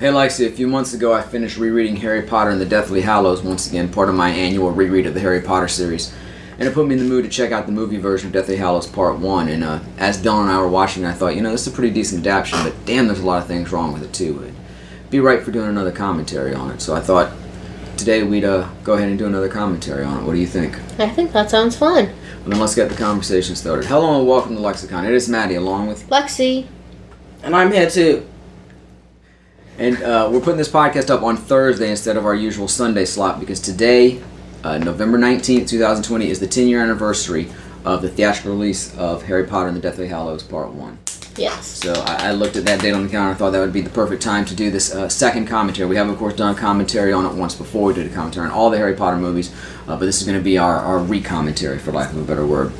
Hey Lexi, a few months ago I finished rereading Harry Potter and the Deathly Hallows once again, part of my annual reread of the Harry Potter series. And it put me in the mood to check out the movie version of Deathly Hallows Part 1. And as Dylan and I were watching it, I thought, this is a pretty decent adaptation, but damn, there's a lot of things wrong with it too. It'd be right for doing another commentary on it. So I thought today we'd go ahead and do another commentary on it. What do you think? I think that sounds fun. Well, then let's get the conversation started. Hello and welcome to LexiCon. It is Maddie along with Lexi. And I'm here too. And we're putting this podcast up on Thursday instead of our usual Sunday slot because today, November 19th, 2020, is the 10-year anniversary of the theatrical release of Harry Potter and the Deathly Hallows Part 1. Yes. So I looked at that date on the calendar and thought that would be the perfect time to do this second commentary. We have, of course, done a commentary on it once before. We did a commentary on all the Harry Potter movies, but this is going to be our re-commentary, for lack of a better word.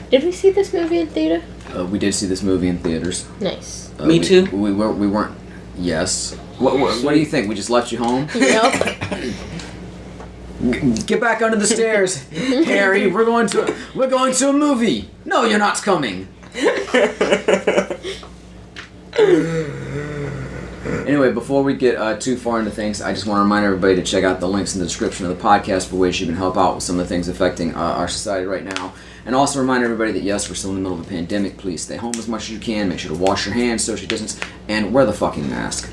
Did we see this movie in theater? We did see this movie in theaters. Nice. Me too. We weren't. Yes. What do you think? We just left you home? Nope. Get back under the stairs, Harry. We're going to a movie. No, you're not coming. Anyway, before we get too far into things, I just want to remind everybody to check out the links in the description of the podcast for ways you can help out with some of the things affecting our society right now. And also remind everybody that, yes, we're still in the middle of a pandemic. Please stay home as much as you can. Make sure to wash your hands, social distance, and wear the fucking mask.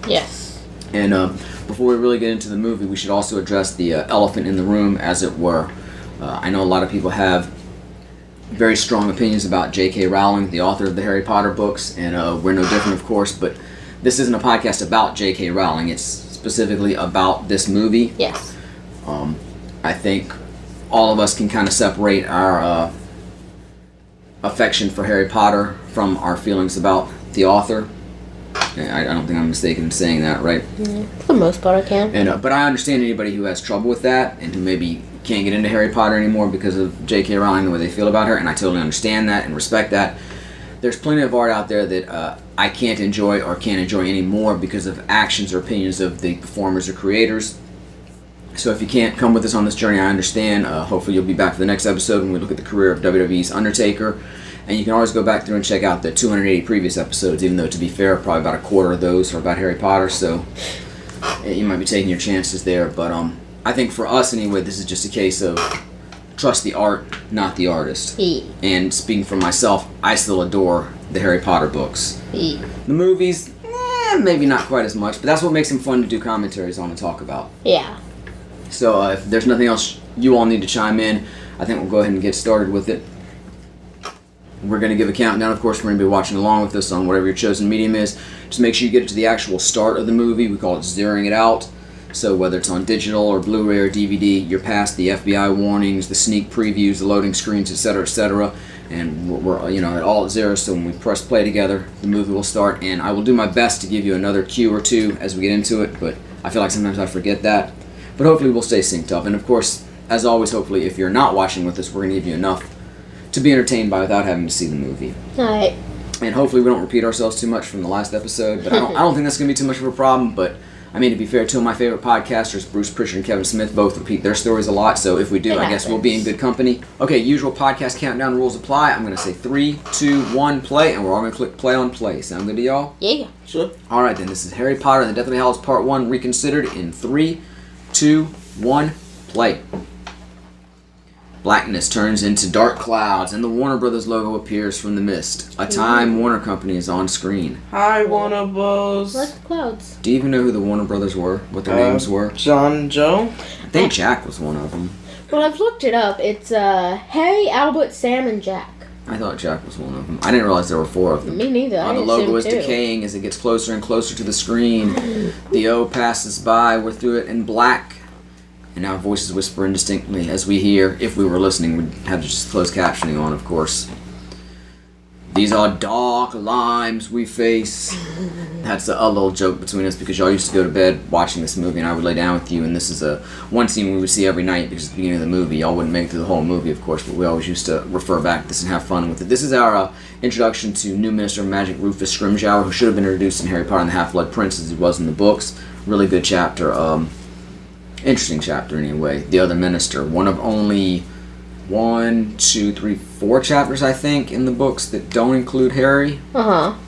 Yes. And before we really get into the movie, we should also address the elephant in the room, as it were. I know a lot of people have very strong opinions about J.K. Rowling, the author of the Harry Potter books, and we're no different, of course, but this isn't a podcast about J.K. Rowling. It's specifically about this movie. Yes. I think all of us can kind of separate our affection for Harry Potter from our feelings about the author. I don't think I'm mistaken in saying that, right? For the most part, I can. And but I understand anybody who has trouble with that and who maybe can't get into Harry Potter anymore because of J.K. Rowling, the way they feel about her, and I totally understand that and respect that. There's plenty of art out there that I can't enjoy or can't enjoy anymore because of actions or opinions of the performers or creators. So if you can't come with us on this journey, I understand. Hopefully you'll be back for the next episode when we look at the career of WWE's Undertaker. And you can always go back through and check out the 280 previous episodes, even though, to be fair, probably about a quarter of those are about Harry Potter, so you might be taking your chances there. But I think for us, anyway, this is just a case of trust the art, not the artist. And speaking for myself, I still adore the Harry Potter books. The movies, maybe not quite as much, but that's what makes them fun to do commentaries on and talk about. Yeah. So if there's nothing else you all need to chime in, I think we'll go ahead and get started with it. We're going to give a countdown, of course, for anybody watching along with us on whatever your chosen medium is. Just make sure you get it to the actual start of the movie. We call it zeroing it out. So whether it's on digital or Blu-ray or DVD, you're past the FBI warnings, the sneak previews, the loading screens, etc., etc. And we're at all at zero, so when we press play together, the movie will start. And I will do my best to give you another cue or two as we get into it, but I feel like sometimes I forget that. But hopefully we'll stay synced up. And of course, as always, hopefully, if you're not watching with us, we're going to give you enough to be entertained by without having to see the movie. Alright. And hopefully we don't repeat ourselves too much from the last episode, but I don't think that's going to be too much of a problem. But I mean, to be fair, two of my favorite podcasters, Bruce Pritchard and Kevin Smith, both repeat their stories a lot, so if we do, I guess we'll be in good company. Okay, usual podcast countdown rules apply. I'm going to say 3, 2, 1, play, and we're all going to click play on play. Sound good to y'all? Yeah. Sure. Alright then, this is Harry Potter and the Deathly Hallows Part 1 reconsidered in 3, 2, 1, play. Blackness turns into dark clouds, and the Warner Brothers logo appears from the mist. A Time Warner Company is on screen. Hi, Warner Bros. Like the clouds. Do you even know who the Warner Brothers were? What their names were? John and Joe. I think Jack was one of them. Well, I've looked it up. It's Harry, Albert, Sam, and Jack. I thought Jack was one of them. I didn't realize there were 4 of them. Me neither. The logo is decaying as it gets closer and closer to the screen. The O passes by. We're through it in black. And our voices whisper indistinctly as we hear, if we were listening, we'd have to just close captioning on, of course. These are dark limes we face. That's a little joke between us because y'all used to go to bed watching this movie and I would lay down with you, and this is one scene we would see every night because at the beginning of the movie, y'all wouldn't make it through the whole movie, of course, but we always used to refer back to this and have fun with it. This is our introduction to new Minister of Magic Rufus Scrimgeour, who should have been introduced in Harry Potter and the Half-Blood Prince as he was in the books. Really good chapter. Interesting chapter anyway. The other minister, one of only 1, 2, 3, 4 chapters I think in the books that don't include Harry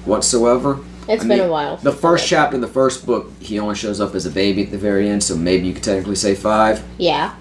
whatsoever. It's been a while. The first chapter of the first book, he only shows up as a baby at the very end, so maybe you could technically say 5. Yeah.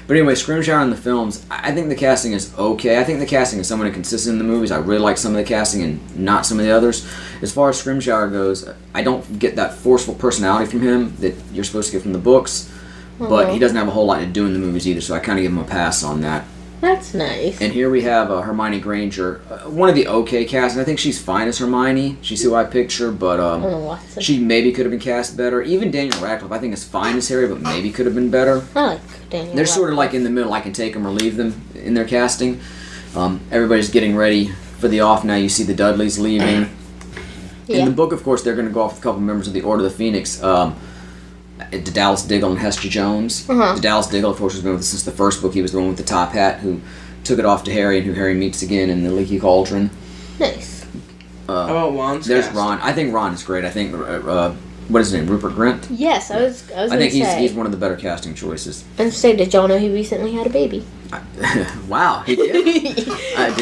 But anyway, Scrimshaw in the films, I think the casting is okay. I think the casting is somewhat inconsistent in the movies. I really like some of the casting and not some of the others. As far as Scrimshaw goes, I don't get that forceful personality from him that you're supposed to get from the books. But he doesn't have a whole lot to do in the movies either, so I kind of give him a pass on that. That's nice. And here we have Hermione Granger, one of the okay cast, and I think she's fine as Hermione. She's who I picture, but she maybe could have been cast better. Even Daniel Radcliffe, I think, is fine as Harry, but maybe could have been better. I like Daniel They're sort of like in the middle. I can take them or leave them in their casting. Everybody's getting ready for the off now. You see the Dudleys leaving. Yeah. In the book, of course, they're going to go off with a couple members of the Order of the Phoenix. Dallas Diggle and Hester Jones. Dallas Diggle, of course, has been with us since the first book. He was the one with the top hat who took it off to Harry and who Harry meets again in the Leaky Cauldron. Nice. How about Ron's There's cast? Ron. I think Ron is great. I think, what is his name, Rupert Grint? Yes, I was I going think to say. he's one of the better casting choices. And say, did y'all know he recently had a baby? Wow, he did. I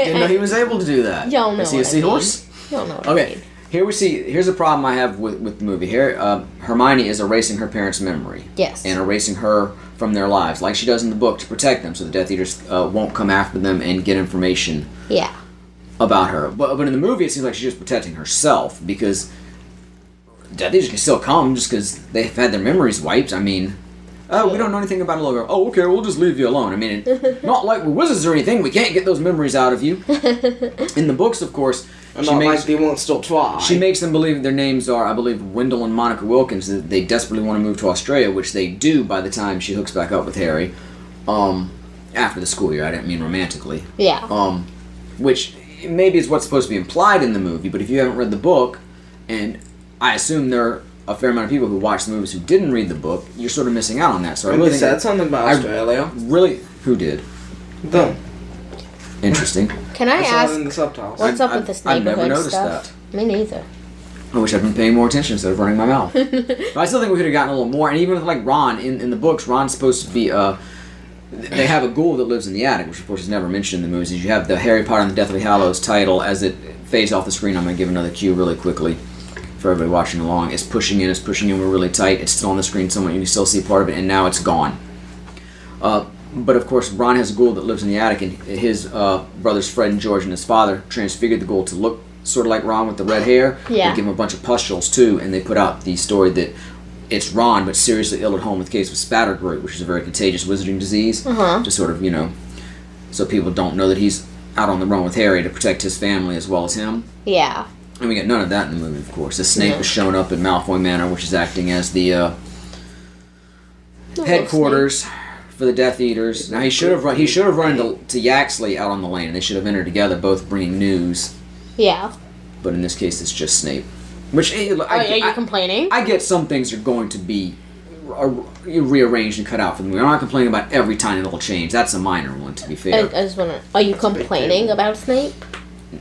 didn't know he was able to do that. Y'all know Is he a what I seahorse? Y'all know what I Okay, mean. here's a problem I have with the movie. Here, Hermione is erasing her parents' memory. Yes. And erasing her from their lives, like she does in the book, to protect them, so the Death Eaters won't come after them and get information Yeah. about her. But in the movie, it seems like she's just protecting herself, because Death Eaters can still come just because they've had their memories wiped. I mean, we don't know anything about it. Oh, okay, we'll just leave you alone. I mean, not like we're wizards or anything. We can't get those memories out of you. In the books, of course, like they won't still try. she makes them believe their names are, I believe, Wendell and Monica Wilkins, that they desperately want to move to Australia, which they do by the time she hooks back up with Harry. After the school year, I didn't mean romantically. Yeah. Which maybe is what's supposed to be implied in the movie, but if you haven't read the book, and I assume there are a fair amount of people who watch the movies who didn't read the book, you're sort of missing out on that. So I really think said something about Australia. Really, who did? Them. Interesting. Can I saw it in ask, the subtitles. what's up with this I've never neighborhood noticed stuff? Me neither. I wish I'd been paying more attention instead of running my mouth. But I still think we could have gotten a little more. And even with like Ron in the books, Ron's supposed to be. They have a ghoul that lives in the attic, which of course is never mentioned in the movies. You have the Harry Potter and the Deathly Hallows title as it fades off the screen. I'm going to give another cue really quickly for everybody watching along. It's pushing in. We're really tight. It's still on the screen somewhat. You can still see part of it, and now it's gone. But of course, Ron has a ghoul that lives in the attic, and his brothers Fred and George and his father transfigured the ghoul to look sort of like Ron with the red hair. Yeah. They give him a bunch of pustules too, and they put out the story that it's Ron, but seriously ill at home with a case of spattergroot, which is a very contagious wizarding disease. To sort of, so people don't know that he's out on the run with Harry to protect his family as well as him. Yeah. And we get none of that in the movie, of course. The Snape has shown up at Malfoy Manor, which is acting as the headquarters for the Death Eaters. Now he should have run to Yaxley out on the lane, and they should have entered together, both bringing news. Yeah. But in this case, it's just Snape. Which Are you complaining? I get some things are going to be rearranged and cut out for the movie. I'm not complaining about every tiny little change. That's a minor one, to be fair. I just want to. Are you complaining about Snape?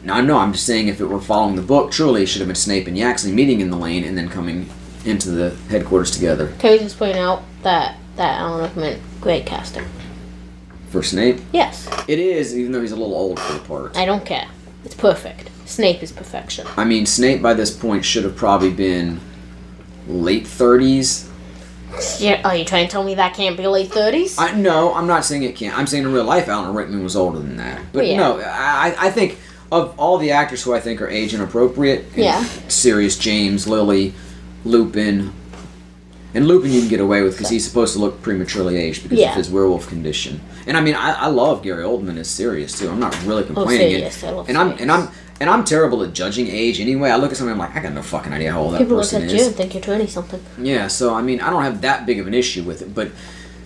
No, I'm just saying if it were following the book, truly it should have been Snape and Yaxley meeting in the lane and then coming into the headquarters together. Can we just point out that Alan meant great casting? For Snape? Yes. It is, even though he's a little old for the part. I don't care. It's perfect. Snape is perfection. I mean, Snape by this point should have probably been late 30s. Yeah, are you trying to tell me that can't be late 30s? No, I'm not saying it can't. I'm saying in real life Alan Rickman was older than that. But yeah. No, I think of all the actors who I think are age inappropriate, Sirius James, Lily, Lupin. And Lupin you can get away with because he's supposed to look prematurely aged because of his werewolf condition. And I mean, I love Gary Oldman as Sirius too. I'm not really complaining. Sirius, I love Sirius. And I'm terrible at judging age anyway. I look at something, I'm like, I got no fucking idea how old that person is. People look at you and think you're 20-something. Yeah, so I mean, I don't have that big of an issue with it, but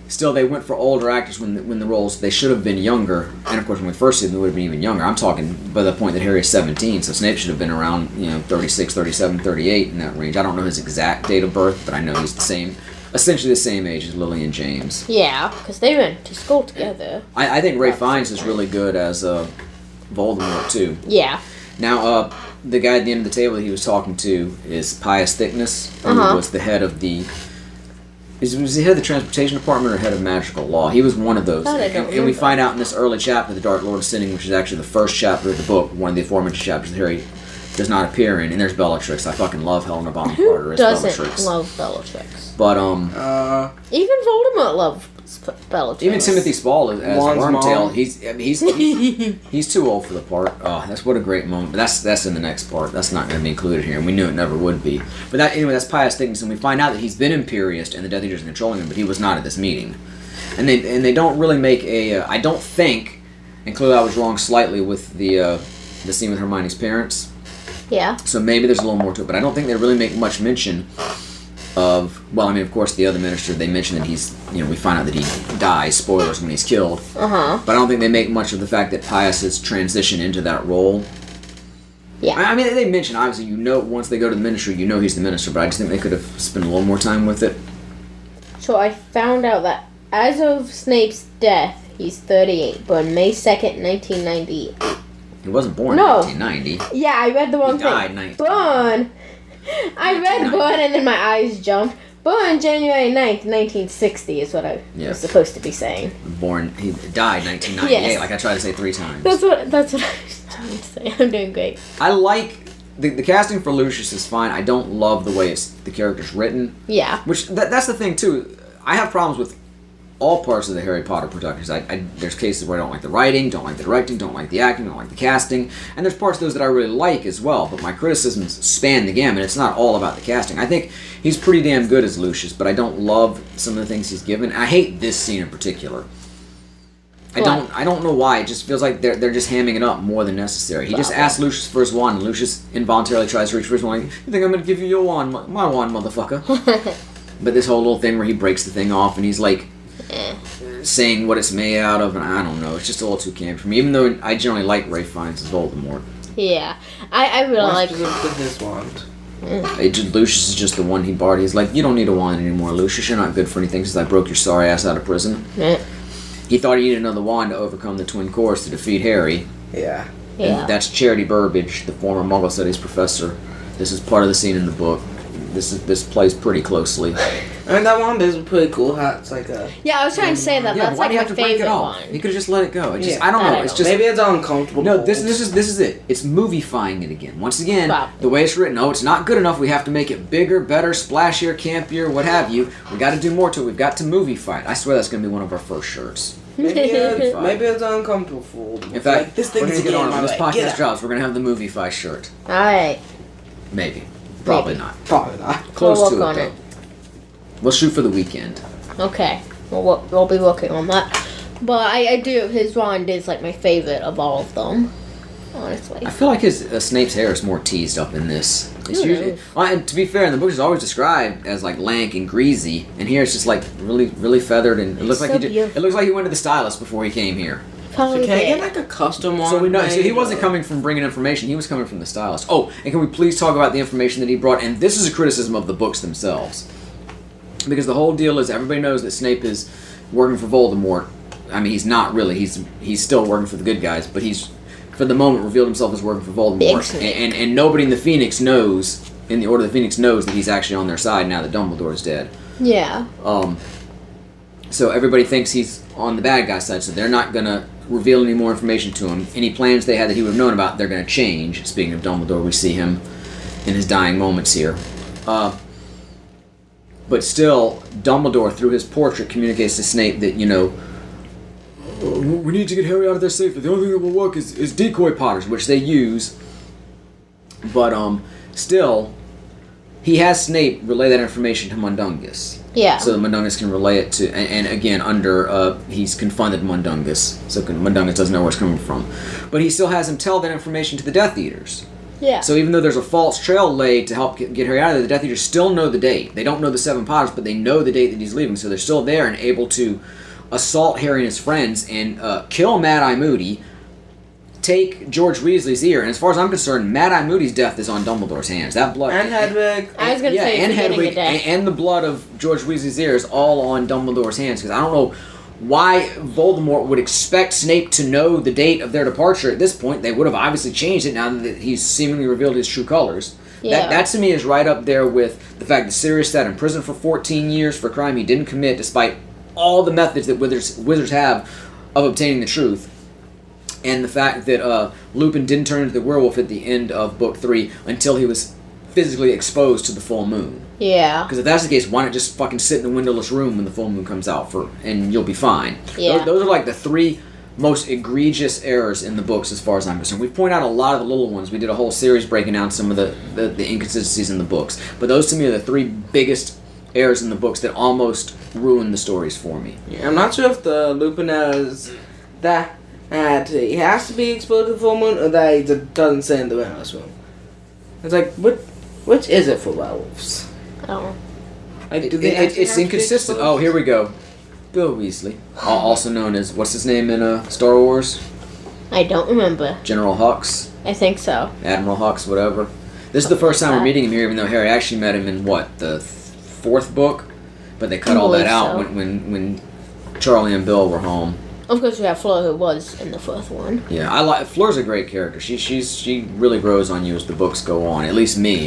still, they went for older actors when the roles, they should have been younger. And of course, when we first did them, they would have been even younger. I'm talking by the point that Harry is 17, so Snape should have been around, 36, 37, 38 in that range. I don't know his exact date of birth, but I know he's essentially the same age as Lily and James. Yeah, because they went to school together. I think Ralph Fiennes is really good as Voldemort, too. Yeah. Now, the guy at the end of the table that he was talking to is Pius Thickness, who was the head of the... Was he head of the transportation department or head of magical law? He was one of those. And we find out in this early chapter, The Dark Lord of Sinning, which is actually the first chapter of the book, one of the aforementioned chapters that Harry does not appear in, and there's Bellatrix. I fucking love Helena Bonham Who Carter as doesn't Bellatrix. love Bellatrix? But Even Voldemort loves Bellatrix. even Timothy Spall as Juan's Wormtail, mom. he's too old for the part. Oh, that's what a great moment. But that's in the next part. That's not going to be included here, and we knew it never would be. But that's Pius Dickinson. We find out that he's been Imperious and the Death Eaters are controlling him, but he was not at this meeting. And they don't really make a. I don't think, and clearly I was wrong slightly with the scene with Hermione's parents. Yeah. So maybe there's a little more to it, but I don't think they really make much mention of. Well, I mean, of course, the other minister, they mention that he's. We find out that he dies. Spoilers when he's killed. Uh-huh. But I don't think they make much of the fact that Pius has transitioned into that role. Yeah. I mean, they mention obviously. Once they go to the ministry, he's the minister. But I just think they could have spent a little more time with it. So I found out that as of Snape's death, he's 38, born May 2nd, 1990. He wasn't born No. in 1990. Yeah, I read the wrong He thing. died 1990. Born. I read 1990. born and then my eyes jumped. Born January 9th, 1960 is what I was supposed to be saying. He died 1998. Yes. Like I tried to say 3 times. That's what I was trying to say. I'm doing great. I like the casting for Lucius is fine. I don't love the way the character's written. Yeah. Which that's the thing too. I have problems with all parts of the Harry Potter productions. There's cases where I don't like the writing, don't like the directing, don't like the acting, don't like the casting, and there's parts of those that I really like as well. But my criticisms span the gamut. It's not all about the casting. I think he's pretty damn good as Lucius, but I don't love some of the things he's given. I hate this scene in particular. I don't know why. It just feels like they're just hamming it up more than necessary. He just asks Lucius for his wand, and Lucius involuntarily tries to reach for his wand. Like, you think I'm going to give you your wand? My wand, motherfucker. But this whole little thing where he breaks the thing off, and he's like saying what it's made out of, and I don't know. It's just a little too campy for me. Even though I generally like Ralph Fiennes as Voldemort. Yeah. I really like... with his wand? Lucius is just the one he borrowed. He's like, you don't need a wand anymore, Lucius. You're not good for anything since I broke your sorry ass out of prison. He thought he needed another wand to overcome the twin cores to defeat Harry. Yeah. And that's Charity Burbage, the former Muggle Studies professor. This is part of the scene in the book. This plays pretty closely. I mean, that wand is pretty cool. How it's like a... Yeah, I was trying to say that. Yeah, That's why like do you my have to break it favorite off? one. He could have just let it go. It's just, Yeah, I don't know. I It's don't just Maybe it's uncomfortable. no. This is it. It's movie-fying it again. Once again, Probably. the way it's written. Oh, it's not good enough. We have to make it bigger, better, splashier, campier, what have you. We got to do more to it. We've got to movie-fy it. I swear that's going to be one of our first shirts. Maybe it's uncomfortable. In fact, this thing we're is going to get on getting when this my way. Get podcast out. drops. We're going to have the movie-fy shirt. Alright. Maybe. Probably not. Probably not. Close We'll to work it, on though. We'll shoot for the weekend. Okay. We'll be working on that. But I do... His wand is like my favorite of all of them. Honestly. I feel like his Snape's hair is more teased up in this. It's Who usually, knows? well, and to be fair, in the book it's always described as like lank and greasy, and here it's just like really, really feathered, and it looks like so it beautiful. looks like he went to the stylist before he came here. Probably So can I get did. like a custom wand? So we know. So he made, wasn't or- coming from bringing information; he was coming from the stylist. Oh, and can we please talk about the information that he brought? And this is a criticism of the books themselves, because the whole deal is everybody knows that Snape is working for Voldemort. I mean, he's not really. He's still working for the good guys, but he's for the moment revealed himself as working for Big Voldemort. Snape. And nobody in the Phoenix knows, in the Order of the Phoenix knows that he's actually on their side now that Dumbledore's dead. Yeah. So everybody thinks he's on the bad guy's side, so they're not going to reveal any more information to him. Any plans they had that he would have known about, they're going to change. Speaking of Dumbledore, we see him in his dying moments here. But still, Dumbledore, through his portrait, communicates to Snape that, we need to get Harry out of there safely. The only thing that will work is decoy potters, which they use. But still, he has Snape relay that information to Mundungus. Yeah. So that Mundungus can relay it to, and again, he's confronted Mundungus, so Mundungus doesn't know where it's coming from. But he still has him tell that information to the Death Eaters. Yeah. So even though there's a false trail laid to help get Harry out of there, the Death Eaters still know the date. They don't know the 7 Potters, but they know the date that he's leaving, so they're still there and able to assault Harry and his friends and kill Mad-Eye Moody, take George Weasley's ear, and as far as I'm concerned, Mad-Eye Moody's death is on Dumbledore's hands. That blood... And Hedwig. I was going to say, and forgetting Hedwig, the death. and the blood of George Weasley's ear is all on Dumbledore's hands, because I don't know why Voldemort would expect Snape to know the date of their departure at this point. They would have obviously changed it now that he's seemingly revealed his true colors. Yeah. That to me is right up there with the fact that Sirius sat in prison for 14 years for a crime he didn't commit, despite all the methods that wizards have of obtaining the truth. And the fact that Lupin didn't turn into the werewolf at the end of book 3 until he was physically exposed to the full moon. Yeah. Because if that's the case, why not just fucking sit in a windowless room when the full moon comes out and you'll be fine. Yeah. Those are like the 3 most egregious errors in the books as far as I'm concerned. We've pointed out a lot of the little ones. We did a whole series breaking down some of the inconsistencies in the books. But those to me are the 3 biggest errors in the books that almost ruin the stories for me. Yeah, I'm not sure if the Lupin has that he has to be exposed to the full moon or that he just doesn't stay in the windowless room. It's like, which is it for werewolves? I don't know. Like, do they actually It's have to be inconsistent. exposed? Oh, here we go. Bill Weasley, also known as, what's his name in Star Wars? I don't remember. General Hux, I think so. Admiral Hux, whatever. This is the first time we're meeting him here, even though Harry actually met him in what, the 4th book? But they cut all that out so. when Charlie and Bill were home. Of course, we have Fleur, who was in the 4th one. Yeah, I like Fleur's a great character. She really grows on you as the books go on. At least me.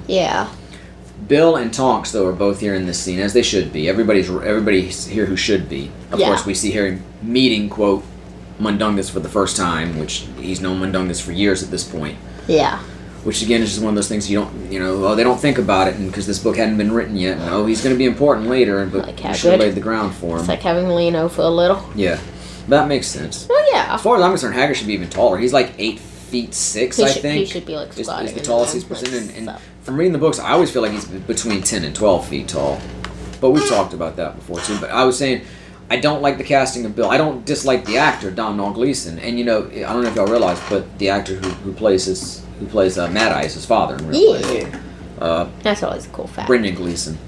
Yeah. Bill and Tonks though are both here in this scene, as they should be. Everybody's here who should be. Of course, we see Harry meeting quote Mundungus for the first time, which he's known Mundungus for years at this point. Yeah. Which again is just one of those things they don't think about it, and because this book hadn't been written yet. No, he's going to be important later, but Like we should have Hagrid. laid the ground for him. It's like having Leno for a little. Yeah, that makes sense. Oh, yeah. As far as I'm concerned, Hagrid should be even taller. He's like 8'6", I think. He should be like Is squatting. the in tallest the he's room, presented. And so. from reading the books, I always feel like he's between 10 and 12 feet tall. But we've talked about that before too. But I was saying, I don't like the casting of Bill. I don't dislike the actor Domhnall Gleeson. And I don't know if y'all realize, but the actor who plays Mad Eye is his father in real life. That's always a cool fact. Brendan Gleeson.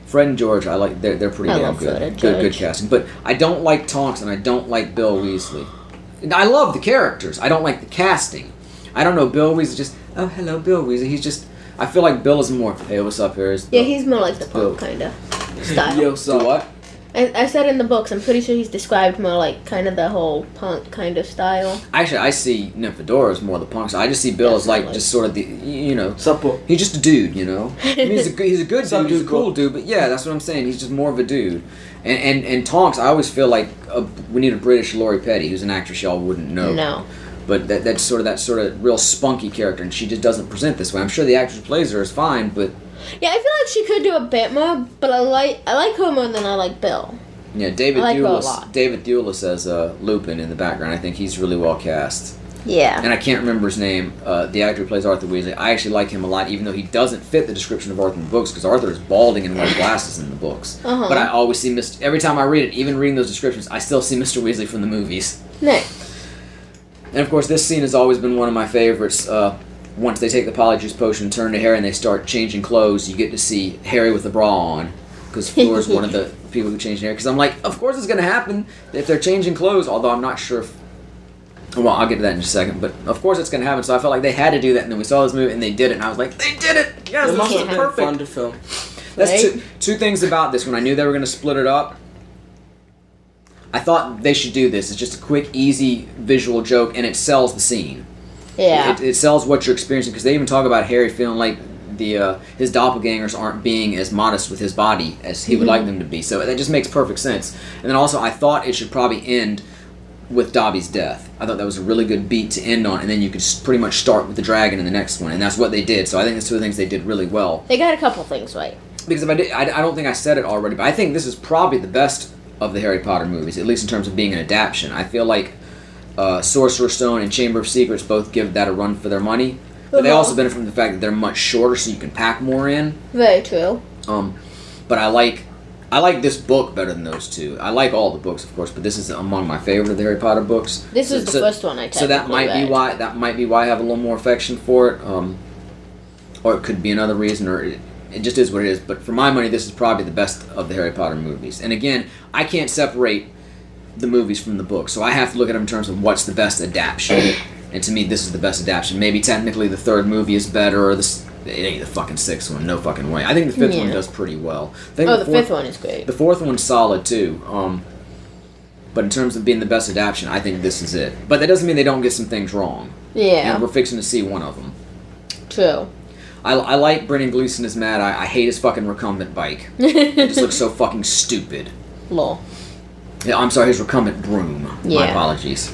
Fred and George, I like. They're pretty I damn love good. Fred and Good George. casting. But I don't like Tonks and I don't like Bill Weasley. And I love the characters. I don't like the casting. I don't know. Bill Weasley just hello Bill Weasley. He's just. I feel like Bill is more. Hey, what's up, Harris? Yeah, he's more like the Bill. punk kind of style. Yo, Do so what? I said in the books, I'm pretty sure he's described more like kind of the whole punk kind of style. Actually, I see Nymphadora as more the punk. So I just see Bill as like Definitely. just sort of the supple. He's just a dude, I mean, he's a good Some dude. He's a dude, cool cool. dude. But yeah, that's what I'm saying. He's just more of a dude. And Tonks, I always feel like we need a British Laurie Petty, who's an actress y'all wouldn't know. No. But that's sort of real spunky character, and she just doesn't present this way. I'm sure the actress who plays her is fine, but Yeah, I feel like she could do a bit more, but I like her more than I like Bill. yeah, David I like her a Thewlis. lot. David Thewlis as Lupin in the background. I think he's really well cast. Yeah. And I can't remember his name. The actor who plays Arthur Weasley. I actually like him a lot, even though he doesn't fit the description of Arthur in the books, because Arthur is balding and wears glasses in the books. Uh-huh. But I always see every time I read it, even reading those descriptions, I still see Mr. Weasley from the movies. Nice. And of course, this scene has always been one of my favorites. Once they take the Polyjuice Potion and turn to Harry and they start changing clothes, you get to see Harry with the bra on. Because Fleur's one of the people who changed hair. Because I'm like, of course it's going to happen if they're changing clothes, although I'm not sure if... Well, I'll get to that in just a second, but of course it's going to happen, so I felt like they had to do that, and then we saw this movie and they did it, and I was like, they did it! Yes, It this must is have been perfect! fun to film. That's Right? two things about this. When I knew they were going to split it up, I thought they should do this. It's just a quick, easy visual joke, and it sells the scene. Yeah. It sells what you're experiencing, because they even talk about Harry feeling like his doppelgangers aren't being as modest with his body as he would like them to be. So that just makes perfect sense. And then also, I thought it should probably end with Dobby's death. I thought that was a really good beat to end on, and then you could pretty much start with the dragon in the next one, and that's what they did. So I think that's two of the things they did really well. They got a couple things right. Because if I don't think I said it already, but I think this is probably the best of the Harry Potter movies, at least in terms of being an adaptation. I feel like Sorcerer's Stone and Chamber of Secrets both give that a run for their money, but they Uh-huh. also benefit from the fact that they're much shorter, so you can pack more in. Very true. But I like this book better than those two. I like all the books, of course, but this is among my favorite of the Harry Potter books. This is the first one I So that technically might be read. why I have a little more affection for it, or it could be another reason, or it just is what it is. But for my money, this is probably the best of the Harry Potter movies. And again, I can't separate the movies from the books, so I have to look at them in terms of what's the best adaptation. And to me, this is the best adaptation. Maybe technically the third movie is better, or it ain't the fucking sixth one. No fucking way. I think the fifth one Yeah. does pretty well. I think The fifth one is great. The fourth one's solid too. But in terms of being the best adaptation, I think this is it. But that doesn't mean they don't get some things wrong. Yeah. And we're fixing to see one of them. True. I like Brendan Gleeson as Mad. I hate his fucking recumbent bike. It just looks so fucking stupid. Lol. Yeah, I'm sorry, his recumbent broom. My Yeah. apologies.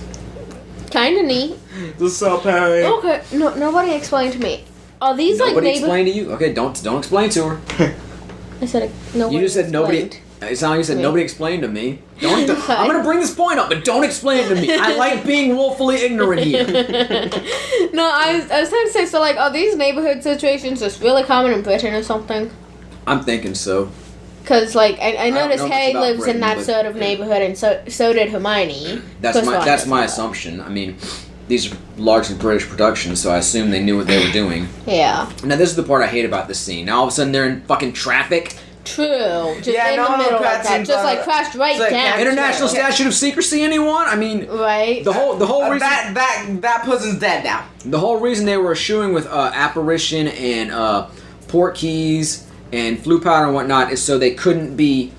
Kind of neat. What's up, Harry? Okay, no, nobody explained to me. Are these Nobody like neighbor? explained to you? Okay, don't explain to her. I said nobody. You just said nobody. explained. It sounded like you said Me. nobody explained to me. I'm gonna bring this point up, but don't explain it to me. I like being woefully ignorant here. No, I was trying to say, so like, are these neighborhood situations just really common in Britain or something? I'm thinking so. Because, like, I don't noticed know much Harry about lives Britain, in that but- sort of neighborhood, and so did Hermione. That's Chris Ron my doesn't know. assumption. I mean, these are largely British productions, so I assume they knew what they were doing. Yeah. Now this is the part I hate about this scene. Now all of a sudden they're in fucking traffic. True. Just Yeah, in no, the middle like that. cutscenes Just are- like crashed right it's like down. International too. statute of secrecy, anyone? I mean, Right. the whole reason That person's dead now. the whole reason they were eschewing with apparition and port keys and flu powder and whatnot is so they couldn't be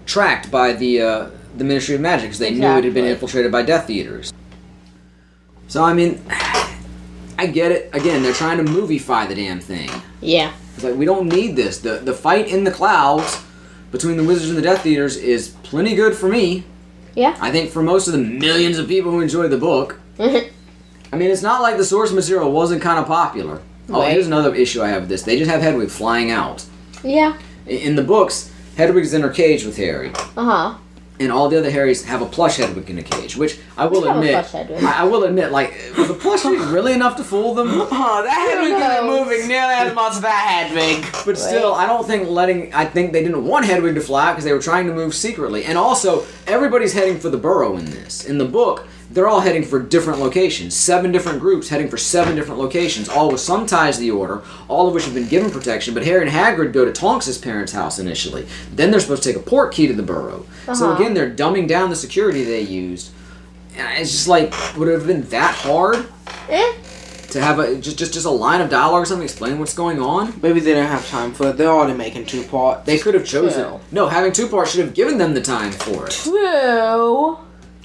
tracked by the Ministry of Magic because they knew it had been Exactly. infiltrated by Death Eaters. So I mean, I get it. Again, they're trying to movie-fy the damn thing. Yeah. It's like, we don't need this. The fight in the clouds between the Wizards and the Death Eaters is plenty good for me. Yeah. I think for most of the millions of people who enjoy the book. I mean, it's not like the source material wasn't kind of popular. Oh, Right. here's another issue I have with this. They just have Hedwig flying out. Yeah. In the books, Hedwig's in her cage with Harry. Uh-huh. And all the other Harrys have a plush Hedwig in a cage, which I will We have a admit, plush Hedwig. I will admit, like, was the plush Hedwig really enough to fool them? Oh, that Hedwig isn't knows? moving nearly as much as that Hedwig. But still, I don't think I think they didn't want Hedwig to fly because they were trying to move secretly. And also, everybody's heading for the burrow in this. In the book, they're all heading for different locations. 7 different groups heading for 7 different locations, all with some ties to the Order, all of which have been given protection. But Harry and Hagrid go to Tonks' parents' house initially. Then they're supposed to take a port key to the burrow. So Uh-huh. again, they're dumbing down the security they used. And it's just like, would it have been that hard Eh. to have just a line of dialogue or something explaining what's going on? Maybe they didn't have time for it. They're already making 2 parts. They could have chosen. True. No, having 2 parts should have given them the time for it. True.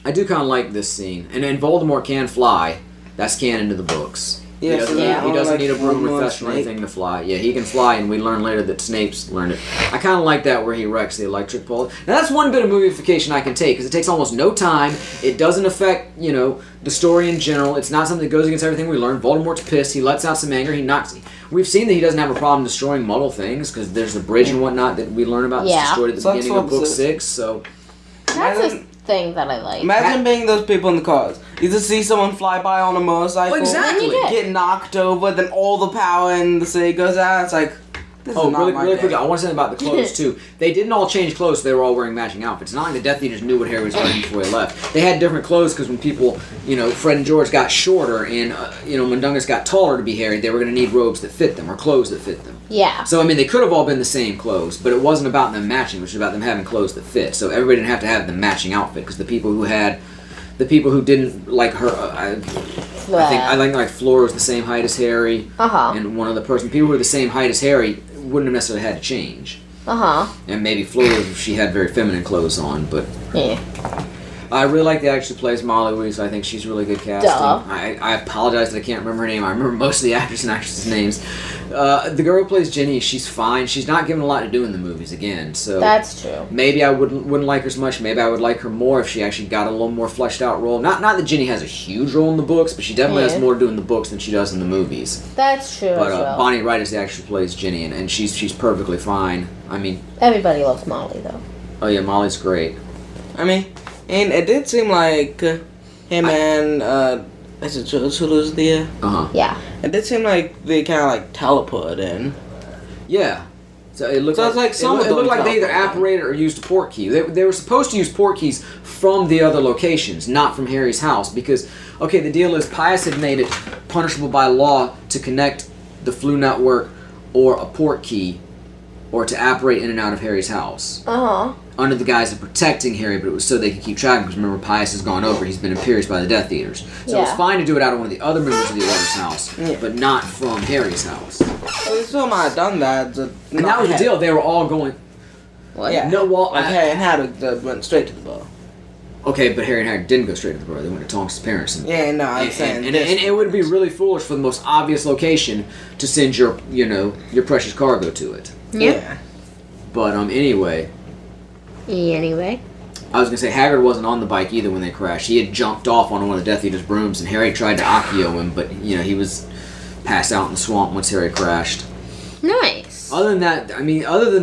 I do kind of like this scene. And Voldemort can fly. That's canon to the books. Yeah, he doesn't, so yeah. he doesn't like need a broom or Voldemort, fetch or Snape. anything to fly. Yeah, he can fly, and we learn later that Snape's learned it. I kind of like that where he wrecks the electric pole. Now that's one bit of moviefication I can take, because it takes almost no time. It doesn't affect, the story in general. It's not something that goes against everything we learned. Voldemort's pissed. He lets out some anger. He knocks... We've seen that he doesn't have a problem destroying Muddle things, because there's a bridge and whatnot that we learn about that's Yeah. destroyed at the So that's beginning of what Book the- 6, so... That's Imagine- a thing that I like. Imagine being those people in the cars. You just see someone fly by on a motorcycle. Exactly. And you did. Get knocked over, then all the power in the city goes out. It's like, this Oh, is not really, my really day. quick, I want to say about the clothes, too. They didn't all change clothes, so they were all wearing matching outfits. It's not like the Death Eaters knew what Harry was wearing before he left. They had different clothes because when people, Fred and George got shorter and, Mundungus got taller to be Harry, they were going to need robes that fit them or clothes that fit them. Yeah. So, I mean, they could have all been the same clothes, but it wasn't about them matching, it was about them having clothes that fit. So everybody didn't have to have the matching outfit because the people who didn't like her, I think like Flora was the same height as Harry, Uh-huh. and one other person. People who were the same height as Harry wouldn't have necessarily had to change. Uh-huh. And maybe Flora, she had very feminine clothes on, but Yeah. I really like the actress who plays Molly Louise. I think she's really good casting. Duh. I apologize that I can't remember her name. I remember most of the actors and actresses' names. The girl who plays Ginny, she's fine. She's not given a lot to do in the movies again, so That's true. maybe I wouldn't like her as much. Maybe I would like her more if she actually got a little more fleshed out role. Not that Ginny has a huge role in the books, but she definitely has Yeah. more to do in the books than she does in the movies. That's true But as well. Bonnie Wright is the actress who plays Ginny, and she's perfectly fine. I mean, Everybody loves Molly, though. oh yeah, Molly's great. I mean, and it did seem like him and, is it Chulu's the, Uh-huh. Yeah. it did seem like they kind of like teleported in. Yeah. So it looked So it's like some it, of it looked them like they either teleported. apparated or used a port key. They were supposed to use port keys from the other locations, not from Harry's house, because okay, the deal is Pius had made it punishable by law to connect the Flu network or a port key or to apparate in and out of Harry's house Uh-huh. under the guise of protecting Harry, but it was so they could keep track because remember Pius has gone over, he's been imperious by the Death Eaters. So it was Yeah. fine to do it out of one of the other members of the Order's house, Yeah. but not from Harry's house. So they still might have done that. And that was the deal, they were all going... What? Yeah. No, well, Like Harry and Haddock went straight to the bow. Okay, but Harry and Hagrid didn't go straight to the burrow. They went to Tonks' parents. And, Yeah, no, I'm and, saying and, this. and it would be really foolish for the most obvious location to send your precious cargo to it. Yeah. But anyway, Anyway. I was gonna say Haggard wasn't on the bike either when they crashed. He had jumped off on one of the Death Eater's brooms, and Harry tried to Accio him, but he was passed out in the swamp once Harry crashed. Nice. Other than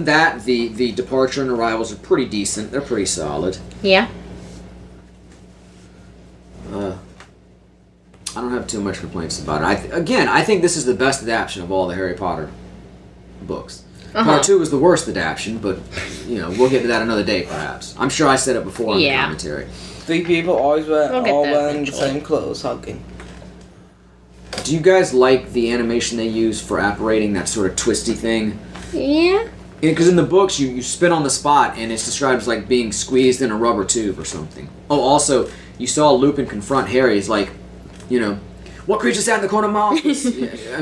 that, the departure and arrivals are pretty decent. They're pretty solid. Yeah. I don't have too much complaints about it. I think this is the best adaptation of all the Harry Potter books. Part 2 was the worst adaptation, but we'll get to that another day, perhaps. I'm sure I said it before in the commentary. 3 people always all wearing the eventually. same clothes, hugging. Do you guys like the animation they use for apparating, that sort of twisty thing? Yeah. Because in the books, you spin on the spot, and it's described as like being squeezed in a rubber tube or something. Oh, also, you saw Lupin confront Harry. He's like, what creature sat in the corner of my office?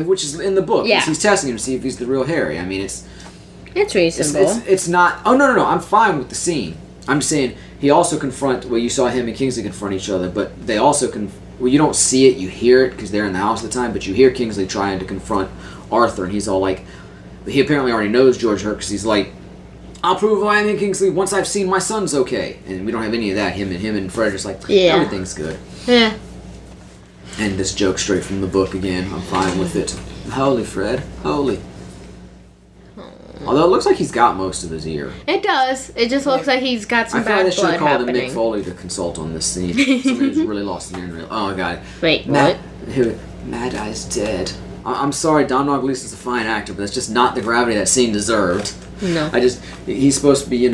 Which is in the book. Yeah. He's testing him to see if he's the real Harry. I mean, it's reasonable. It's not... Oh, no. I'm fine with the scene. I'm just saying, he also you saw him and Kingsley confront each other, but they also you don't see it, you hear it, because they're in the house at the time, but you hear Kingsley trying to confront Arthur, and he's all like... He apparently already knows George Hurt, because he's like, I'll prove who I am in Kingsley once I've seen my son's okay. And we don't have any of that. Him and Fred are just like, everything's good. Yeah. And this joke straight from the book again. I'm fine with it. Holy, Fred. Holy. Although it looks like he's got most of his ear. It does. It just looks like he's got some I feel like bad they should have blood called in happening. Mick Foley to consult on this scene. Somebody who's really lost an ear in real... Oh, I got it. Wait, what? Mad Eye's dead. I'm sorry, Domhnall Gleeson's a fine actor, but that's just not the gravity that scene deserved. No. He's supposed to be,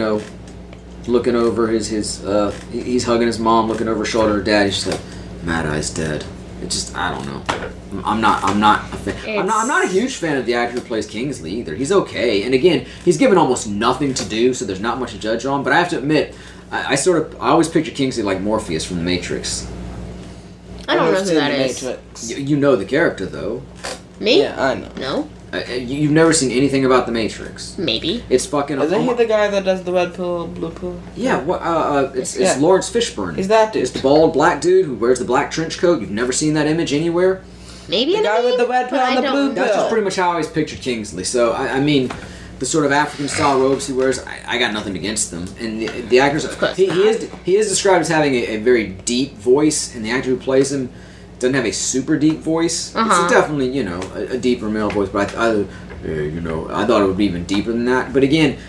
looking over his he's hugging his mom, looking over his shoulder at dad. He's just like, Mad Eye's dead. It's just, I don't know. I'm not a fan. I'm not a huge fan of the actor who plays Kingsley either. He's okay, and again, he's given almost nothing to do, so there's not much to judge on. But I have to admit, I always picture Kingsley like Morpheus from The Matrix. I don't know who that is. You know the character though. Me? Yeah, I know. No. You've never seen anything about The Matrix. Maybe. It's fucking... Isn't he the guy that does the red pill, blue pill? Yeah, it's Lawrence Fishburne. He's that dude. It's the bald black dude who wears the black trench coat. You've never seen that image anywhere? Maybe the guy with the red pill and the blue pill. That's just pretty much how I always pictured Kingsley. So, I mean, the sort of African-style robes he wears, I got nothing against them. And the actors... He is described as having a very deep voice, and the actor who plays him doesn't have a super deep voice. It's definitely, a deeper male voice, but I thought it would be even deeper than that. But again,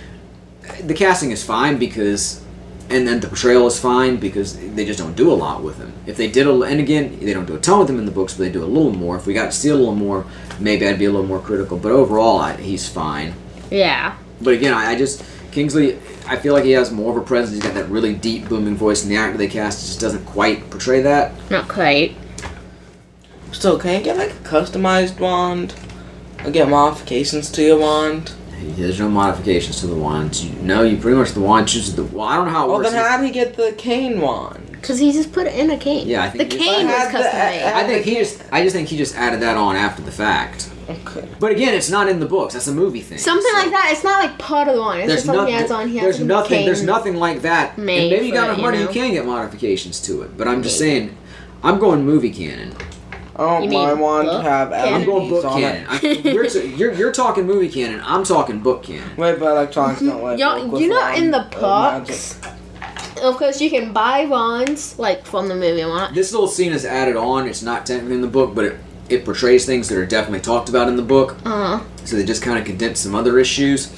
the casting is fine because, and then the portrayal is fine because they just don't do a lot with him. If they did, and again, they don't do a ton with him in the books, but they do a little more. If we got to see a little more, maybe I'd be a little more critical. But overall, he's fine. Yeah. But again, Kingsley, I feel like he has more of a presence. He's got that really deep, booming voice, and the actor they cast just doesn't quite portray that. Not quite. So, can you get like a customized wand? Or get modifications to your wand? There's no modifications to the wand. You pretty much the wand chooses the... Well, I don't know how it works. Well, then how did he get the cane wand? Because he just put it in a cane. Yeah, I think the cane was custom made. I just think he just added that on after the fact. Okay. But again, it's not in the books. That's a movie thing. Something like that. It's not like part of the wand. It's just something he adds on. There's nothing like that. And maybe you got enough money, you can get modifications to it. But I'm just saying, I'm going movie canon. Oh, my wand to have I'm going book on canon. You're talking movie canon. I'm talking book canon. Wait, but electronics don't like You're not in the books. Of course, you can buy wands like from the movie wand. This little scene is added on. It's not technically in the book, but it portrays things that are definitely talked about in the book. So they just kind of condense some other issues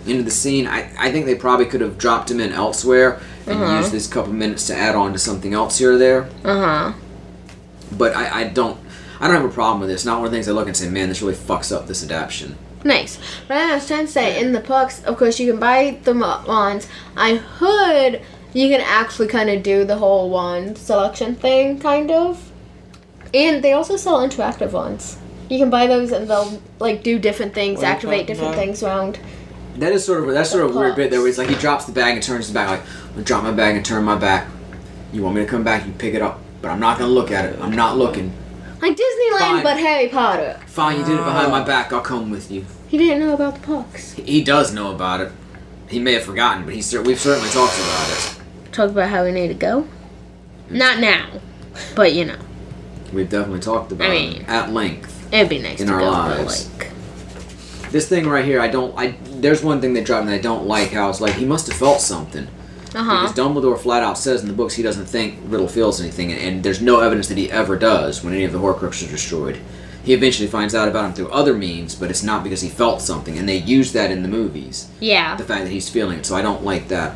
into the scene. I think they probably could have dropped him in elsewhere and used this couple minutes to add on to something else here or there. But I don't have a problem with this. Not one of the things I look and say, man, this really fucks up this adaptation. Nice. But I was trying to say, in the books, of course, you can buy the wands. I heard you can actually kind of do the whole wand selection thing, kind of. And they also sell interactive wands. You can buy those and they'll like do different things, activate different things around. That's sort of a weird bit there where he's like, he drops the bag and turns his back, like, I'm gonna drop my bag and turn my back. You want me to come back, you pick it up. But I'm not gonna look at it. I'm not looking. Like Disneyland, Fine. but Harry Potter. Fine, you did it behind my back. I'll come with you. He didn't know about the pucks. He does know about it. He may have forgotten, but we've certainly talked about it. Talk about how we need to go. Not now, but We've definitely talked about it at length. It'd be nice in to our go, lives. but This thing right here, there's one thing they dropped and I don't like. How it's like he must have felt something. Because Dumbledore flat out says in the books he doesn't think Riddle feels anything, and there's no evidence that he ever does when any of the Horcruxes are destroyed. He eventually finds out about him through other means, but it's not because he felt something, and they use that in the movies. Yeah. The fact that he's feeling it, so I don't like that.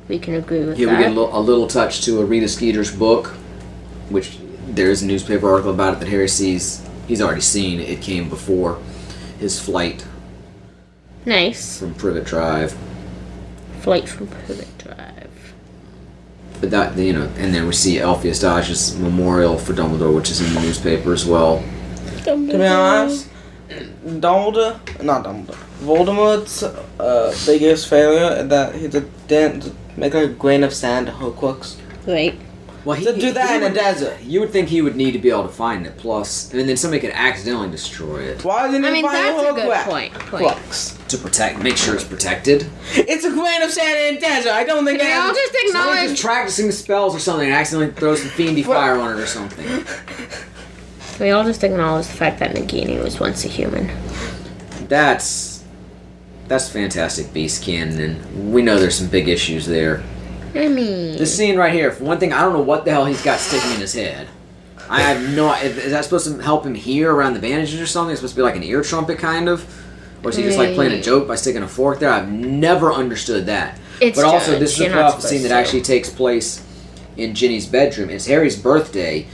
We can agree with that. Here we get a little touch to a Rita Skeeter's book, which there is a newspaper article about it that Harry sees. He's already seen. It came before his flight. Nice. From Privet Drive. Flight from Privet Drive. But that, you know, and then we see Alpheus Dodge's memorial for Dumbledore, which is in the newspaper as well. To be honest, Voldemort's biggest failure is that he didn't make like a grain of sand to Horcrux. Right. Well, to do that in a desert. You would think he would need to be able to find it. Plus, and then somebody could accidentally destroy it. Why didn't he find that's a good Horcrux? To make sure it's protected. It's a grain of sand in a desert. I don't think I'll just Somebody's acknowledge. just practicing spells or something and accidentally throws some fiendy fire on it or something. We all just acknowledge the fact that Nagini was once a human. That's Fantastic Beast canon, and we know there's some big issues there. I mean... This scene right here, for one thing, I don't know what the hell he's got sticking in his head. I have no... Is that supposed to help him hear around the bandages or something? It's supposed to be like an ear trumpet, kind of? Or is he just like playing a joke by sticking a fork there? I've never understood that. It's but also, judge. this is a You're not prophecy that supposed to. actually takes place in Ginny's bedroom. It's Harry's birthday,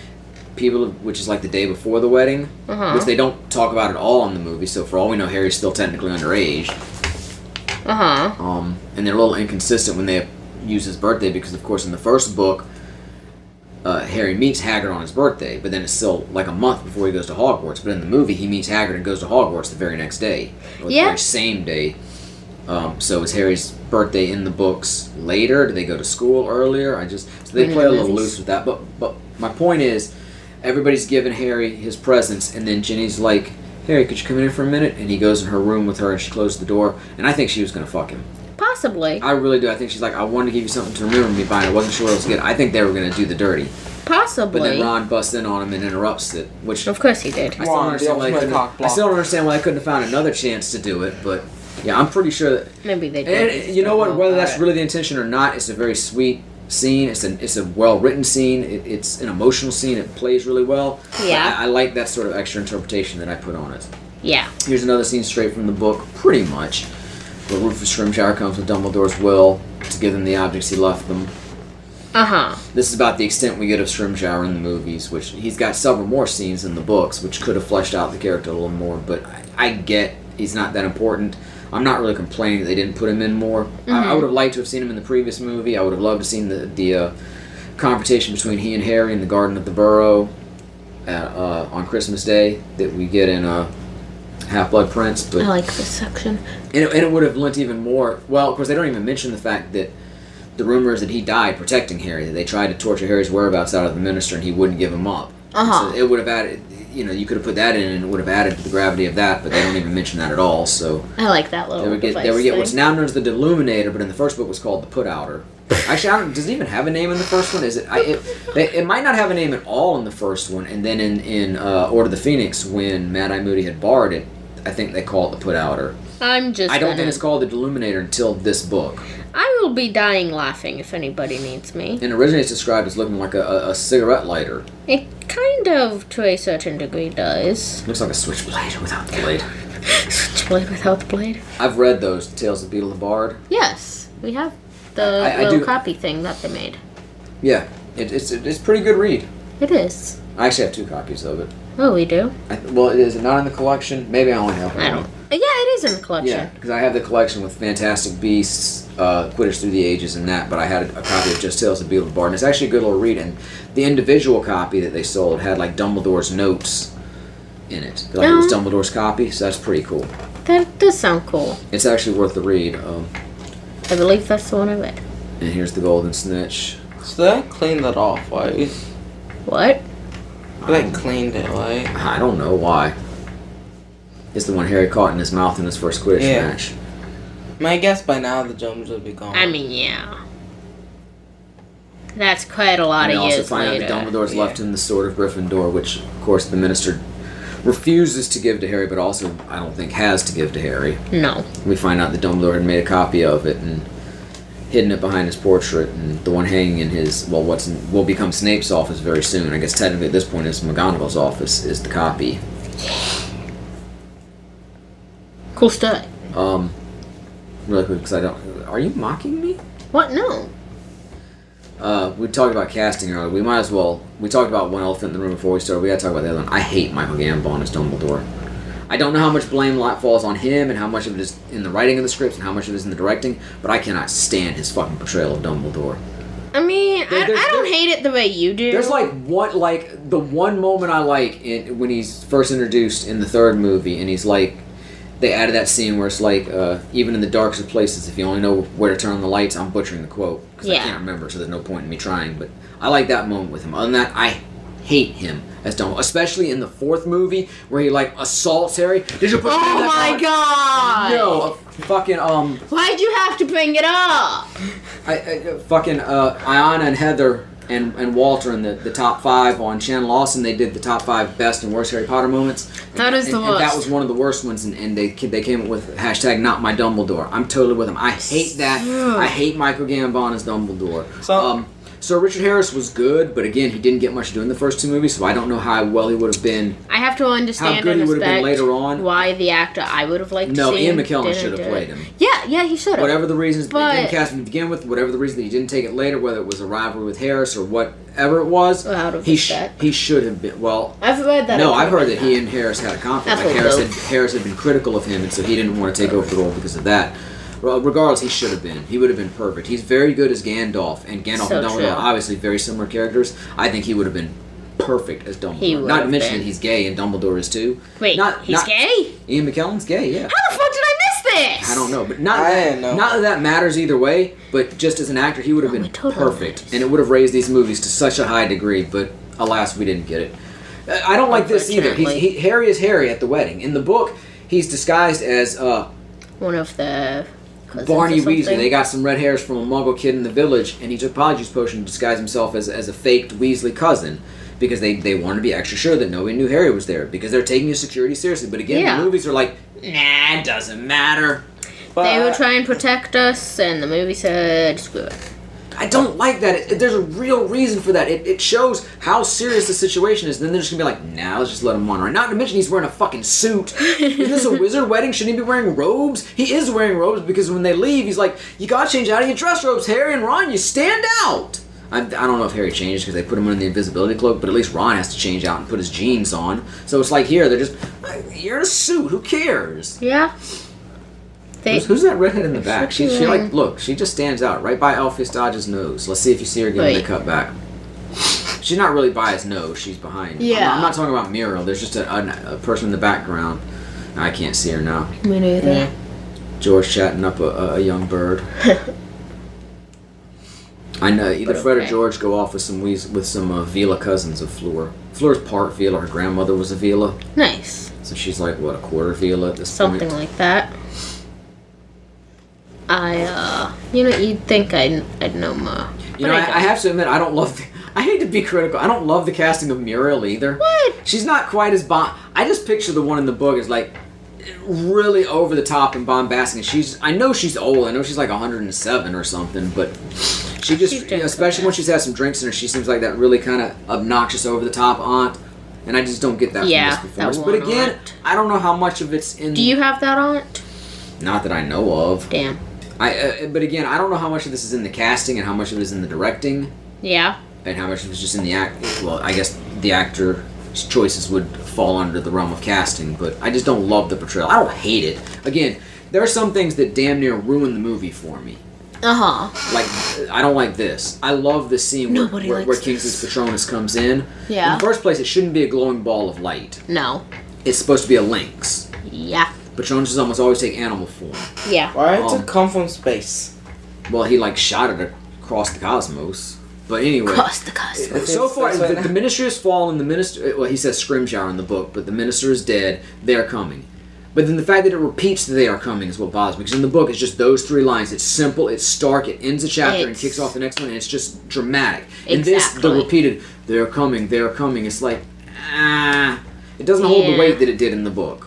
which is like the day before the wedding, which they don't talk about at all in the movie, so for all we know, Harry's still technically underage. And they're a little inconsistent when they use his birthday because, of course, in the first book, Harry meets Hagrid on his birthday, but then it's still like a month before he goes to Hogwarts. But in the movie, he meets Hagrid and goes to Hogwarts the very next day, or the very same day. So is Harry's birthday in the books later? Do they go to school earlier? So they play a little loose with that. But my point is, everybody's giving Harry his presents, and then Ginny's like, Harry, could you come in here for a minute? And he goes in her room with her, and she closes the door. And I think she was going to fuck him. Possibly. I really do. I think she's like, I wanted to give you something to remember me by, and I wasn't sure what else to get. I think they were going to do the dirty. Possibly. But then Ron busts in on him and interrupts it, which... Of course he did. I still don't understand why they couldn't have found another chance to do it, but... Yeah, I'm pretty sure that... Maybe they did. And you know what? Whether that's really the intention or not, it's a very sweet scene. It's a well-written scene. It's an emotional scene. It plays really well. Yeah. I like that sort of extra interpretation that I put on it. Yeah. Here's another scene straight from the book, pretty much, where Rufus Scrimgeour comes with Dumbledore's will to give them the objects he left them. This is about the extent we get of Scrimgeour in the movies, which he's got several more scenes in the books, which could have fleshed out the character a little more, but I get he's not that important. I'm not really complaining that they didn't put him in more. I would have liked to have seen him in the previous movie. I would have loved to have seen the confrontation between he and Harry in the Garden of the Burrow on Christmas Day that we get in Half-Blood Prince. But, I like this section. And it would have lent even more... Well, of course, they don't even mention the fact that the rumor is that he died protecting Harry, that they tried to torture Harry's wherabouts out of the Minister and he wouldn't give him up. So it would have added... You could have put that in and it would have added to the gravity of that, but they don't even mention that at all, so... I like that little They would get what's now known as the Deluminator, but in the first book was called the Put-Outer. Actually, does it even have a name in the first one? It might not have a name at all in the first one, and then in Order of the Phoenix, when Mad-Eye Moody had borrowed it, I think they call it the Put-Outer. I don't think it's called the Deluminator until this book. I will be dying laughing if anybody needs me. And originally it's described as looking like a cigarette lighter. It kind of, to a certain degree, does. Looks like a switchblade without the blade. Switchblade without the blade? I've read those, Tales of Beetle the Bard. Yes, we have the little copy thing that they made. Yeah, it's a pretty good read. It is. I actually have 2 copies of it. Oh, we do? Is it not in the collection? Maybe I only have one. I don't. Yeah, it is in the collection. Yeah, because I have the collection with Fantastic Beasts, Quidditch Through the Ages, and that, but I had a copy of just Tales of Beetle the Bard, and it's actually a good little read, and the individual copy that they sold had, like, Dumbledore's notes in it. Like, it was Dumbledore's copy, so that's pretty cool. That does sound cool. It's actually worth the read. I believe that's the one I read. And here's the Golden Snitch. So they cleaned that off, right? What? They cleaned it, right? I don't know why. It's the one Harry caught in his mouth in his first Quidditch match. My guess by now the gems would be gone. I mean, yeah. That's quite a lot of years later. And also find out that Dumbledore's left him the Sword of Gryffindor, which, of course, the Minister refuses to give to Harry, but also, I don't think, has to give to Harry. No. We find out that Dumbledore had made a copy of it, and hidden it behind his portrait, and the one hanging in his, well, will become Snape's office very soon. I guess technically at this point is McGonagall's office is the copy. Cool stuff. Really quick, because I don't... Are you mocking me? What? No. We talked about casting earlier. We might as well... We talked about one elephant in the room before we started. We gotta talk about the other one. I hate Michael Gambon as Dumbledore. I don't know how much blame falls on him and how much of it is in the writing of the scripts and how much of it is in the directing, but I cannot stand his fucking portrayal of Dumbledore. I mean, I don't hate it the way you do. There's the one moment I like when he's first introduced in the third movie, and he's like, they added that scene where it's like, even in the darkest of places, if you only know where to turn on the lights. I'm butchering the quote because I can't remember, so there's no point in me trying. But I like that moment with him. Other than that, I hate him as Dumbledore, especially in the fourth movie where he like assaults Harry. Did you put Oh my god! No, fucking Why'd you have to bring it up? Ayanna and Heather and Walter in the top 5 on Channel Awesome. They did the top 5 best and worst Harry Potter moments. That is the worst. And that was one of the worst ones, and they came up with hashtag not my Dumbledore. I'm totally with them. I hate that. I hate Michael Gambon as Dumbledore. So Richard Harris was good, but again, he didn't get much to do in the first 2 movies, so I don't know how well he would have been. I have to understand how good and he would have been respect later on. why the actor I would have liked to see Ian McKellen should have played him. Yeah, he should have. Whatever the reasons But- they didn't cast him to begin with, whatever the reason that he didn't take it later, whether it was a rivalry with Harris or whatever it was, Well, out of he respect. should have been. Well, I've read that. no, I've heard that he and Harris had a conflict. That's Like what Harris had been critical of him, and so he didn't want to take over the role because of that. Well, regardless, he should have been. He would have been perfect. He's very good as Gandalf, and Gandalf So and Dumbledore true. are obviously very similar characters. I think he would have been perfect as Dumbledore. He would Not to have mention been. that he's gay, and Dumbledore is too. Wait, he's gay? Ian McKellen's gay, yeah. How the fuck did I miss this? I don't know, but I didn't know. not that that matters either way, but just as an actor, he would have been I totally perfect, missed. and it would have raised these movies to such a high degree, but alas, we didn't get it. I don't like this either. Unfortunately. Harry is Harry at the wedding. In the book, he's disguised as One of the cousins Barney or something. Weasley. They got some red hairs from a Muggle kid in the village, and he took Polyjuice Potion to disguise himself as a faked Weasley cousin. Because they wanted to be extra sure that nobody knew Harry was there. Because they're taking his security seriously. But again, Yeah. the movies are like, nah, it doesn't matter. They were trying to protect us, and the movie said, screw it. I don't like that. There's a real reason for that. It shows how serious the situation is. And then they're just going to be like, nah, let's just let him on. Right? Not to mention he's wearing a fucking suit. Isn't this a wizard wedding? Shouldn't he be wearing robes? He is wearing robes because when they leave, he's like, you got to change out of your dress robes, Harry and Ron. You stand out. I don't know if Harry changed because they put him in the invisibility cloak, but at least Ron has to change out and put his jeans on. So it's like here, they're just, you're in a suit. Who cares? Yeah. Who's that redhead in the back? She Looking like, look, she just stands out right by Alpheus Dodge's nose. Let's see if you see her again when they Wait. cut back. She's not really by his nose. She's behind. Yeah. I'm not talking about Muriel. There's just a person in the background. I can't see her now. Me neither. Yeah. George chatting up a young bird. I know either But Fred or okay. George go off with some Vila cousins of Fleur. Fleur's part Vila. Her grandmother was a Vila, Nice. so she's like what, a quarter Vila at this Something point. like that. You'd think I'd know more. You know, I have to admit, I don't love. I hate to be critical. I don't love the casting of Muriel either. What? She's not quite as I just picture the one in the book as like really over the top and bombastic. And I know she's old. I know she's like 107 or something, but she just, She's different. especially when she's had some drinks in her, she seems like that really kind of obnoxious, over the top aunt. And I just don't get that Yeah, from this performance. that But one again, aunt. I don't know how much of it's in. Do you have that aunt? Not that I know of. Damn. But again, I don't know how much of this is in the casting and how much of it is in the directing. Yeah. And how much of it's just in the act. Well, I guess the actor's choices would fall under the realm of casting, but I just don't love the portrayal. I don't hate it. Again, there are some things that damn near ruin the movie for me. Like, I don't like this. I love the scene where Kingsley's Patronus comes in. Yeah. In the first place, it shouldn't be a glowing ball of light. No. It's supposed to be a lynx. Yeah. Patronuses almost always take animal form. Yeah. Why did it come from space? Well, he like shot it across the cosmos. But anyway, Cross the cosmos. so far the minister has fallen. The minister, well, he says Scrimgeour in the book, but the minister is dead. They are coming. But then the fact that it repeats that they are coming is what bothers me. Because in the book, it's just those 3 lines. It's simple. It's stark. It ends a chapter and kicks off the next one, and it's just dramatic. In this, the repeated "they're coming, they're coming." It's like, it doesn't hold the weight that it did in the book.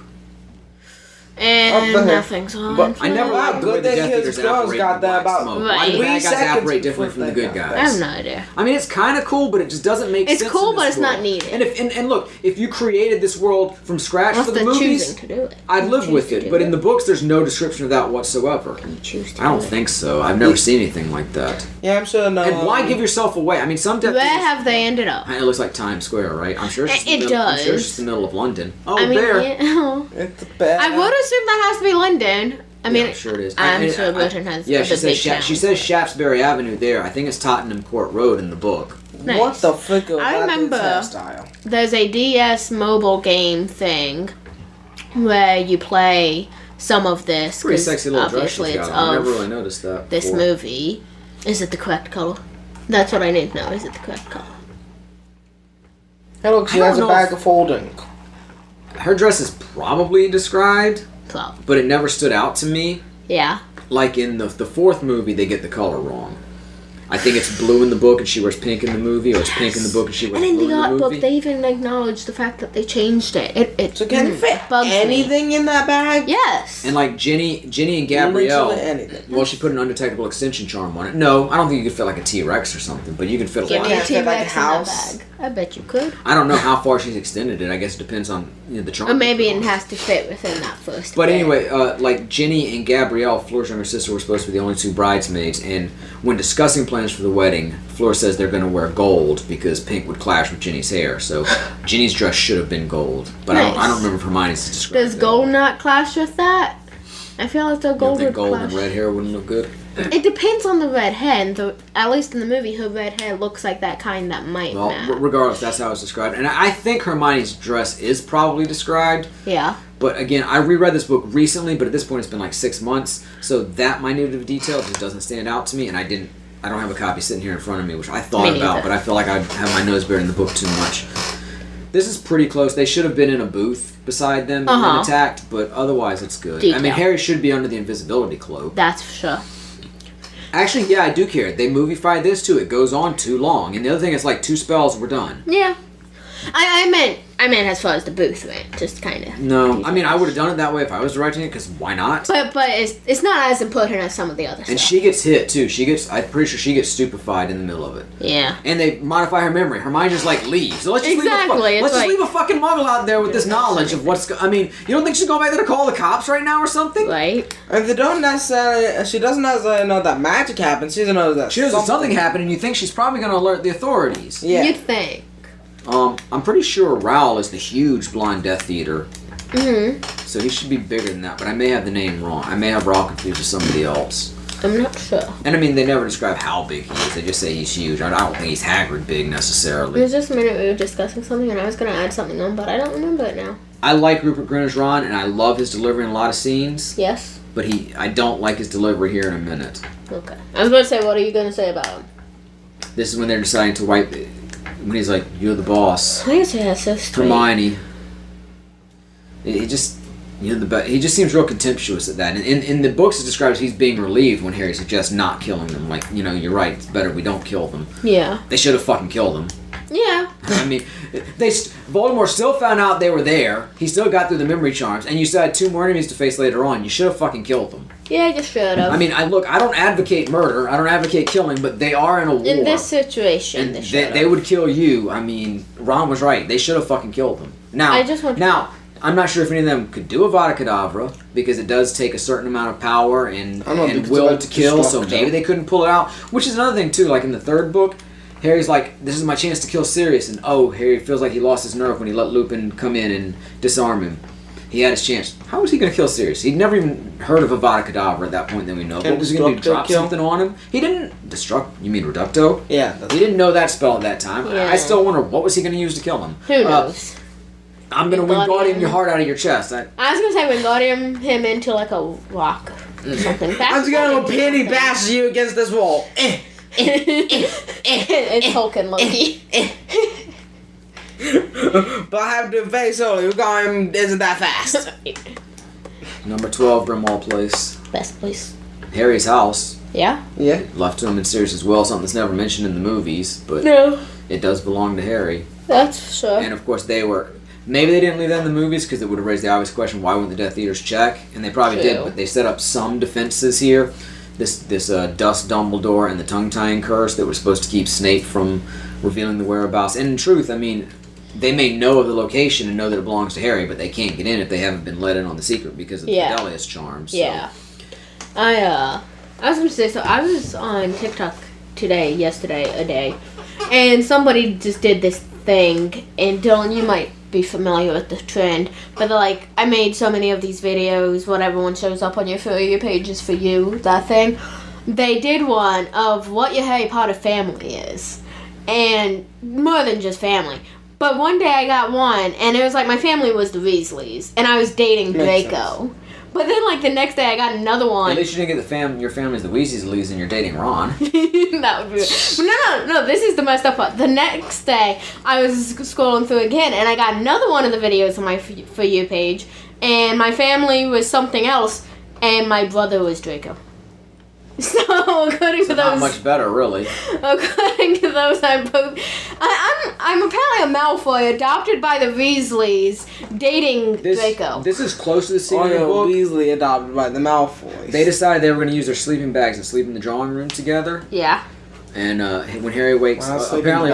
And Okay. nothing's on. But I never Wow, liked the way good the thing Death his Eaters girls operate got in that Black about Smoke. Right. Why do the 3 bad guys seconds operate differently before from the they good got I have guys? no idea. I mean, it's kind of cool, but it just doesn't make It's sense. cool, in but this it's not world. needed. And look, if you created this world from scratch Unless for the they're movies, choosing to do it. I'd live Choose with to it. do But in the books, there's no description of that whatsoever. You choose to I don't do it. think so. I've never seen anything like that. Yeah, I'm sure no. And why give yourself away? I mean, some Death Where Eaters- have they ended up? It looks like Times Square, right? I'm sure it's just It the middle, I'm sure it's does. just the middle of London. Oh, I mean, there. yeah. It's bad. I would assume that has to be London. I mean, I'm sure it is. I'm I- sure I- Luton has Yeah, the she says big she towns. says Shaftesbury Avenue there. I think it's Tottenham Court Road in the book. Nice. What the frick of I that remember- dude's hairstyle? There's a DS mobile game thing where you play some of this. Pretty 'cause sexy little dress obviously she's it's got on. I of never really noticed that. this before. movie. Is it the correct color? That's what I need to know. Is it the correct color? Hey, look, she I don't has a know bag if- of folding. Her dress is probably described, So, but it never stood out to me. yeah. Like in the fourth movie, they get the color wrong. I think it's blue in the book and she wears pink in the movie, or it's pink in the book and she wears And in blue the in art the book, movie. they even acknowledge the fact that they changed it. It So can it fit bugs me. anything in that bag? Yes. And like Jenny and Gabrielle, Literally anything. well, she put an undetectable extension charm on it. No, I don't think you could fit like a T-Rex or something, but you could fit a Give lot. me a Can't fit, like, a T-Rex in that house. bag. I bet you could. I don't know how far she's extended it. I guess it depends on the charm. Or maybe you put it on. has to fit within that first But bit. anyway, like Jenny and Gabrielle, Floor's younger sister, were supposed to be the only two bridesmaids, and when discussing plans for the wedding, Floor says they're going to wear gold because pink would clash with Jenny's hair. So Jenny's dress should have been gold, but I Nice. don't remember if Hermione's described Does it. gold not clash with that? I feel as though You don't gold think would gold clash. and red hair wouldn't look good? It depends on the red hair, and at least in the movie, her red hair looks like that kind that might Well, match. regardless, that's how it's described. And I think Hermione's dress is probably described. Yeah. But again, I reread this book recently, but at this point it's been like 6 months, so that minute of detail just doesn't stand out to me, and I don't have a copy sitting here in front of me, which I thought Me about, neither. but I feel like I have my nose buried in the book too much. This is pretty close. They should have been in a booth beside them Uh-huh. and attacked, but otherwise it's good. I Detail. mean, Harry should be under the invisibility cloak. That's for sure. Actually, yeah, I do care. They moviefied this too. It goes on too long. And the other thing is like 2 spells, we're done. Yeah. I meant as far as the booth went, just kind of. No, I mean, I would have done it that way if I was directing it, because why not? But it's not as important as some of the other And stuff. she gets hit too. I'm pretty sure she gets stupefied in the middle of it. Yeah. And they modify her memory. Hermione just like leaves. So let's just Exactly, it's let's just like- leave a fucking muggle out there with this knowledge of what's. I mean, you don't think she's going back there to call the cops right now or something? Right. And they don't necessarily. She doesn't necessarily know that magic happens. She doesn't know that. She knows that something happened, and you think she's probably going to alert the authorities. Yeah. You'd think. I'm pretty sure Raoul is the huge blonde Death Eater, Mm-hmm. so he should be bigger than that. But I may have the name wrong. I may have Raoul confused with somebody else. I'm not sure. And I mean, they never describe how big he is. They just say he's huge. I don't think he's Hagrid big necessarily. It was just a minute we were discussing something, and I was going to add something on, but I don't remember it now. I like Rupert Grint as Ron, and I love his delivery in a lot of scenes. Yes? But I don't like his delivery here in a minute. Okay. I was going to say, what are you going to say about him? This is when they're deciding to wipe. When he's like, "You're the boss, I guess that's so straight. Hermione." He just, he just seems real contemptuous at that. And in the books, it describes he's being relieved when Harry suggests not killing them. Like, you're right. It's better we don't kill them. Yeah. They should have fucking killed them. Yeah. I mean, Voldemort still found out they were there. He still got through the memory charms, and you still had 2 more enemies to face later on. You should have fucking killed them. Yeah, I just should have. I mean, I don't advocate murder. I don't advocate killing, but they are in a war. in this situation, and they they should would kill you. I mean, Ron was right. They should have fucking killed them. Now, I just want to- I'm not sure if any of them could do Avada Kedavra, because it does take a certain amount of power and I don't know, because will of to kill, so destructo. maybe they couldn't pull it out. Which is another thing, too. Like, in the 3rd book, Harry's like, this is my chance to kill Sirius, and Harry feels like he lost his nerve when he let Lupin come in and disarm him. He had his chance. How was he going to kill Sirius? He'd never even heard of Avada Kedavra at that point that we know. Can What was he going to do? Destructo Drop kill? something on him? He didn't. You mean Reducto? Yeah. He didn't know that spell at that time. Yeah. I still wonder, what was he going to use to kill him? Who knows? I'm going to Wingardium your heart out of your chest. I was going to say Wingardium him into like a rock or something. I'm just gonna penny bash you against this wall. It's Tolkien Loki. But I have to face only. Wingardium isn't that fast. Number 12, Grimmauld Place. Best place. Harry's house. Yeah? Yeah. Left to him in Sirius as well. Something that's never mentioned in the movies, but No. it does belong to Harry. That's sure. And of course, they were Maybe they didn't leave that in the movies because it would have raised the obvious question, why wouldn't the Death Eaters check? And they probably did, but they set up some defenses here. This Dust Dumbledore and the tongue-tying curse that was supposed to keep Snape from revealing the whereabouts. And in truth, I mean, they may know of the location and know that it belongs to Harry, but they can't get in if they haven't been let in on the secret because of the Fidelius charm. So. Yeah. I was going to say, so I was on TikTok yesterday, and somebody just did this thing, and Dylan, you might be familiar with the trend, but they're like, I made so many of these videos, what everyone shows up on your For You page is for you, that thing. They did one of what your Harry Potter family is, and more than just family. But one day I got one, and it was like my family was the Weasleys, and I was dating Draco. But then, like, the next day I got another one. At least you didn't get your family's the Weasleys and you're dating Ron. That would be... No, this is the messed up part. The next day, I was scrolling through again, and I got another one of the videos on my For You page, and my family was something else, and my brother was Draco. So, according to those... Not much better, really. According to those, I'm apparently a Malfoy, adopted by the Weasleys, dating Draco. This is close to the scene in the book. Weasley adopted by the Malfoys. They decided they were going to use their sleeping bags and sleep in the drawing room together. Yeah. And when Harry wakes up, apparently,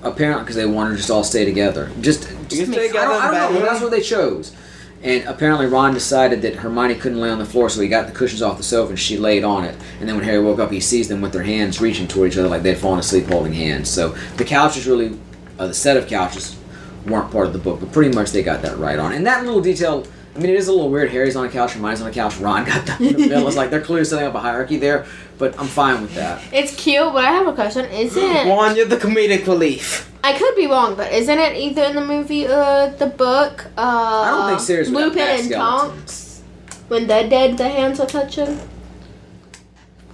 because they wanted to just all stay together. Just stay together I don't know, that's what they chose. And apparently Ron decided that Hermione couldn't lay on the floor, so he got the cushions off the sofa and she laid on it. And then when Harry woke up, he sees them with their hands reaching toward each other like they'd fallen asleep holding hands. So the couches really, the set of couches weren't part of the book, but pretty much they got that right on. And that little detail, I mean, it is a little weird. Harry's on a couch, Hermione's on a couch, Ron got the middle. It's like they're clearly setting up a hierarchy there, but I'm fine with that. It's cute, but I have a question. Isn't... Juan, you're the comedic relief. I could be wrong, but isn't it either in the movie or the book? I don't think Sirius would have Lupin and Tonks, when they're dead, their hands are touching.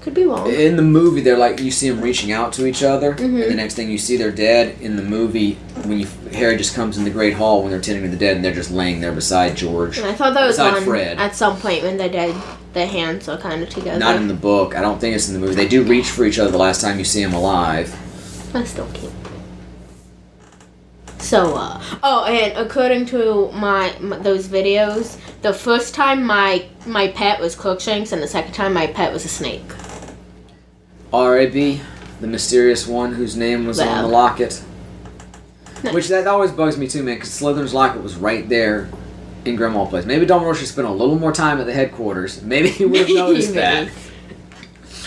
Could be wrong. In the movie, they're like, you see them reaching out to each other, and the next thing you see, they're dead. In the movie, Harry just comes in the Great Hall when they're tending to the dead, and they're just laying there beside George. And I thought that was on Fred. at some point when they're dead, their hands are kind of together. Not in the book. I don't think it's in the movie. They do reach for each other the last time you see them alive. That's still cute. So, and according to those videos, the first time my pet was Crookshanks, and the second time my pet was a snake. R.A.B., the mysterious one whose name was on the locket. Nice. Which that always bugs me too, man, because Slytherin's locket was right there in Grimmauld Place. Maybe Dumbledore should spend a little more time at the headquarters. Maybe he would have noticed that.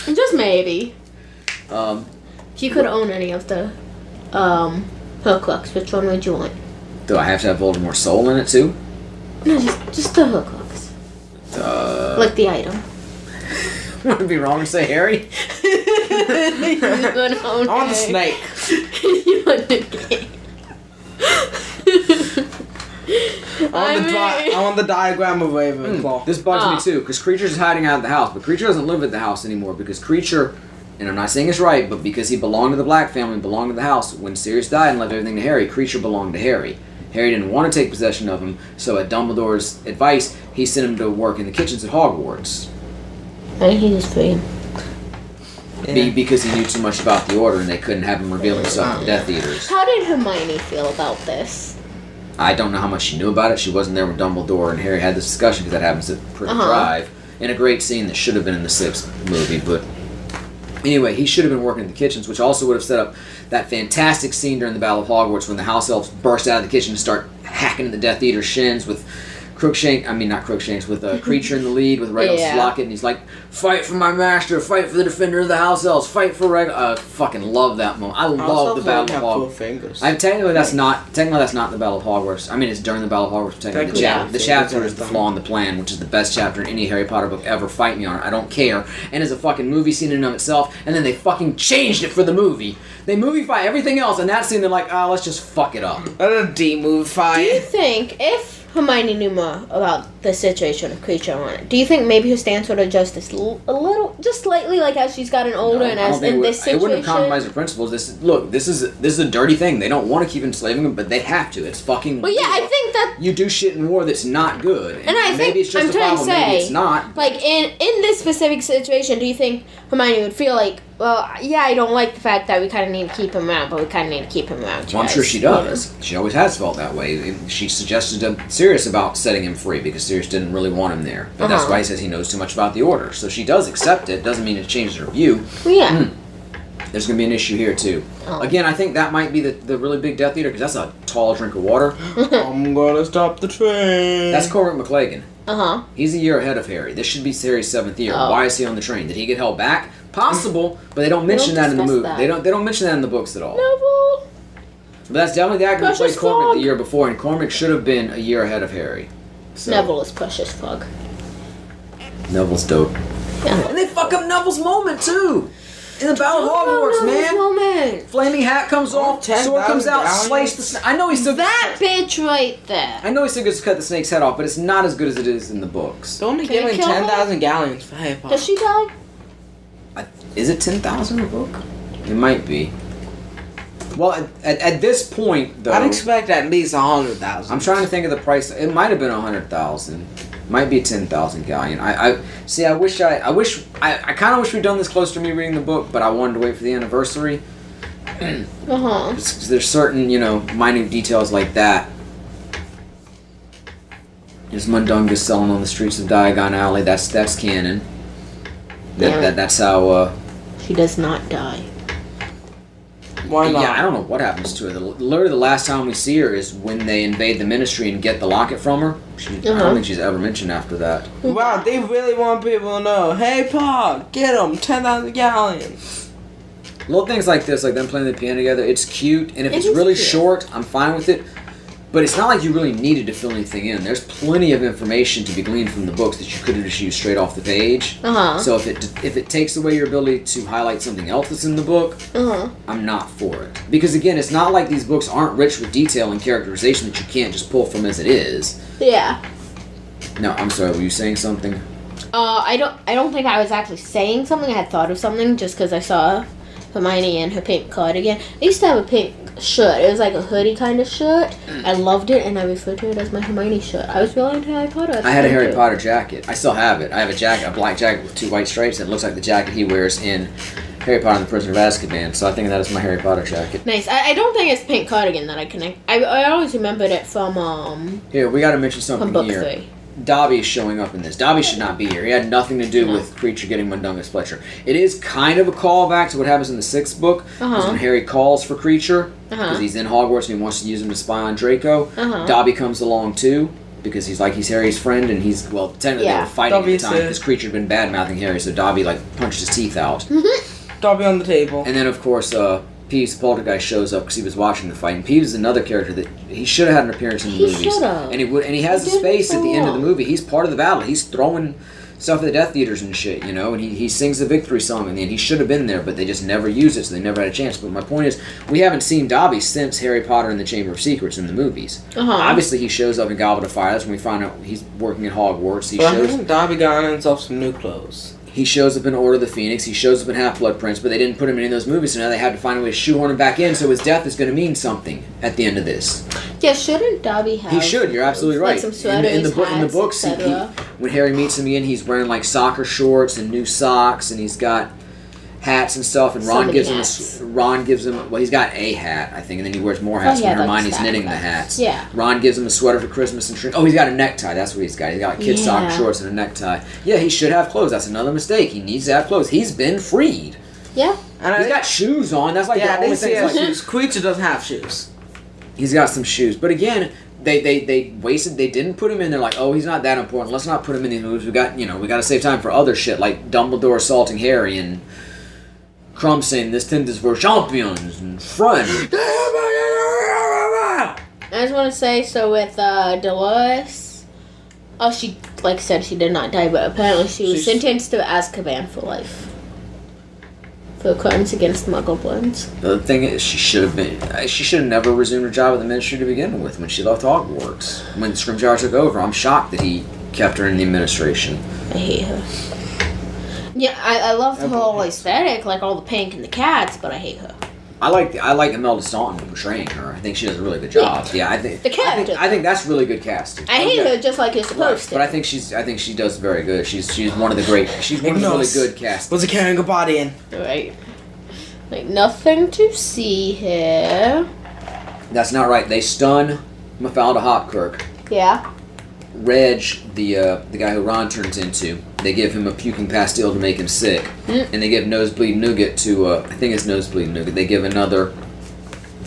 Just maybe. If you could own any of the Horcrux, which one would you want? Do I have to have Voldemort's soul in it too? No, just the Horcrux. Like the item. Would it be wrong to say Harry? I want the snake. You want the game. I want the diagram of Ravenclaw. This bugs me too, because Creature's hiding out of the house, but Creature doesn't live at the house anymore, because Creature, and I'm not saying it's right, but because he belonged to the Black family, belonged to the house, when Sirius died and left everything to Harry, Creature belonged to Harry. Harry didn't want to take possession of him, so at Dumbledore's advice, he sent him to work in the kitchens at Hogwarts. I think he just free him. Yeah. Because he knew too much about the Order and they couldn't have him reveal himself to the Death Eaters. How did Hermione feel about this? I don't know how much she knew about it. She wasn't there when Dumbledore and Harry had this discussion because that happens at Privet Drive. In a great scene that should have been in the 6th movie, but... Anyway, he should have been working in the kitchens, which also would have set up that fantastic scene during the Battle of Hogwarts when the house elves burst out of the kitchen and start hacking at the Death Eater's shins with with a Creature in the lead with Regulus' locket, and he's like, fight for my master, fight for the defender of the house elves, fight for Regulus. I fucking love that moment. I love the Battle of Hogwarts. Technically that's not the Battle of Hogwarts. I mean, it's during the Battle of Hogwarts. Technically, the chapter is the flaw in the plan, which is the best chapter in any Harry Potter book ever. Fight me on it. I don't care. And it's a fucking movie scene in and of itself, and then they fucking changed it for the movie. They movify everything else, and that scene they're like, let's just fuck it up. De-movify. Do you think if Hermione knew more about the situation of Creature on it, do you think maybe her stance would adjust this a little, just slightly, like as she's gotten older and as in this situation? It wouldn't have compromised her principles. This is a dirty thing. They don't want to keep enslaving them, but they have to. It's fucking. Well, yeah, I think that you do shit in war that's not good, and I think maybe it's justifiable, maybe it's not. Like in this this specific situation, do you think Hermione would feel like, well, yeah, I don't like the fact that we kind of need to keep him around, but we kind of need to keep him around? Well, I'm sure she does. She always has felt that way. She suggested to Sirius about setting him free because Sirius didn't really want him there. But that's why he says he knows too much about the Order. So she does accept it. Doesn't mean it changes her view. Well, yeah. There's going to be an issue here, too. Again, I think that might be the really big Death Eater because that's a tall drink of water. I'm gonna stop the train. That's Cormac McLagan. Uh-huh. He's a year ahead of Harry. This should be Harry's 7th year. Oh. Why is he on the train? Did he get held back? Possible, but they don't mention that in the movie. that. They don't mention that in the books at all. Neville. But that's definitely the actor who played Precious Cormac Frog. the year before, and Cormac should have been a year ahead of Harry. So, Neville is Precious Frog. Neville's dope. Yeah. And they fuck up Neville's moment, too! In the Battle of Hogwarts, man! Moment. Flaming hat comes off, 10,000 sword comes out, gallons. slice the snake. I know he's still That bitch right there. I know he still gets to cut the snake's head off, but it's not as good as it is in the books. Don't Can give you him kill her? 10,000 galleons for Harry Potter. Does she die? Is it 10,000 a book? It might be. Well, at this point, though, I'd expect at least 100,000. I'm trying to think of the price. It might have been 100,000. Might be 10,000 galleon. I kind of wish we'd done this close to me reading the book, but I wanted to wait for the anniversary. Uh-huh. There's certain, minute details like that. There's Mundungus selling on the streets of Diagon Alley. That's canon. That's how. She does not die. Why not? Yeah, I don't know what happens to her. Literally, the last time we see her is when they invade the Ministry and get the locket from her. I don't think she's ever mentioned after that. Wow, they really want people to know. Hey, Pa, get him 10,000 galleons. Little things like this, like them playing the piano together, it's cute. And if it's is really cute. short, I'm fine with it. But it's not like you really needed to fill anything in. There's plenty of information to be gleaned from the books that you could have just used straight off the page. Uh-huh. So if it takes away your ability to highlight something else that's in the book, Uh-huh. I'm not for it. Because again, it's not like these books aren't rich with detail and characterization that you can't just pull from as it is. Yeah. No, I'm sorry, were you saying something? I don't think I was actually saying something. I had thought of something just because I saw Hermione in her pink cardigan. I used to have a pink shirt. It was like a hoodie kind of shirt. I loved it, and I referred to it as my Hermione shirt. I was really into Harry Potter. at the I had a time, Harry too. Potter jacket. I still have it. I have a black jacket with 2 white stripes, and it looks like the jacket he wears in Harry Potter and the Prisoner of Azkaban. So I think that is my Harry Potter jacket. Nice. I don't think it's pink cardigan that I connect. I always remembered it from Here, we got to mention something book here. 3. Dobby is showing up in this. Dobby should not be here. He had nothing to do with Creature getting Mundungus Fletcher. It is kind of a callback to what happens in the 6th book. Because when Harry calls for Creature, because he's in Hogwarts and he wants to use him to spy on Draco, Dobby comes along too. Because he's Harry's friend, and technically they were fighting at the time because Creature had been bad-mouthing Harry, so Dobby punched his teeth out. Dobby on the table. And then, of course, Peeves the Poltergeist shows up because he was watching the fight. And Peeves is another character that he should have had an appearance in the movies. He should have. And he has a space at the end of the movie. He's part of the battle. He's throwing stuff at the Death Eaters and shit, and he sings the victory song in the end. He should have been there, but they just never used it, so they never had a chance. But my point is, we haven't seen Dobby since Harry Potter and the Chamber of Secrets in the movies. Obviously, he shows up in Goblet of Fire. That's when we find out he's working at Hogwarts. I think Dobby got himself some new clothes. He shows up in Order of the Phoenix. He shows up in Half-Blood Prince, but they didn't put him in any of those movies, so now they had to find a way to shoehorn him back in, so his death is going to mean something at the end of this. Yeah, shouldn't Dobby have? He should. You're absolutely right. Like some sweaters, in the hats, books, when Harry meets him again, he's wearing like soccer shorts and new socks, and he's got hats and stuff. And Ron gives him. Well, he's got a hat, I think, and then he wears more hats when Hermione's knitting the hats. Yeah. Ron gives him a sweater for Christmas and he's got a necktie. That's what he's got. He's got kid soccer shorts and a necktie. Yeah, he should have clothes. That's another mistake. He needs to have clothes. He's been freed. Yeah. And he's got shoes on. That's like the only thing. Shoes. Creature doesn't have shoes. He's got some shoes, but again, they wasted. They didn't put him in. They're like, oh, he's not that important. Let's not put him in these movies. We got to save time for other shit like Dumbledore assaulting Harry and Crumb saying this tent is for champions and friends. I just want to say, so with Dolores, she, like I said, she did not die, but apparently she was sentenced to Azkaban for life. For crimes against Muggle-borns. The thing is, she should have never resumed her job at the Ministry to begin with when she left Hogwarts. When Scrimgeour took over, I'm shocked that he kept her in the administration. I hate her. Yeah, I love the whole aesthetic, like all the pink and the cats, but I hate her. I like Imelda Staunton portraying her. I think she does a really good job. Yeah, I think The character. I think that's really good casting. I hate her just like you're supposed to. But I think she does very good. She's one of the great. She's one of the really good cast. Was it carrying a body in? Right. Like, nothing to see here. That's not right. They stun Mafalda Hopkirk. Yeah. Reg, the guy who Ron turns into, they give him a puking pastille to make him sick, and they give Nosebleed Nougat to I think it's Nosebleed Nougat. They give another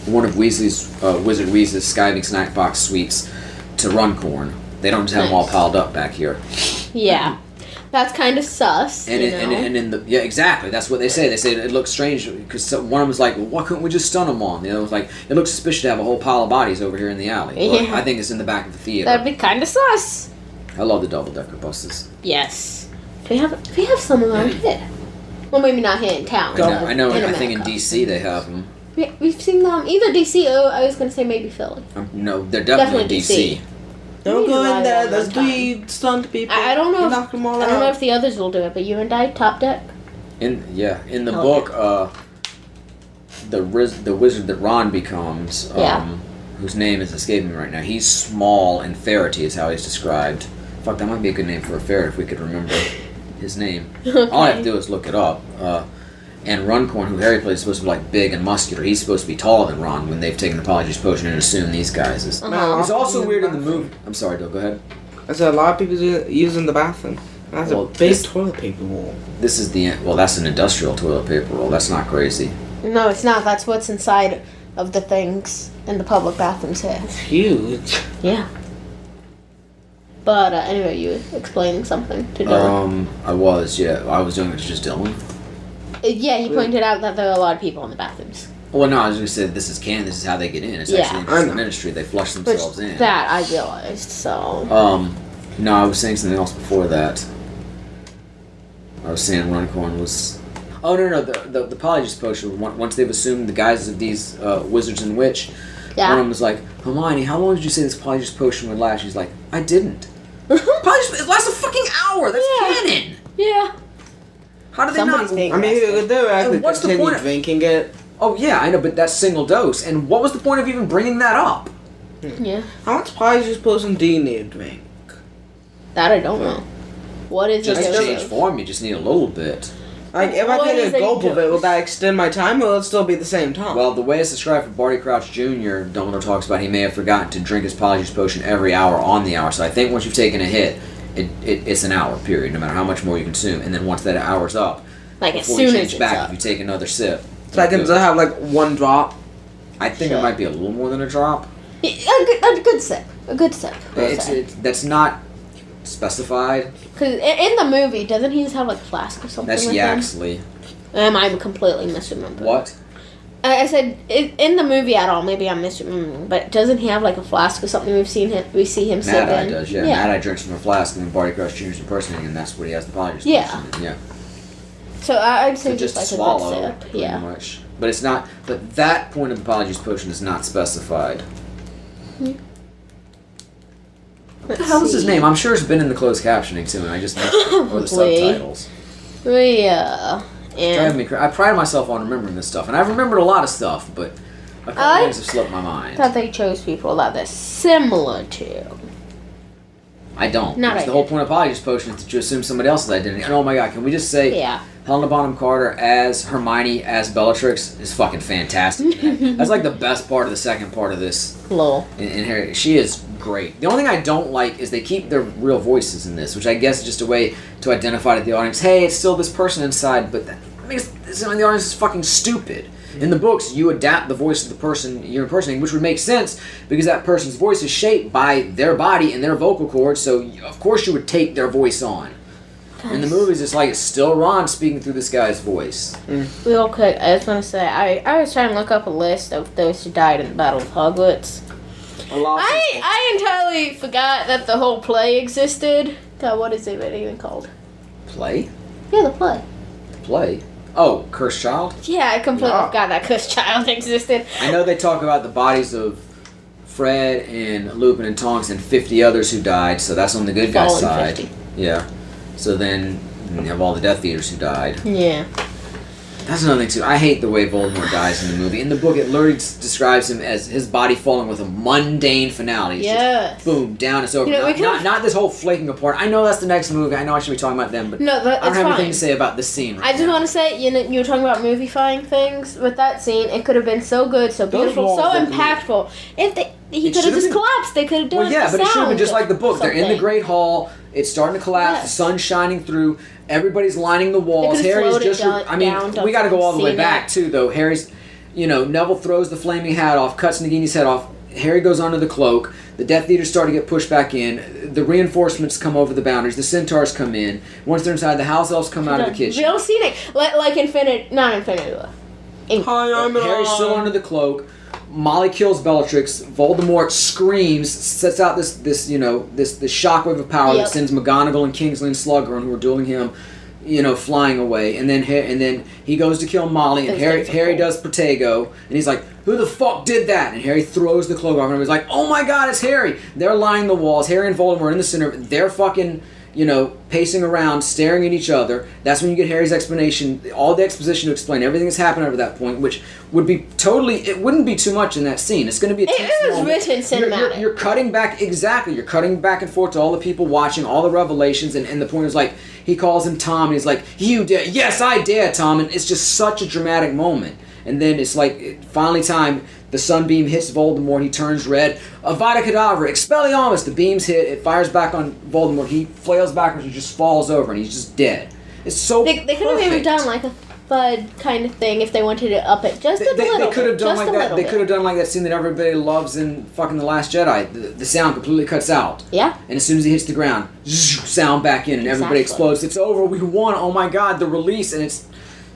one of Weasley's Wizard Weasley's skiving snack box sweets to Runcorn. They don't just have them all piled up back here. Yeah. That's kind of sus. And in the exactly, that's what they say. They say it looks strange because one of them was like, well, "Why couldn't we just stun them on?" The other was like, "It looks suspicious to have a whole pile of bodies over here in the alley." Look, Yeah. I think it's in the back of the theater. That'd be kind of sus. I love the double-decker buses. Yes. We have some around here. Well, maybe not here in town. I know. In I think in America. DC they have them. We've seen them either DC or I was going to say maybe Philly. No, they're definitely DC. Don't We go rely in there. on There's one time. 3 stunned people. I don't know. You If, knock them all I don't know out. if the others will do it, but you and I top deck. In the Oh, book, the wizard that Ron becomes, Yeah. whose name is escaping me right now. He's small and ferrety is how he's described. Fuck, that might be a good name for a ferret if we could remember his name. All I have to do is look it up. And Runcorn, who Harry plays, is supposed to be like big and muscular. He's supposed to be taller than Ron when they've taken the Polyjuice Potion and assumed these guys is. Uh-huh. It's also weird in the movie. I'm sorry, Bill. Go ahead. I said a lot of people using the bathroom. That's Well, a big this- toilet paper roll. This is that's an industrial toilet paper roll. That's not crazy. No, it's not. That's what's inside of the things in the public bathrooms here. It's huge. Yeah. But anyway, you were explaining something to Dylan. I was doing it to just Dylan. Yeah, he pointed out that there are a lot of people in the bathrooms. Well, no, I was going to say this is canon. This is how they get in. It's Yeah. actually in the ministry. They flush Which themselves in. that I realized. So No, I was saying something else before that. I was saying Runcorn was. Oh no, the Polyjuice Potion. Once they've assumed the guises of these wizards and witch, Yeah. one of them was like, "Hermione, how long did you say this Polyjuice Potion would last?" She's like, "I didn't." Polyjuice, it lasts a fucking hour. That's Yeah. canon. yeah. How did they Somebody's not? being I mean, arrested. they were actually what's the continue point? drinking it. Oh yeah, I know, but that's single dose. And what was the point of even bringing that up? Yeah. How much Polyjuice Potion do you need to drink? That I don't know. What is Just it? to change form, you just need a little bit. Like, if I What take is a a gulp of it, will dose? that extend my time, or will it still be the same time? Well, the way it's described for Barty Crouch Jr., Dumbledore talks about he may have forgotten to drink his Polyjuice Potion every hour on the hour. So I think once you've taken a hit, it's an hour period, no matter how much more you consume. And then once that hour's up, Like as before soon you as change it's back, up. if you take another sip. so I can you're still good. have like 1 drop. I think Sure. it might be a little more than a drop. A good sip. A good sip. That's not specified. Because in the movie, doesn't he just have like a flask or something? That's with him? Yaxley. I'm completely misremembering. What? I said in the movie at all. Maybe I'm misremembering, but doesn't he have like a flask or something? We see him sip Mad Eye in. does, yeah. Mad Eye drinks from a flask, and then Barty Crouch Jr.'s impersonating, and that's what he has the Polyjuice Yeah. Potion in. Yeah. So I'd say So just like swallow, a good sip. pretty Yeah. much. But it's not. But that point of the Polyjuice Potion is not specified. What the hell is his name? I'm sure it's been in the closed captioning too, and I just missed it. Or the Probably. subtitles. Yeah. Driving me I pride myself on remembering this stuff, and I've remembered a lot of stuff, but a couple I things have slipped my mind. Thought they chose people that they're similar to. I don't. Not Because I the whole did. point of Polyjuice Potion is to assume somebody else's identity. And oh my god, can we just say Yeah. Helena Bonham Carter as Hermione as Bellatrix is fucking fantastic. That's like the best part of the second part of this. Lol. In Harry, she is great. The only thing I don't like is they keep their real voices in this, which I guess is just a way to identify to the audience, hey, it's still this person inside, but that makes the audience is fucking stupid. In the books, you adapt the voice of the person you're impersonating, which would make sense because that person's voice is shaped by their body and their vocal cords, so of course you would take their voice on. In the movies, it's like it's still Ron speaking through this guy's voice. Real quick, I was gonna say I was trying to look up a list of those who died in the Battle of Hogwarts. A lot of people. I entirely forgot that the whole play existed. God, what is it even called? Play? Yeah, the play. Play? Oh, Cursed Child? Yeah, I completely Yeah. forgot that Cursed Child existed. I know they talk about the bodies of Fred and Lupin and Tonks and 50 others who died, so that's on the good guy's Fallen side. 50. Yeah. So then you have all the Death Eaters who died. Yeah. That's another thing too. I hate the way Voldemort dies in the movie. In the book, it literally describes him as his body falling with a mundane finale. It's just boom, down, it's over. You know, not this whole flaking apart. I know that's the next movie. I know I should be talking about them, but no, I don't have anything to say about this scene. Right I just want to say, you were talking about movifying things with that scene. It could have been so good, so beautiful, so impactful. If he could have just collapsed, they could have done. Well, yeah, but it should have been just like the book. They're in the Great Hall. It's starting to collapse. The sun's shining through. Everybody's lining the walls. Harry's just. I mean, we got to go all the way back too, though. Harry's, Neville throws the flaming hat off, cuts Nagini's head off. Harry goes under the cloak. The Death Eaters start to get pushed back in. The reinforcements come over the boundaries. The Centaurs come in. Once they're inside, the house elves come out of the kitchen. Real scenic, like not Infinity War. Harry's still under the cloak. Molly kills Bellatrix. Voldemort screams, sets out this shockwave of power that sends McGonagall and Kingsley and Slughorn, who are dueling him, flying away. And then he goes to kill Molly, and Harry does Protego, and he's like, "Who the fuck did that?" And Harry throws the cloak off, and he's like, "Oh my God, it's Harry!" They're lining the walls. Harry and Voldemort in the center. They're fucking, pacing around, staring at each other. That's when you get Harry's explanation, all the exposition to explain everything that's happened over that point, which would be it wouldn't be too much in that scene. It's going to be a tense moment. It was written cinematic. You're cutting back, exactly. You're cutting back and forth to all the people watching, all the revelations, and the point is like, he calls him Tom, and he's like, "You dare?" "Yes, I dare, Tom." And it's just such a dramatic moment. And then it's like, finally time, the sunbeam hits Voldemort, he turns red. Avada Kedavra, Expelliarmus! The beams hit, it fires back on Voldemort, he flails backwards and just falls over, and he's just dead. It's so They could have even done like a thud kind of thing if they wanted to up it just a little bit. They could have done like that. They could have done like that scene that everybody loves in fucking The Last Jedi. The sound completely cuts out. Yeah. And as soon as he hits the ground, sound back in, and everybody explodes. It's over. We won. Oh my God, the release, and it's.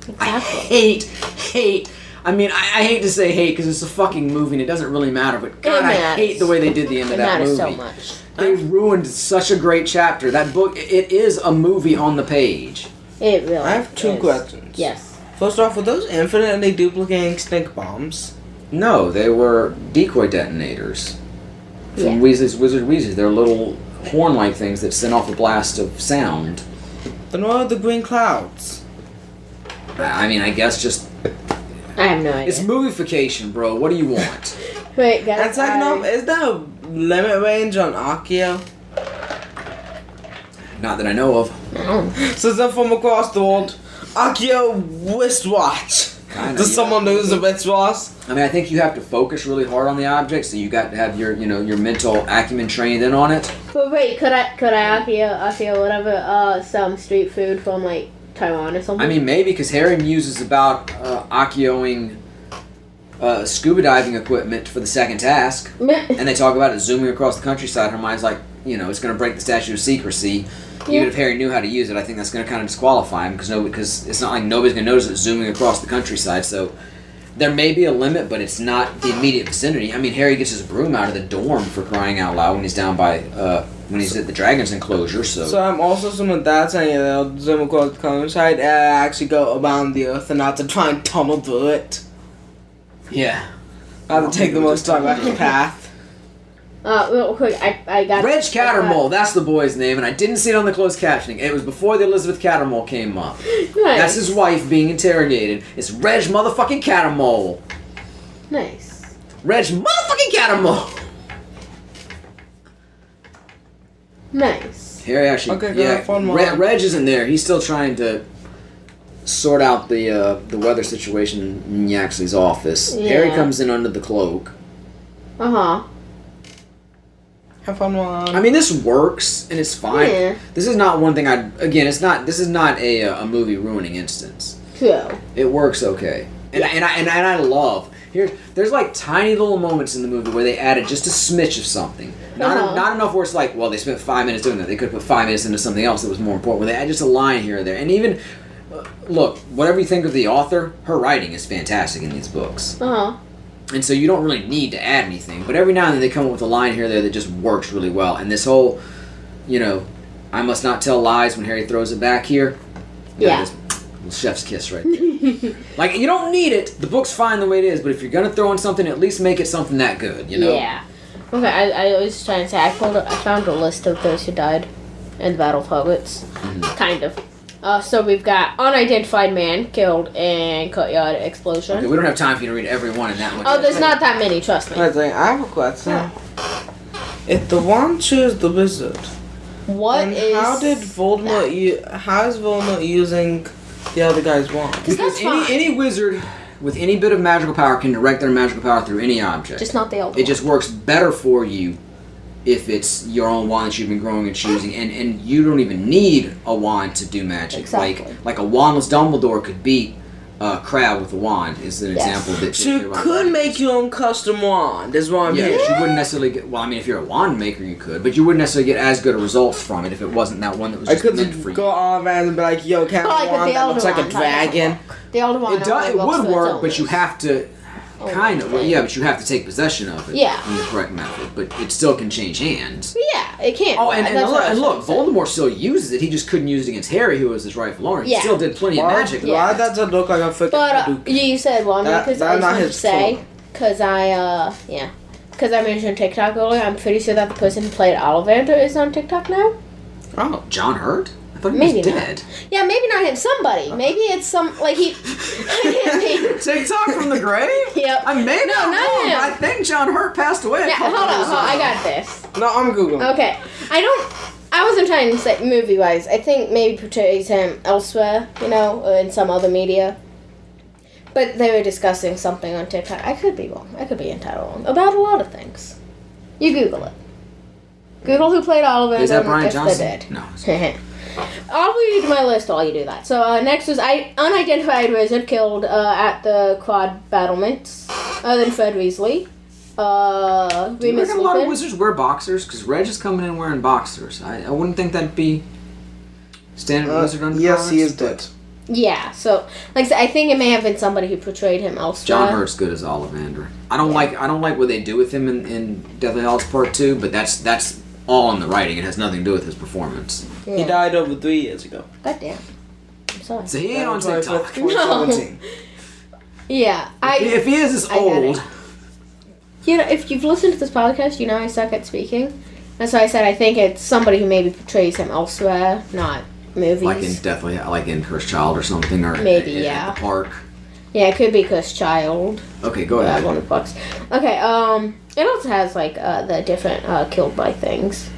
Exactly. I hate. I mean, I hate to say hate because it's a fucking movie and it doesn't really matter. But God, I hate the way they did the end of that movie. It matters so much. They ruined such a great chapter. That book, it is a movie on the page. It really. I have two questions. Yes. First off, were those infinitely duplicating stink bombs? No, they were decoy detonators from Weasley's Wizard Weasley. They're little horn-like things that send off a blast of sound. Then what are the green clouds? I mean, I guess just. I have no idea. It's movification, bro. What do you want? Wait, guys. And second off, is there a limit range on Accio? Not that I know of. So then from across the world, Accio wristwatch. Does someone lose a wristwatch? I mean, I think you have to focus really hard on the object, so you got to have your mental acumen trained in on it. But wait, could I Accio whatever some street food from like Taiwan or something? I mean, maybe because Harry muses about Accio-ing scuba diving equipment for the second task, and they talk about it zooming across the countryside. Hermione's like, it's going to break the statute of secrecy. Even if Harry knew how to use it, I think that's going to kind of disqualify him because it's not like nobody's going to notice it zooming across the countryside. So there may be a limit, but it's not the immediate vicinity. I mean, Harry gets his broom out of the dorm for crying out loud when he's down by when he's at the dragon's enclosure. So I'm also assuming that's saying they'll zoom across the countryside and actually go around the earth and not to try and tunnel through it. Yeah, I have to take the most direct path. Real quick, I got Reg Cattermole, that's the boy's name, and I didn't see it on the closed captioning. It was before the Elizabeth Cattermole came up. Nice. That's his wife being interrogated. It's Reg motherfucking Cattermole. Nice. Reg motherfucking Cattermole. Nice. Harry actually, Reg isn't there. He's still trying to sort out the weather situation in Yaxley's office. Yeah. Harry comes in under the cloak. Uh-huh. Have fun one. I mean, this works and it's fine. Yeah. This is not one thing this is not a movie ruining instance. Yeah. It works okay. And I love there's like tiny little moments in the movie where they added just a smidge of something. Not enough where it's like, well, they spent 5 minutes doing that. They could put 5 minutes into something else that was more important. Where they add just a line here or there. And even look, whatever you think of the author, her writing is fantastic in these books. Uh-huh. And so you don't really need to add anything. But every now and then they come up with a line here or there that just works really well. And this whole, I must not tell lies when Harry throws it back here. Yeah. This little chef's kiss right there. Like, you don't need it. The book's fine the way it is. But if you're going to throw in something, at least make it something that good, Yeah. Okay, I was trying to say, I found a list of those who died in the Battle of Hogwarts. Mm-hmm. Kind of. So we've got unidentified man killed in courtyard explosion. Okay, we don't have time for you to read every one in that much. Oh, there's not that many, trust me. I have a question. If the wand chose the wizard, What is... how did Voldemort how is Voldemort using the other guy's wand? Because that's fine. any wizard with any bit of magical power can direct their magical power through any object. Just not the elder. It just works better for you if it's your own wand that you've been growing and choosing, and you don't even need a wand to do magic. Exactly. Like a wandless Dumbledore could beat Crabbe with a wand. Is an Yes. example that So you could make your own custom wand, is what I'm Yeah, hearing. but you wouldn't necessarily get. Well, I mean, if you're a wand maker, you could, but you wouldn't necessarily get as good a results from it if it wasn't that one that was I just could meant for you. go all around and be like, yo, can I Like have a with wand the that elder looks like a wand, how does that dragon? work? The elder wand It does. It would work, but you have. have to kind of. Well, yeah, but you have to take possession of it. Yeah. In the correct method, but it still can change hands. Yeah, it can't. Oh, and That's what I was look, trying to say. Voldemort still uses it. He just couldn't use it against Harry, who was his rightful owner. He Yeah. still did plenty of magic. with Why it. does it look like a freaking But Hadouken? you said wand That- makers. that's I just not wanted to his say fault. because I mentioned TikTok earlier. I'm pretty sure that the person who played Ollivander is on TikTok now. Oh. John Hurt? I thought he Maybe was not. dead. Yeah, maybe not him. Somebody. Maybe it's some like he. TikTok from the grave? Yep. I may No, not not wrong, him. but I think John Hurt passed away. a Yeah, couple hold on, years I ago. got this. No, I'm Googling. Okay, I wasn't trying to say movie wise. I think maybe portrays him elsewhere, or in some other media. But they were discussing something on TikTok. I could be wrong. I could be entirely wrong about a lot of things. You Google it. Google who played Oliver. Is that and Brian if Johnson? they're dead. No. I'll read my list while you do that. So next was unidentified wizard killed at the quad battlements. Then Fred Weasley. Do you Remus reckon a lot of Lupin. wizards wear boxers? Because Reg is coming in wearing boxers. I wouldn't think that'd be standard wizard undergarments. Yes, he is dead. Yeah, so like I said, I think it may have been somebody who portrayed him elsewhere. John Hurt's good as Ollivander. I don't like what they do with him in Deathly Hallows Part 2, but that's all in the writing. It has nothing to do with his performance. Yeah. He died over 3 years ago. God damn. I'm sorry. So he ain't on January TikTok. 5th, 2017. Yeah, If he is this I get old, it. If you've listened to this podcast, I suck at speaking. That's why I said I think it's somebody who maybe portrays him elsewhere, not movies. like in Cursed Child or something, or Maybe, at the park. Yeah, it could be Cursed Child. Okay, go ahead. One of the books. Okay, it also has the different killed by things.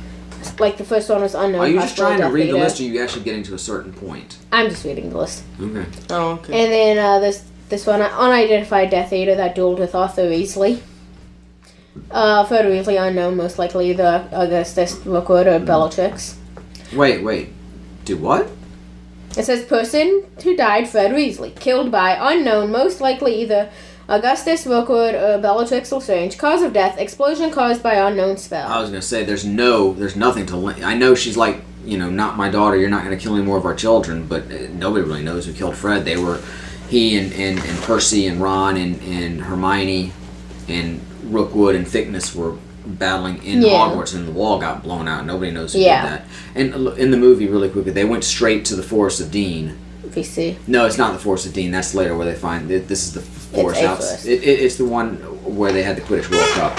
Like the first one was unknown. Are you just possible trying to Death read the Eater. list, or are you actually getting to a certain point? I'm just reading the list. Okay. Oh, okay. And then this one, unidentified Death Eater that dueled with Arthur Weasley. Fred Weasley unknown, most likely either Augustus Rookwood or Bellatrix. Wait. Do what? It says person who died, Fred Weasley, killed by unknown, most likely either Augustus Rookwood or Bellatrix Lestrange. Cause of death: explosion caused by unknown spell. I was gonna say there's nothing to. I know she's like, not my daughter. You're not gonna kill any more of our children, but nobody really knows who killed Fred. They were he and Percy and Ron and Hermione and Rookwood and Thickness were battling in Hogwarts, and the wall got blown out. Nobody knows who did that. And in the movie, really quickly, they went straight to the Forest of Dean. VC. No, it's not the Forest of Dean. That's later where they find it. This is the forest It's a out. forest. It's the one where they had the Quidditch World Cup.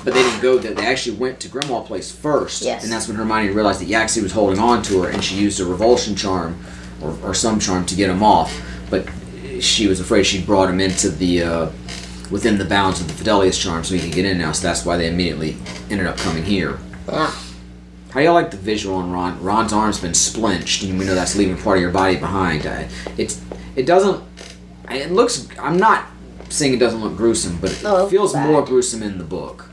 But they didn't go there. They actually went to Grimmauld Place first. Yes. And that's when Hermione realized that Yaxley was holding on to her, and she used a revulsion charm or some charm to get him off. But she was afraid she'd brought him into the within the bounds of the Fidelius charm, so he could get in now. So that's why they immediately ended up coming here. How do y'all like the visual on Ron? Ron's arm's been splinched, and we know that's leaving part of your body behind. It doesn't. It looks. I'm not saying it doesn't look gruesome, but it feels bad. more gruesome in the book.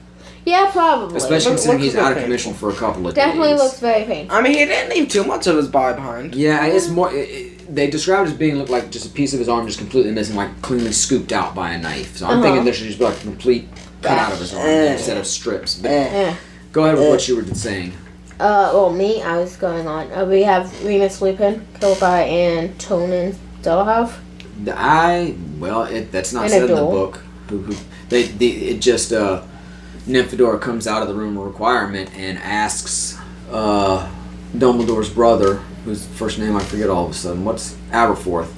Yeah, probably. Especially considering he's looks out of okay. commission for a couple of Definitely days. looks very painful. I mean, he didn't leave too much of his body behind. Yeah, it's more. They described it as being looked like just a piece of his arm just completely missing, like cleanly scooped out by a knife. So I'm thinking there should just be like a complete cut out of his arm instead of strips. But go ahead with what you were saying. Me, I was going on. We have Remus Lupin killed by Antonin Dolohov. That's not And said a in the duel. book. It just Nymphadora comes out of the room of requirement and asks Dumbledore's brother, whose first name I forget all of a sudden, what's Aberforth,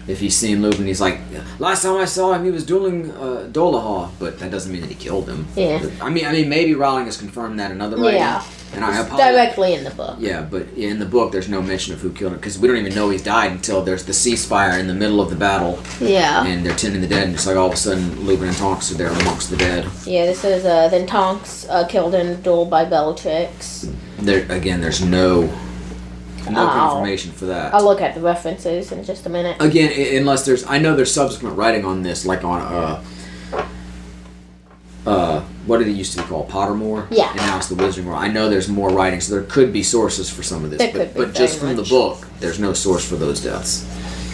if he's seen Lupin. He's like, last time I saw him, he was dueling Dolohov, but that doesn't mean that he killed him. Yeah. I mean, maybe Rowling has confirmed that in other writing. Yeah. And I apologize. Directly in the book. Yeah, but in the book, there's no mention of who killed him because we don't even know he's died until there's the ceasefire in the middle of the battle. Yeah. And they're tending the dead, and it's like all of a sudden, Lupin and Tonks are there amongst the dead. Yeah, this is then Tonks killed in a duel by Bellatrix. There's no confirmation for that. I'll look at the references in just a minute. Again, unless I know there's subsequent writing on this, like on what did it used to be called, Pottermore? Yeah. And now it's the Wizarding World. I know there's more writing, so there could be sources for some of this. But just from the book, there's no source for those deaths.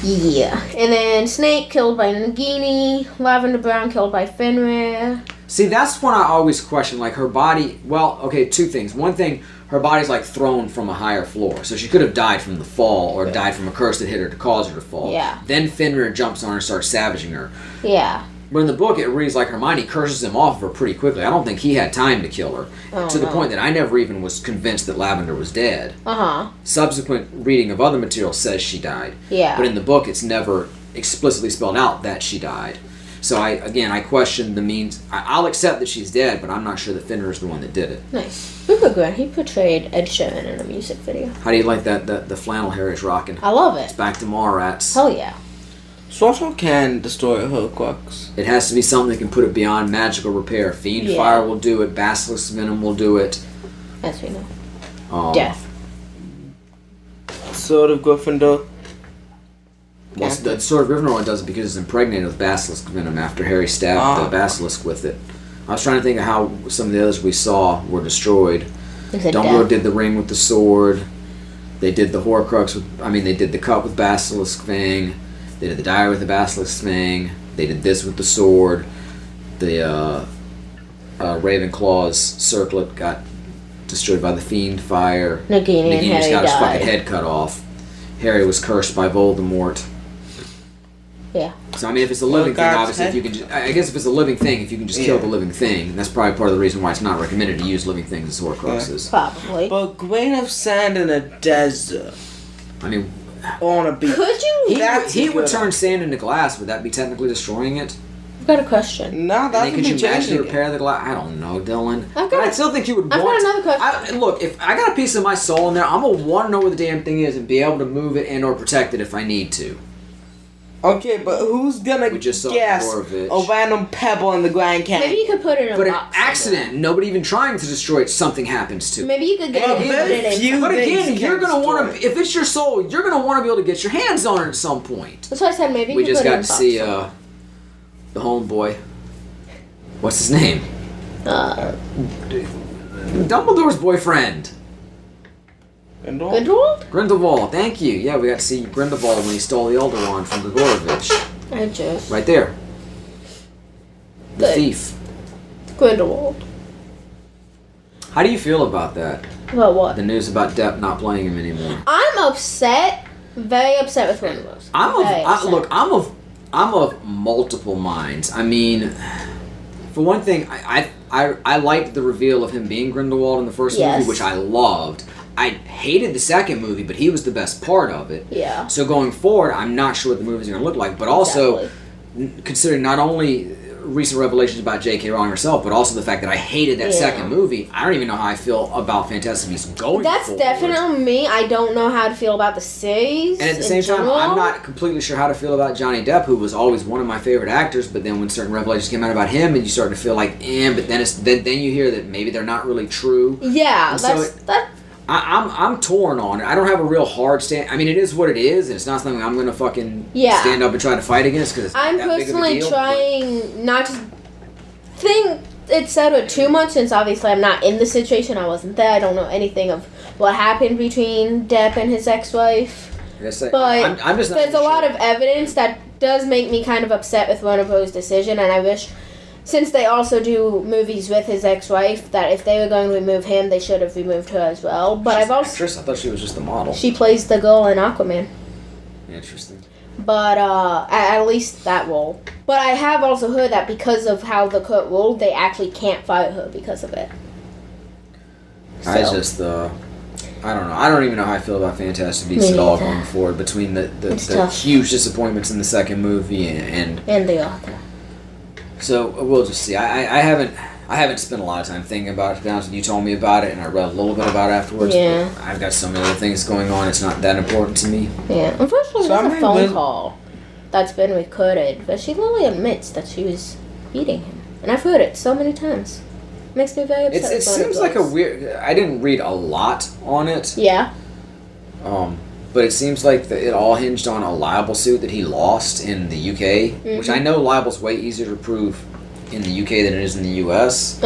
Yeah. And then Snape killed by Nagini, Lavender Brown killed by Fenrir. See, that's when I always question, like, her body. Well, okay, two things. One thing, her body's like thrown from a higher floor, so she could have died from the fall or died from a curse that hit her to cause her to fall. Yeah. Then Fenrir jumps on her and starts savaging her. Yeah. But in the book, it reads like Hermione curses him off of her pretty quickly. I don't think he had time to kill her. To the point that I never even was convinced that Lavender was dead. Uh-huh. Subsequent reading of other material says she died. Yeah. But in the book, it's never explicitly spelled out that she died. So I question the means. I'll accept that she's dead, but I'm not sure that Fenrir is the one that did it. Nice. Rupert Grint, he portrayed Ed Sheeran in a music video. How do you like that the flannel Harry's rocking? I love it. It's back to Mallrats. Hell yeah. Sorcerer can destroy a Horcrux. It has to be something that can put it beyond magical repair. Fiend Fire will do it. Basilisk Venom will do it. As we know. Death. Sword of Gryffindor. Well, the Sword of Gryffindor one does it because it's impregnated with Basilisk Venom after Harry stabbed the Basilisk with it. I was trying to think of how some of the others we saw were destroyed. Dumbledore did the ring with the sword. They did the Horcrux they did the cup with Basilisk Fang. They did the diary with the Basilisk Fang. They did this with the sword. The Ravenclaw's circlet got destroyed by the Fiend Fire. Nagini just got his fucking head cut off. Harry was cursed by Voldemort. Yeah. So if it's a living thing, obviously, if you can, I guess if it's a living thing, if you can just kill the living thing, that's probably part of the reason why it's not recommended to use living things as Horcruxes. Probably. But grain of sand in a desert. I mean, on a beach. Could you? He would turn sand into glass. Would that be technically destroying it? I've got a question. No, that's could you magically repair the glass? I don't know, Dylan. I still think you would I've want. got another question. Look, if I got a piece of my soul in there, I'm gonna want to know where the damn thing is and be able to move it and/or protect it if I need to. Okay, but who's gonna guess a random pebble in the Grand Canyon? Maybe you could put it in a box. But an accident, nobody even trying to destroy it, something happens to it. Maybe you could get it and put it in. But again, you're gonna want to. If it's your soul, you're gonna want to be able to get your hands on it at some point. That's why I said maybe you we could just put it got in to see the homeboy. What's his name? Dumbledore's boyfriend. Grindelwald? Grindelwald, thank you. Yeah, we got to see Grindelwald when he stole the Elder Wand from Grigorovich. I just... Right there. The thief. Grindelwald. How do you feel about that? About what? The news about Depp not playing him anymore. I'm upset. Very upset with Grindelwald. I'm of multiple minds. I mean, for one thing, I liked the reveal of him being Grindelwald in the first movie, which I loved. I hated the second movie, but he was the best part of it. Yeah. So going forward, I'm not sure what the movies are going to look like, but also considering not only recent revelations about J.K. Rowling herself, but also the fact that I hated that second movie. I don't even know how I feel about Fantastic Beasts going forward. That's definitely me. I don't know how to feel about the series. And at the same time, I'm not completely sure how to feel about Johnny Depp, who was always one of my favorite actors, but then when certain revelations came out about him, and you start to feel like, but then you hear that maybe they're not really true. Yeah, I'm torn on it. I don't have a real hard stand. I mean, it is what it is, and it's not something I'm going to fucking stand up and try to fight against because it's I'm that big of a personally deal, trying not to think it settled too much since obviously I'm not in the situation. I wasn't there. I don't know anything of what happened between Depp and his ex-wife. But I'm just not there's a lot of evidence that does make me kind of upset with Warner Bros. Decision, and I wish, since they also do movies with his ex-wife, that if they were going to remove him, they should have removed her as well. But She's an actress? I thought she was just a model. She plays the girl in Aquaman. Interesting. But at least that role. But I have also heard that because of how the court ruled, they actually can't fire her because of it. So. I don't know. I don't even know how I feel about Fantastic Beasts at all going forward. Between the huge disappointments in the second movie and the author. So we'll just see. I haven't. I haven't spent a lot of time thinking about it, to be honest with you. You told me about it, and I read a little bit about it afterwards. Yeah. But I've got so many other things going on, it's not that important to me. Yeah. Unfortunately, So there's I a phone mean, call that's been recorded, but she literally admits that she was beating him. And I've heard it so many times. Makes me very upset. It seems like a weird... I didn't read a lot on it. Yeah. But it seems like it all hinged on a libel suit that he lost in the UK, which I know libel's way easier to prove in the UK than it is in the US.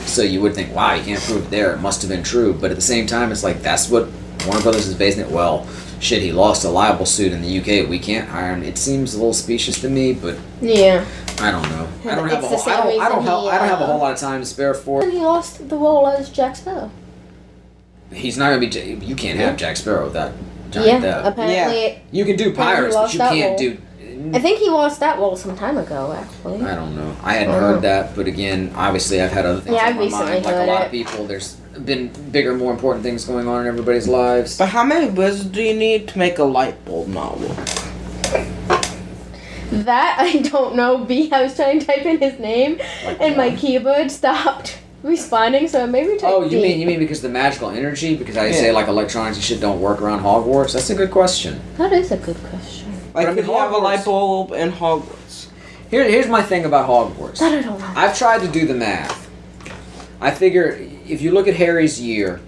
So you would think, wow, you can't prove it there. It must have been true. But at the same time, it's like, that's what Warner Brothers is basing it. Well, shit, he lost a libel suit in the UK. We can't hire him. It seems a little specious to me, but Yeah. I don't know. I don't It's have a the whole. same I don't reason have a whole lot of time to spare for And it. he lost the role as Jack Sparrow. He's not gonna be. You can't have Jack Sparrow without Johnny Depp. Apparently. You can do Pirates, but lost you that can't role. do. I think he lost that role some time ago, actually. I don't know. I hadn't heard that, but again, obviously, I've had other things Yeah, on I've my recently mind. Like a heard lot it. of people, there's been bigger, more important things going on in everybody's lives. But how many wizards do you need to make a light bulb novel? That I don't know. I was trying to type in his name, Like and my one? keyboard stopped responding, so maybe type Oh, you D. mean because the magical energy? Because I Yeah. say like electronics and shit don't work around Hogwarts. That's a good question. That is a good question. Like, But I mean, could you have a Hogwarts- light bulb in Hogwarts? Here's my thing about Hogwarts. That I don't know. I've tried to do the math. I figure if you look at Harry's year,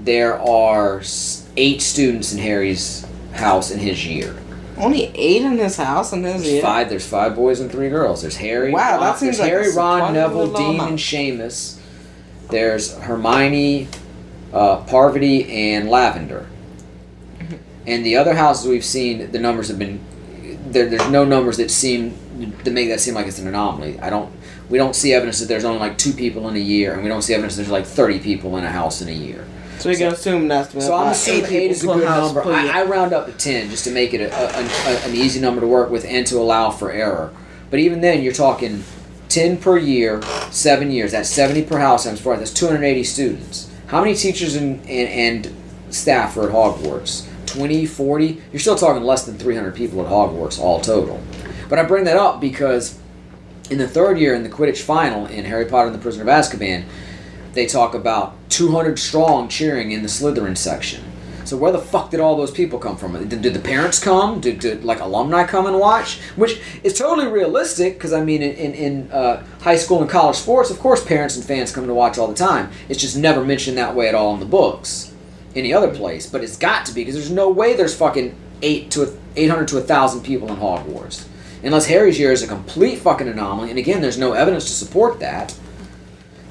there are 8 students in Harry's house in his year. Only 8 in his house in his year? There's 5 boys and 3 girls. There's Harry. Wow, Ron, that seems there's like Harry, a Ron, surprisingly Neville, low Dean, amount. and Seamus. There's Hermione, Parvati, and Lavender. And the other houses we've seen, the numbers have been there's no numbers that seem to make that seem like it's an anomaly. We don't see evidence that there's only like 2 people in a year, and we don't see evidence that there's like 30 people in a house in a year. So you can assume that's So I'm assuming 8 is a good number. I round up to 10 just to make it an easy number to work with and to allow for error. But even then, you're talking 10 per year, 7 years. That's 70 per house times 4. That's 280 students. How many teachers and staff are at Hogwarts? 20, 40? You're still talking less than 300 people at Hogwarts all total. But I bring that up because in the 3rd year in the Quidditch final in Harry Potter and the Prisoner of Azkaban, they talk about 200 strong cheering in the Slytherin section. So where the fuck did all those people come from? Did the parents come? Did like alumni come and watch? Which is totally realistic because I mean in high school and college sports, of course parents and fans come to watch all the time. It's just never mentioned that way at all in the books, any other place. But it's got to be because there's no way there's fucking 800 to 1,000 people in Hogwarts. Unless Harry's year is a complete fucking anomaly, and again, there's no evidence to support that.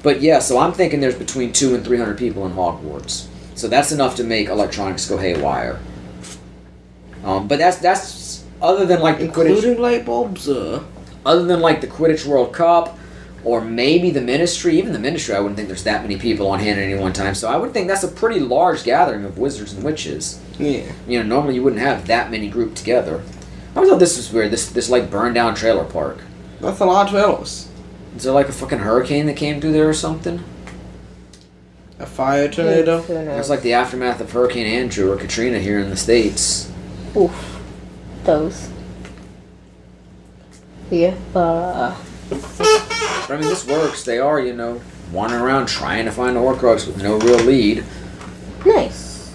But yeah, so I'm thinking there's between 200 and 300 people in Hogwarts. So that's enough to make electronics go haywire. But that's other than like the including Quidditch, light bulbs. other than like the Quidditch World Cup, or maybe the Ministry. Even the Ministry, I wouldn't think there's that many people on hand at any one time. So I would think that's a pretty large gathering of wizards and witches. Yeah. You know, normally you wouldn't have that many grouped together. I always thought this was weird. This like burned down trailer park. That's a lot of trailers. Is there like a fucking hurricane that came through there or something? A fire tornado. Who knows? It's like the aftermath of Hurricane Andrew or Katrina here in the States. Oof. Those. Yeah. But I mean, this works. They are, you know, wandering around trying to find the Horcrux with no real lead. Nice.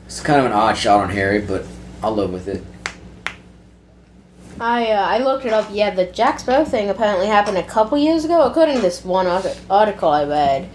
It's kind of an odd shot on Harry, but I'll live with it. I looked it up. Yeah, the Jack Sparrow thing apparently happened a couple years ago. According to this one article I read,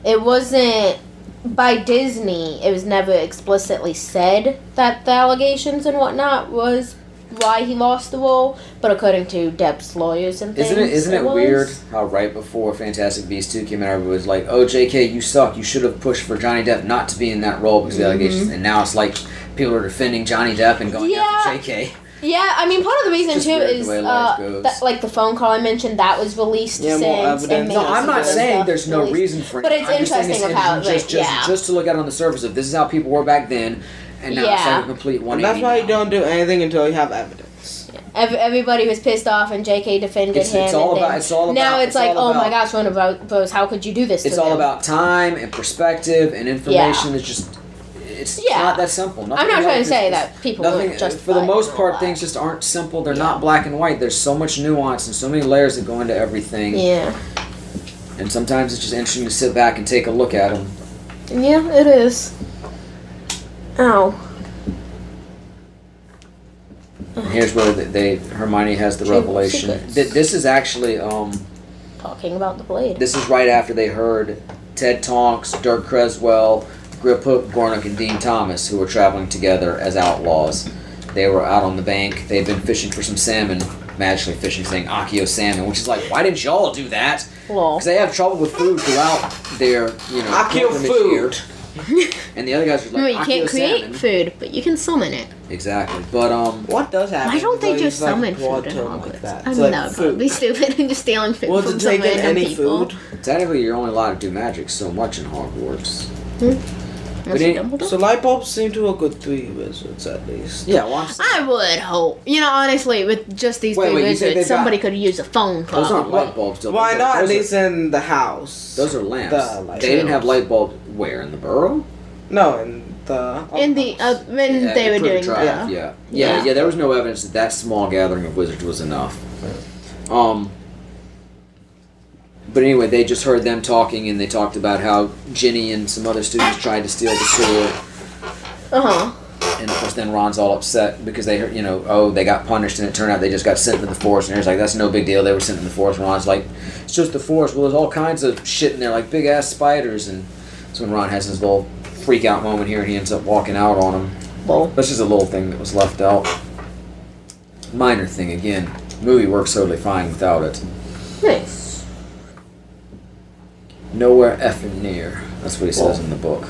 it wasn't by Disney. It was never explicitly said that the allegations and whatnot was why he lost the role. But according to Depp's lawyers and things, Isn't it was. weird how right before Fantastic Beasts 2 came out, everybody was like, "Oh, J.K., you suck. You should have pushed for Johnny Depp not to be in that role because of the allegations." And now it's like people are defending Johnny Depp and going after J.K. Yeah, I mean, part of the reason Just too weird the is way life goes. that, like the phone call I mentioned that was released Yeah, more since. evidence. and No, maybe I'm some not other saying stuff there's no released. reason for it. But it's I'm just saying interesting of how, just, yeah. just to look at it on the surface of this is how people were back then, and now it's Yeah. like a complete And 180. that's why you now. don't do anything until you have evidence. Everybody was pissed off, and J.K. defended him. It's all and about. then It's all about. now it's like, all oh my about- gosh, Warner Bros. How could you do this? It's to all them? about time and perspective and information. It's just. It's Yeah. not that simple. I'm Nothing not in trying life to say is- that people Nothing, would just for the most part, things just aren't simple. They're not black and white. There's so much nuance and so many layers that go into everything. Yeah. And sometimes it's just interesting to sit back and take a look at them. Yeah, it is. Ow. And here's where Hermione has the revelation. secrets. This is actually Talking about the blade. this is right after they heard Ted Tonks, Dirk Creswell, Griphook, Gornock, and Dean Thomas, who were traveling together as outlaws. They were out on the bank. They'd been fishing for some salmon, magically fishing, saying Accio salmon, which is like, why didn't y'all do that? Lol. Because they have trouble with food throughout their, Accio pilgrimage food. here. And the other guys are like, No, you Accio can't create salmon. food, but you can summon it. Exactly, but What does happen? Why don't they It's just like summon broad food in term Hogwarts? like that. I It's know, like that food. would be stupid and just stealing food Was from it some taking random any people. food? technically you're only allowed to do magic so much in Hogwarts. Unless it- you're Dumbledore. So light bulbs seem to work with 3 wizards at least. Yeah, well, I'm saying, I would hope. Honestly, with just these Wait, three you say wizards, they've got- somebody could use a phone call. those aren't light bulbs. Though. Why Those not are- at those least in the house? Those are lamps. The light They didn't bulbs. have light bulbs where? In the burrow? No, in the In the when Yeah, they were Privet doing Drive, the yeah. There was no evidence that small gathering of wizards was enough. But anyway, they just heard them talking, and they talked about how Ginny and some other students tried to steal the sword. And of course, then Ron's all upset because they heard, they got punished, and it turned out they just got sent into the forest. And Harry's like, that's no big deal. They were sent in the forest. And Ron's like, it's just the forest. Well, there's all kinds of shit in there, like big ass spiders. And so when Ron has his little freak out moment here, and he ends up walking out on him. Well, That's just a little thing that was left out. Minor thing again. Movie works totally fine without it. nice. Nowhere effing near. That's what he says in the book.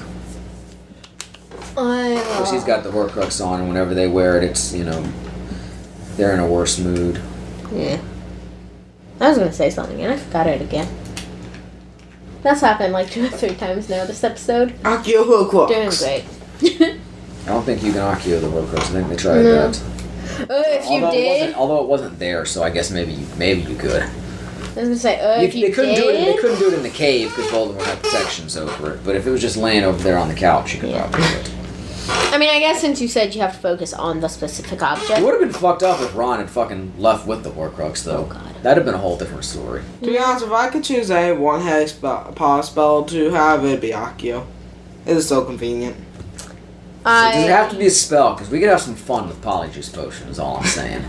Of course, he's got the Horcrux on, and whenever they wear it, it's they're in a worse mood. Yeah. I was gonna say something and I forgot it again. That's happened like 2 or 3 times now this episode. Accio Horcrux. Doing great. I don't think you can Accio the Horcrux. I think they tried No. that. If you did, Although it wasn't there, so I guess maybe you could. I was gonna say, if you They couldn't did, do it. They couldn't do it in the cave because Voldemort had protections over it. But if it was just laying over there on the couch, you could probably do it. I mean, I guess since you said you have to focus on the specific object. It would have been fucked up if Ron had fucking left with the Horcrux, though. Oh, God. That'd have been a whole different story. To be honest, if I could choose a one Harry power spell to have, it'd be Accio. It is so convenient. Does it have to be a spell? Because we could have some fun with Polyjuice Potion, is all I'm saying.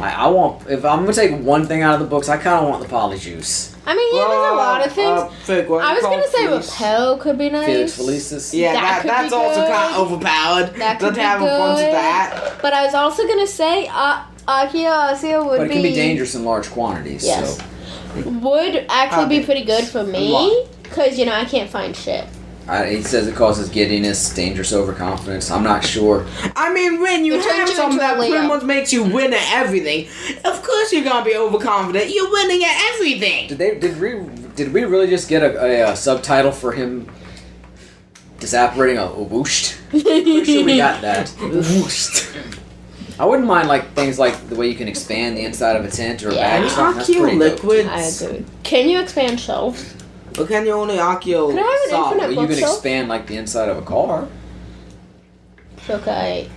I want... If I'm going to take one thing out of the books, I kind of want the Polyjuice. I mean, yeah, there's a lot of things. I was gonna say Felice. repel could be nice. Felix Felicis. Yeah, That could that's be also good. kind of overpowered. That could Let's be have a bunch good. of that. But I was also gonna say Accio would But it be can be dangerous in large quantities, Yes. so... would actually be pretty good for A lot. me because I can't find shit. He says it causes giddiness, dangerous overconfidence. I'm not sure. I mean, when you It turns have you something into a that pretty Leo. much makes you win at everything, of course you're gonna be overconfident. You're winning at everything. Did we really just get a subtitle for him disapparating a whooshed? Pretty sure we got that. I wouldn't mind things like the way you can expand the inside of a tent or a bag or Yeah. something. That's Accio pretty dope. liquids. I agree. Can you expand shelves? But can you only Accio Can I have an solid? infinite Well, you can bookshelf? expand the inside of a car. So can I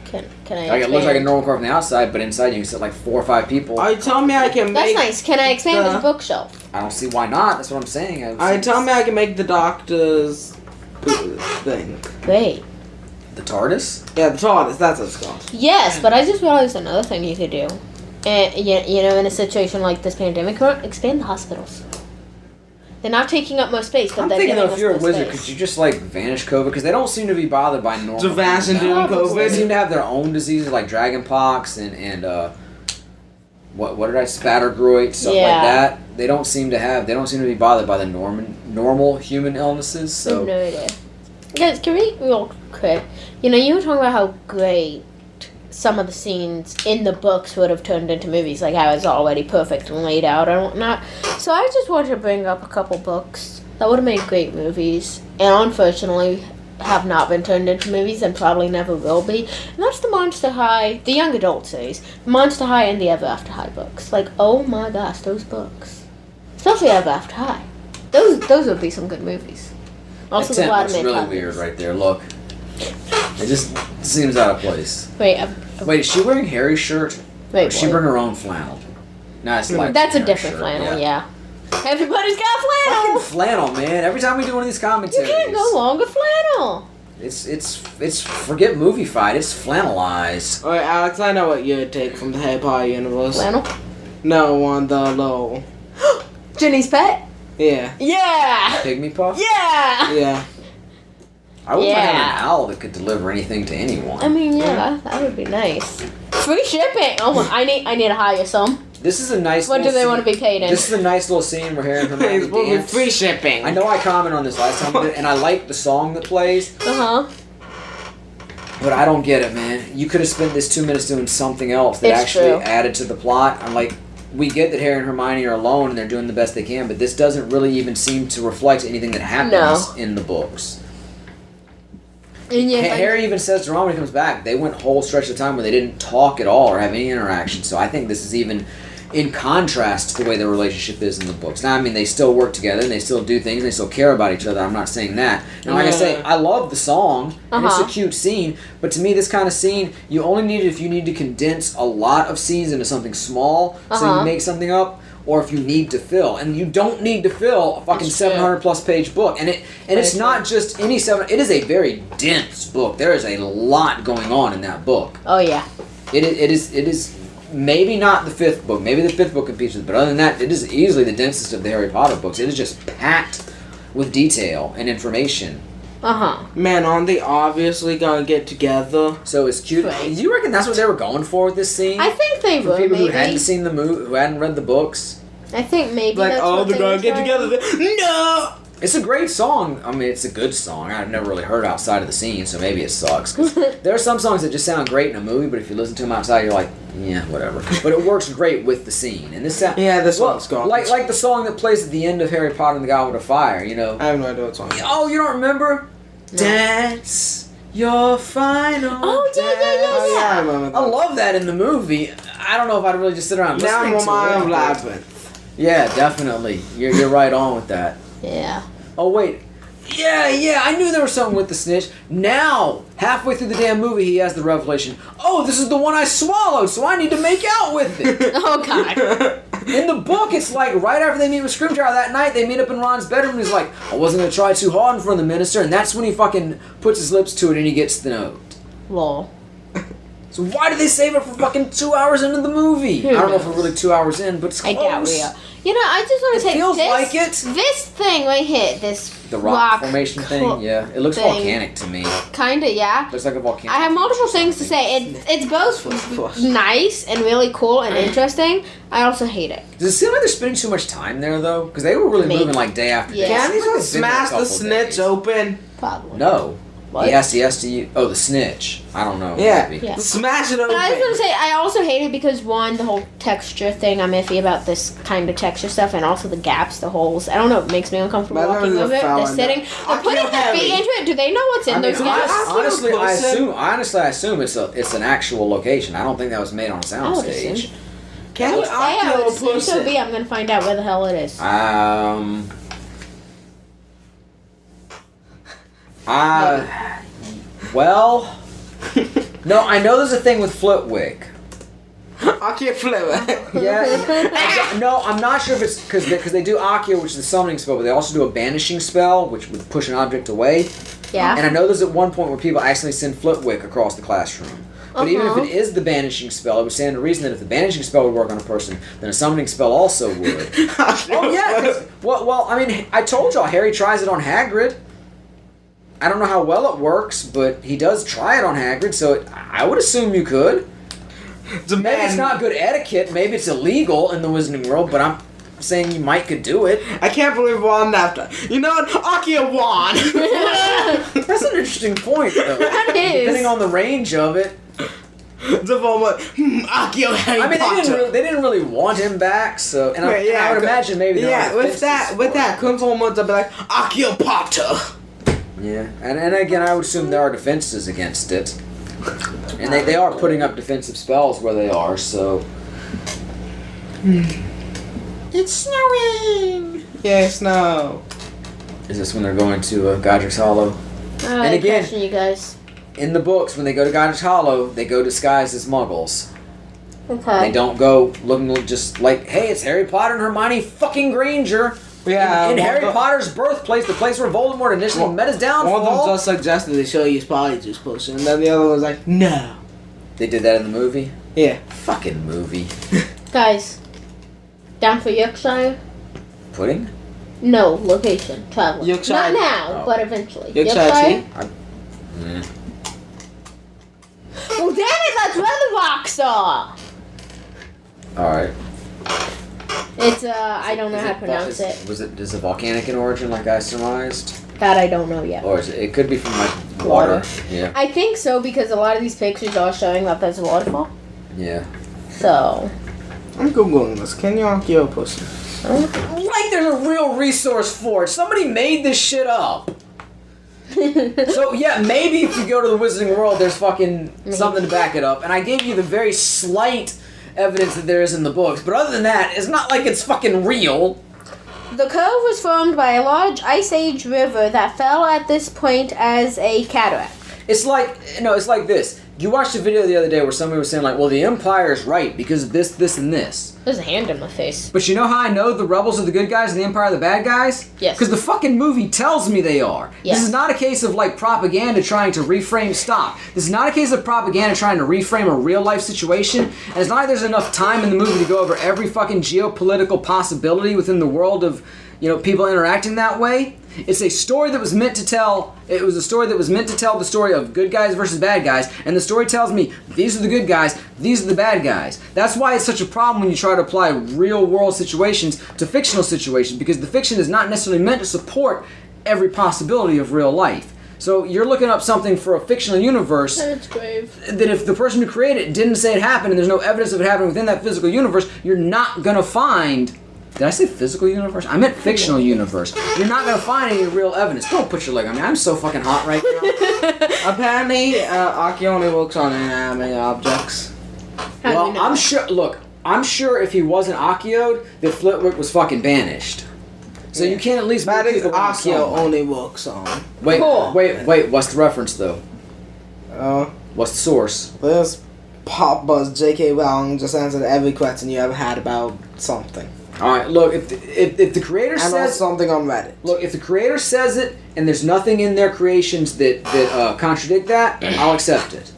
It looks like a normal car from the outside, but inside you can sit 4 or 5 people. Are you telling me I can That's make? nice. Can I expand the- this bookshelf? I don't see why not. That's what I'm saying. Are you telling me I can make the doctor's thing? Great. The TARDIS? Yeah, the TARDIS. That's what it's called. Yes, but I just realized another thing you could do. And in a situation like this pandemic, expand the hospitals. They're not taking up more space, but I'm they're thinking giving though, if us you're a more vanish, space. could you just vanish COVID? Because they don't seem to be bothered by normal. To vanish and doing Probably. They seem COVID. to have their own diseases like dragonpox and what did I Spattergroit, stuff Yeah. like that. They don't seem to be bothered by the normal human illnesses. I have So no idea. Guys, can we real quick? You were talking about how great some of the scenes in the books would have turned into movies, like how it's already perfect and laid out and whatnot. So I just wanted to bring up a couple books that would have made great movies, and unfortunately have not been turned into movies and probably never will be. And that's the Monster High, the young adult series, Monster High and the Ever After High books. Oh my gosh, those books, especially Ever After High, those would be some good movies. Also, that the tent looks Vladimir really copies. weird right there. Look, it just seems out of place. Wait, Wait, is she wearing Harry's shirt? Or wait, does she boy. bring her own flannel? No, it's like That's a Harry's different shirt, flannel, yeah. Everybody's got flannel. Fucking flannel, man. Every time we do one of these You commentaries, can't go wrong with flannel. it's forget movie fight. It's flannelized. Alright, Alex, I know what you would take from the Harry Potter universe. Flannel. No, on the low. Ginny's pet. Yeah. Yeah. Pygmy puff. Yeah. Yeah. I wouldn't mind having Yeah. an owl that could deliver anything to anyone. I mean, yeah, that would be nice. Free shipping. Oh my! I need to hire some. This is a nice. What do little they scene. want to be paid in? This is a nice little scene where Harry and Hermione It's supposed to be dance. free shipping. I know I commented on this last time, and I like the song that plays, Uh huh. but I don't get it, man. You could have spent this 2 minutes doing something else that It's actually true. added to the plot. I'm like, we get that Harry and Hermione are alone and they're doing the best they can, but this doesn't really even seem to reflect anything that happens in the books. And yes, Harry even says to Ron when he comes back, they went whole stretch of time where they didn't talk at all or have any interaction. So I think this is even in contrast to the way their relationship is in the books. Now, I mean, they still work together and they still do things and they still care about each other. I'm not saying that. And like I say, I love the song and it's a cute scene, but to me, this kind of scene, you only need it if you need to condense a lot of scenes into something small so you make something up. Or if you need to fill, and you don't need to fill a fucking 700+ page book, and it's not just any 7. It is a very dense book. There is a lot going on in that book. oh yeah. It is maybe not the 5th book. Maybe the 5th book competes with it, but other than that, it is easily the densest of the Harry Potter books. It is just packed with detail and information. Man, aren't they obviously gonna get together? So it's cute. Right. Do you reckon that's what they were going for with this scene? I think they For would. people Maybe. who hadn't seen the movie, who hadn't read the books. I think maybe. Like, that's oh, what they're they gonna were get trying. together. No! It's a great song. I mean, it's a good song. I've never really heard it outside of the scene, so maybe it sucks. 'Cause there are some songs that just sound great in a movie, but if you listen to them outside, you're like, yeah, whatever. But it works great with the scene. And this sound, Yeah, this one's gone. like the song that plays at the end of Harry Potter and the Goblet of Fire, you know. I have no idea what song. Oh, you don't remember? No. Dance your final Oh, yeah, yeah, yeah, dance. Oh, yeah, I remember that. I love that in the movie. I don't know if I'd really just sit around Now listening I'm to on it. Labyrinth. Yeah, definitely. You're right on with that. Yeah. Oh, wait. Yeah, I knew there was something with the snitch. Now, halfway through the damn movie, he has the revelation, oh, this is the one I swallowed, so I need to make out with it. Oh God. In the book, it's like right after they meet with Scrimgeour that night, they meet up in Ron's bedroom, and he's like, I wasn't going to try too hard in front of the minister, and that's when he fucking puts his lips to it and he gets the note. Lol. So why did they save it for fucking 2 hours into the movie? I don't know if we're really 2 hours in, but it's close. I doubt we are. You know, I just want to say feels this, like it. This thing right here, this The rock formation thing, yeah. It looks thing. volcanic to me. Kinda, yeah. Looks like a volcano. I have multiple things to say. It's both nice and really cool and interesting. I also hate it. Does it seem like they're spending too much time there, though? Because they were really Maybe. moving like day after day. Yeah. It Can't seems he like just they've been there a smash the couple snitch days. open? Probably. No. What? He has to use... Oh, the snitch. I don't know. Yeah. Maybe. Yeah. Smash it open. But I was gonna say I also hate it because one, the whole texture thing. I'm iffy about this kind of texture stuff, and also the gaps, the holes. I don't know. It makes me uncomfortable But walking there's a over it. foul They're in sitting. there. They're putting their feet into it. Do they know what's in I mean, those gaps? honestly, person- I assume it's an actual location. I don't think that was made on a I would soundstage. assume. Can't we I would assume so. pussy? Be. I'm gonna find out where the hell it is. Well, no, I know there's a thing with Flitwick. I can't flip it. Yeah. No, I'm not sure if it's because they do Accio, which is the summoning spell, but they also do a banishing spell, which would push an object away. Yeah. And I know there's at one point where people accidentally send Flitwick across the classroom. But even if it is the banishing spell, it would stand to reason that if the banishing spell would work on a person, then a summoning spell also would. Oh yeah. 'Cause- well, I mean, I told y'all Harry tries it on Hagrid. I don't know how well it works, but he does try it on Hagrid, so I would assume you could. Maybe it's not good etiquette. Maybe it's illegal in the wizarding world, but I'm saying you might could do it. I can't believe we're on that. You know what? Akia won. That's an interesting point, though. That is. Depending on the range of it. The moment, Akio Harry I mean, Potter. they didn't really want him back, so and Right, I would imagine maybe they're yeah. on the With fence that, couldn't someone be like Akio Potter? Yeah, and again, I would assume there are defenses against it, and they are putting up defensive spells where they are. So It's snowing. Yeah, snow. is this when they're going to Godric's Hollow? And again- question you guys. In the books, when they go to Godric's Hollow, they go disguised as Muggles. Okay. They don't go looking just like, hey, it's Harry Potter and Hermione fucking Granger. Yeah, in Harry Potter's birthplace, the place where Voldemort initially met his downfall. One of them just suggested they show you his polyjuice potion, and then the other was like, no. They did that in the movie? Yeah. Fucking movie. Guys, down for Yorkshire? Pudding? No, location. Travel. Yorkshire. Not now, Oh. but eventually. Yorkshire tea? Yeah. Well, damn it, that's where the rocks are! Alright. It's, I don't know how to pronounce it. Is it volcanic in origin like I surmised? That I don't know yet. Or it could be from like water. Yeah. I think so because a lot of these pictures are showing that there's a waterfall. Yeah. So. I'm Googling this. Can you Akio pussy? Like there's a real resource for it. Somebody made this shit up. So yeah, maybe if you go to the Wizarding World, there's fucking something to back it up. And I gave you the very slight evidence that there is in the books, but other than that, it's not like it's fucking real. The cove was formed by a large Ice Age river that fell at this point as a cataract. It's like this. You watched a video the other day where somebody was saying like, well, the Empire's right because of this, this, and this. There's a hand in my face. But you know how I know the rebels are the good guys and the Empire are the bad guys? Yes. Because the fucking movie tells me they are. Yes. This is not a case of like propaganda trying to reframe. Stop. This is not a case of propaganda trying to reframe a real life situation. And it's not like there's enough time in the movie to go over every fucking geopolitical possibility within the world of, people interacting that way. It's a story that was meant to tell. It was a story that was meant to tell the story of good guys versus bad guys, and the story tells me these are the good guys, these are the bad guys. That's why it's such a problem when you try to apply real world situations to fictional situations, because the fiction is not necessarily meant to support every possibility of real life. So you're looking up something for a fictional universe That's grave. that if the person who created it didn't say it happened and there's no evidence of it happening within that physical universe, you're not gonna find. Did I say physical universe? I meant fictional universe. You're not going to find any real evidence. Don't put your leg on me. I'm so fucking hot right now. Apparently, Aki only works on inanimate objects. Well, I'm sure. Look, I'm sure if he wasn't Akio'd, that Flitwick was fucking banished. So you can't at least. That is people on Akio something. only works on. Wait, Cool. wait. What's the reference though? What's the source? This pop buzz J.K. Rowling just answered every question you ever had about something. All right. Look, if the creator And says something on Reddit. Look, if the creator says it and there's nothing in their creations that contradict that, I'll accept it.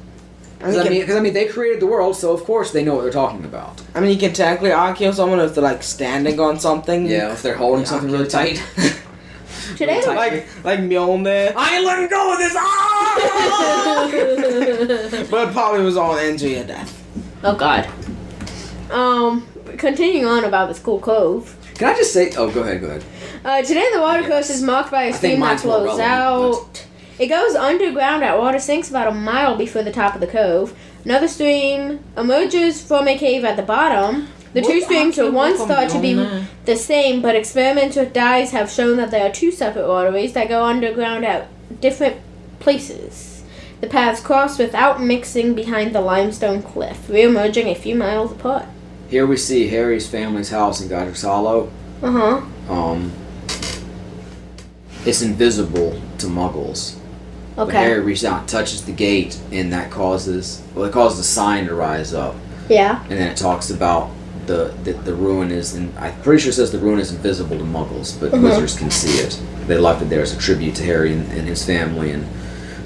Because they created the world, so of course they know what they're talking about. I mean, you can technically Akio someone if they're like standing on something. Yeah, if they're holding something really tight. Today, like Mjolnir. I ain't letting go of this! But it probably was all injury or death. oh God. Continuing on about this cool cove. Can I just say... Oh, go ahead. Today the water course is marked by a I think stream that mine's more flows relevant, out. It goes underground at water sinks about a mile before the top of the cove. Another stream emerges from a cave at the bottom. The two streams were once thought to be the same, but experiments with dyes have shown that there are two separate waterways that go underground at different places. The paths cross without mixing behind the limestone cliff, re-emerging a few miles apart. Here we see Harry's family's house in Godric's Hollow. It's invisible to Muggles. But Okay. Harry reaches out and touches the gate, and that causes the sign to rise up. Yeah. And then it talks about the ruin is, and I'm pretty sure it says the ruin is invisible to Muggles, but wizards can see it. They left it there as a tribute to Harry and his family, and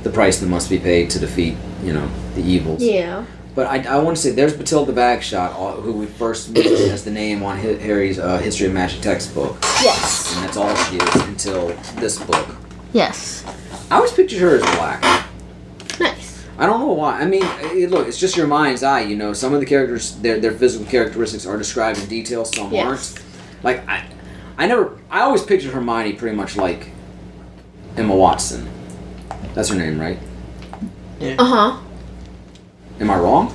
the price that must be paid to defeat, the evils. Yeah. But I want to say, there's Bathilda Bagshot, who we first met as the name on Harry's History of Magic textbook. Yes. And that's all she is until this book. Yes. I always pictured her as black. Nice. I don't know why. I mean, look, it's just your mind's eye, Some of the characters, their physical characteristics are described in detail, some aren't. Like, I always pictured Hermione pretty much like Emma Watson. That's her name, right? Yeah. Uh-huh. Am I wrong?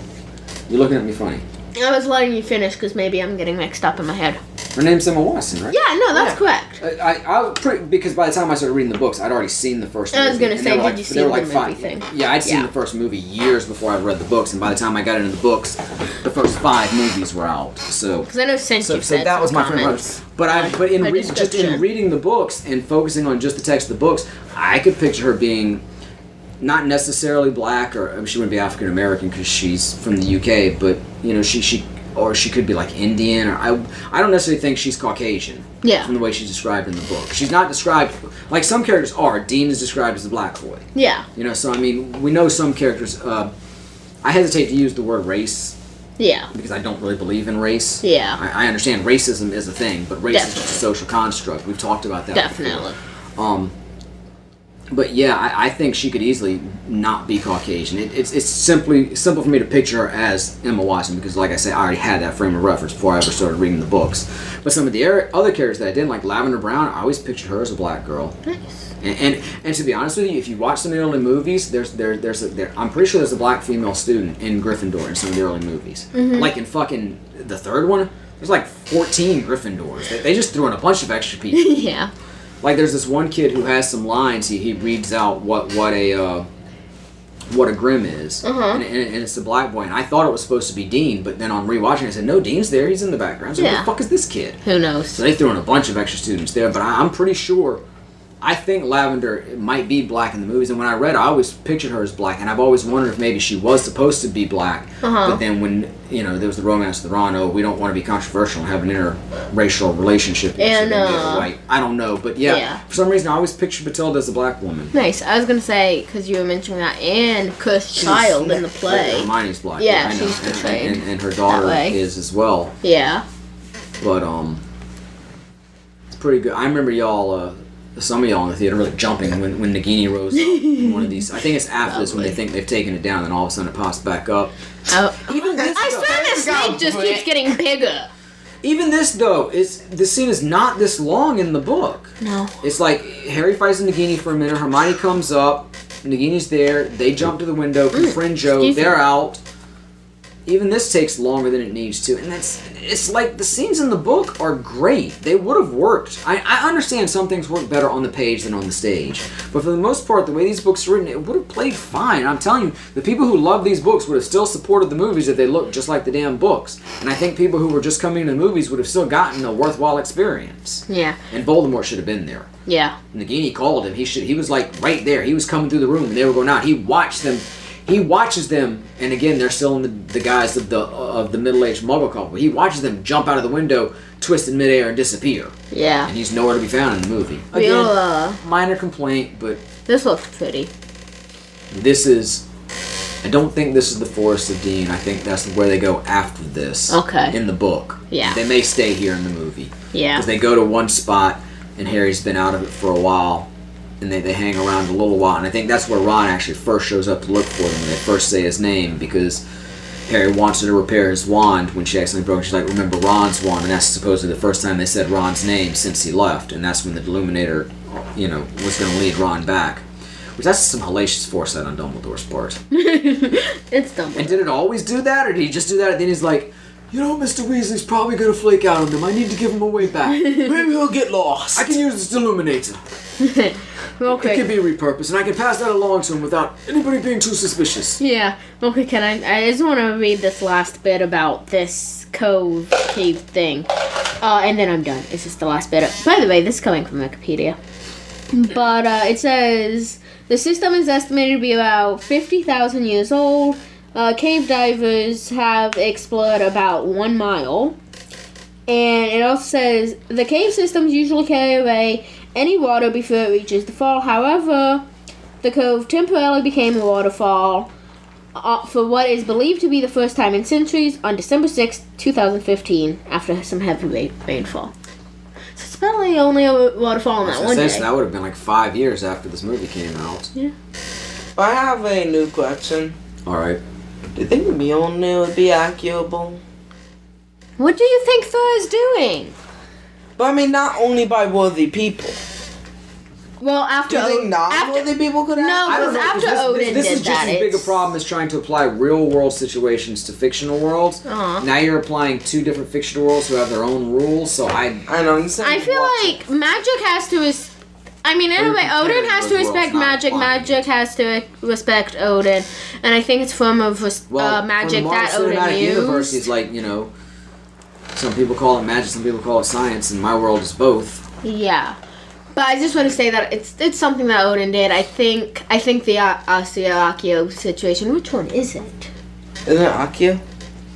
You're looking at me funny. I was letting you finish because maybe I'm getting mixed up in my head. Her name's Emma Watson, right? Yeah, no, that's correct. Because by the time I started reading the books, I'd already seen the first movie. I was going to and say, they were did you see the movie thing? Yeah, I'd seen Yeah. the first movie years before I read the books, and by the time I got into the books, the first 5 movies were out. So, Because I know since you so said that was my friend. comments. But in her just in description. reading the books and focusing on just the text of the books, I could picture her being not necessarily black, or I mean, she wouldn't be African American because she's from the UK, but you know, she could be like Indian, or I don't necessarily think she's Caucasian. Yeah. From the way she's described in the book, she's not described like some characters are. Dean is described as a black boy. Yeah. You know, so I mean, we know some characters. I hesitate to use the word race. Yeah. Because I don't really believe in race. Yeah. I understand racism is a thing, but race is just a social construct. We've talked about that. Definitely. Before. But yeah, I think she could easily not be Caucasian. It's simple for me to picture her as Emma Watson because, like I said, I already had that frame of reference before I ever started reading the books. But some of the other characters that I didn't, like Lavender Brown, I always pictured her as a black girl. Nice. And to be honest with you, if you watch some of the early movies, I'm pretty sure there's a black female student in Gryffindor in some of the early movies. Mm-hmm. Like in fucking the third one, there's like 14 Gryffindors. They just threw in a bunch of extra people. Yeah. Like there's this one kid who has some lines. He reads out what a Grimm is, and it's a black boy. And I thought it was supposed to be Dean, but then on rewatching, I said, no, Dean's there. He's in the background. So who the fuck is this kid? Who knows? So they threw in a bunch of extra students there, but I'm pretty sure. I think Lavender might be black in the movies, and when I read it, I always pictured her as black, and I've always wondered if maybe she was supposed to be black, but then when, you know, there was the romance of the Ron, we don't want to be controversial and have an interracial relationship and white. I don't know, but yeah, for some reason I always pictured Matilda as a black woman. Nice. I was going to say, because you were mentioning that, and Cursed Child in the play. Hermione's black. Yeah, I know. she's portrayed and her daughter is as well. Yeah. But, it's pretty good. I remember y'all, some of y'all in the theater really jumping when Nagini rose up in one of these. I think it's after this when they think they've taken it down, then all of a sudden it pops back up. Even this, I swear the snake just keeps getting bigger. Even this though, this scene is not this long in the book. No. It's like Harry fights Nagini for a minute. Hermione comes up. Nagini's there. They jump to the window. Confront Joe. They're out. Even this takes longer than it needs to, and it's like the scenes in the book are great. They would have worked. I understand some things work better on the page than on the stage, but for the most part, the way these books are written, it would have played fine. And I'm telling you, the people who love these books would have still supported the movies if they looked just like the damn books. And I think people who were just coming to the movies would have still gotten a worthwhile experience. Yeah. And Voldemort should have been there. Yeah. Nagini called him. He was like right there. He was coming through the room, and they were going out. He watches them, and again, they're still in the guise of the middle-aged Muggle couple. He watches them jump out of the window, twist in midair, and disappear. Yeah. And he's nowhere to be found in the movie. Again, minor complaint, but this looks pretty. I don't think this is the Forest of Dean. I think that's where they go after this. Okay. In the book. Yeah. They may stay here in the movie. Yeah. Because they go to one spot, and Harry's been out of it for a while. And they hang around a little while, and I think that's where Ron actually first shows up to look for them when they first say his name, because Harry wants her to repair his wand when she accidentally broke it. She's like, remember Ron's wand, and that's supposedly the first time they said Ron's name since he left, and that's when the Deluminator, was going to lead Ron back. Which that's some hellacious foresight on Dumbledore's part. It's Dumbledore. And did it always do that, or did he just do that, and then he's like, Mr. Weasley's probably going to flake out on them. I need to give him a way back. Maybe he'll get lost. I can use this Deluminator. Okay. It can be repurposed, and I can pass that along to him without anybody being too suspicious. Yeah. Okay, I just want to read this last bit about this cave thing. And then I'm done. It's just the last bit. By the way, this is coming from Wikipedia. But it says, the system is estimated to be about 50,000 years old. Cave divers have explored about 1 mile. And it also says, the cave systems usually carry away any water before it reaches the fall. However, the cove temporarily became a waterfall for what is believed to be the first time in centuries on December 6, 2015, after some heavy rainfall. So it's probably only a waterfall on that one day. So that would have been like 5 years after this movie came out. Yeah. I have a new question. Alright. Do you think Mjolnir would be accurable? What do you think Thor is doing? But I mean, not only by worthy people. Well, after do you think non-worthy people could have? No, because after Odin this did is just that, as big a problem as trying to apply real-world situations to fictional worlds. Now you're applying 2 different fictional worlds who have their own rules, so I know. I feel like magic has to... I mean, anyway, Odin has to respect magic. Magic has to respect Odin, and I think it's a form of magic that Odin used. Universe, he's like, some people call it magic, some people call it science, and my world is both. Yeah, But I just want to say that it's something that Odin did. I think the Asio situation. Which one is it? Isn't it Akio?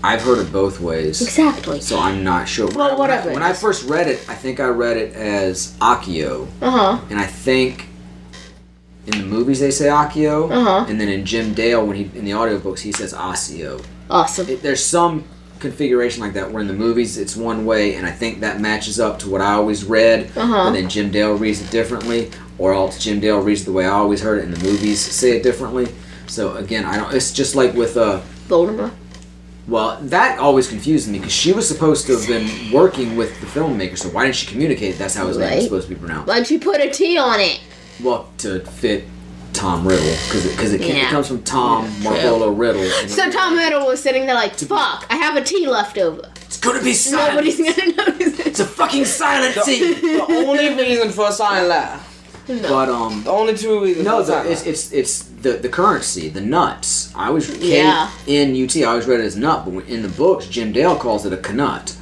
I've heard it both ways. Exactly. So I'm not sure. Well, whatever. When I first read it, I think I read it as Akio. And I think in the movies they say Akio. And then in Jim Dale, in the audiobooks, he says Asio. Awesome. There's some configuration like that where in the movies it's one way, and I think that matches up to what I always read. But then Jim Dale reads it differently, or else Jim Dale reads it the way I always heard it, and the movies say it differently. So again, I don't. It's just like with Voldemort. Well, that always confused me because she was supposed to have been working with the filmmaker. So why didn't she communicate? That's how his name was supposed to be pronounced. Why'd you put a T on it? Well, to fit Tom Riddle, because it comes from Tom Marvolo Riddle. So Tom Riddle was sitting there like, fuck, I have a T left over. It's gonna be silent. Nobody's gonna notice it. It's a fucking silent T. The only reason for a silent letter. No. But The only two reasons. no, for a it's the currency, the nuts. I always K-N-U-T. I always read it as nut, but in the books, Jim Dale calls it a canut.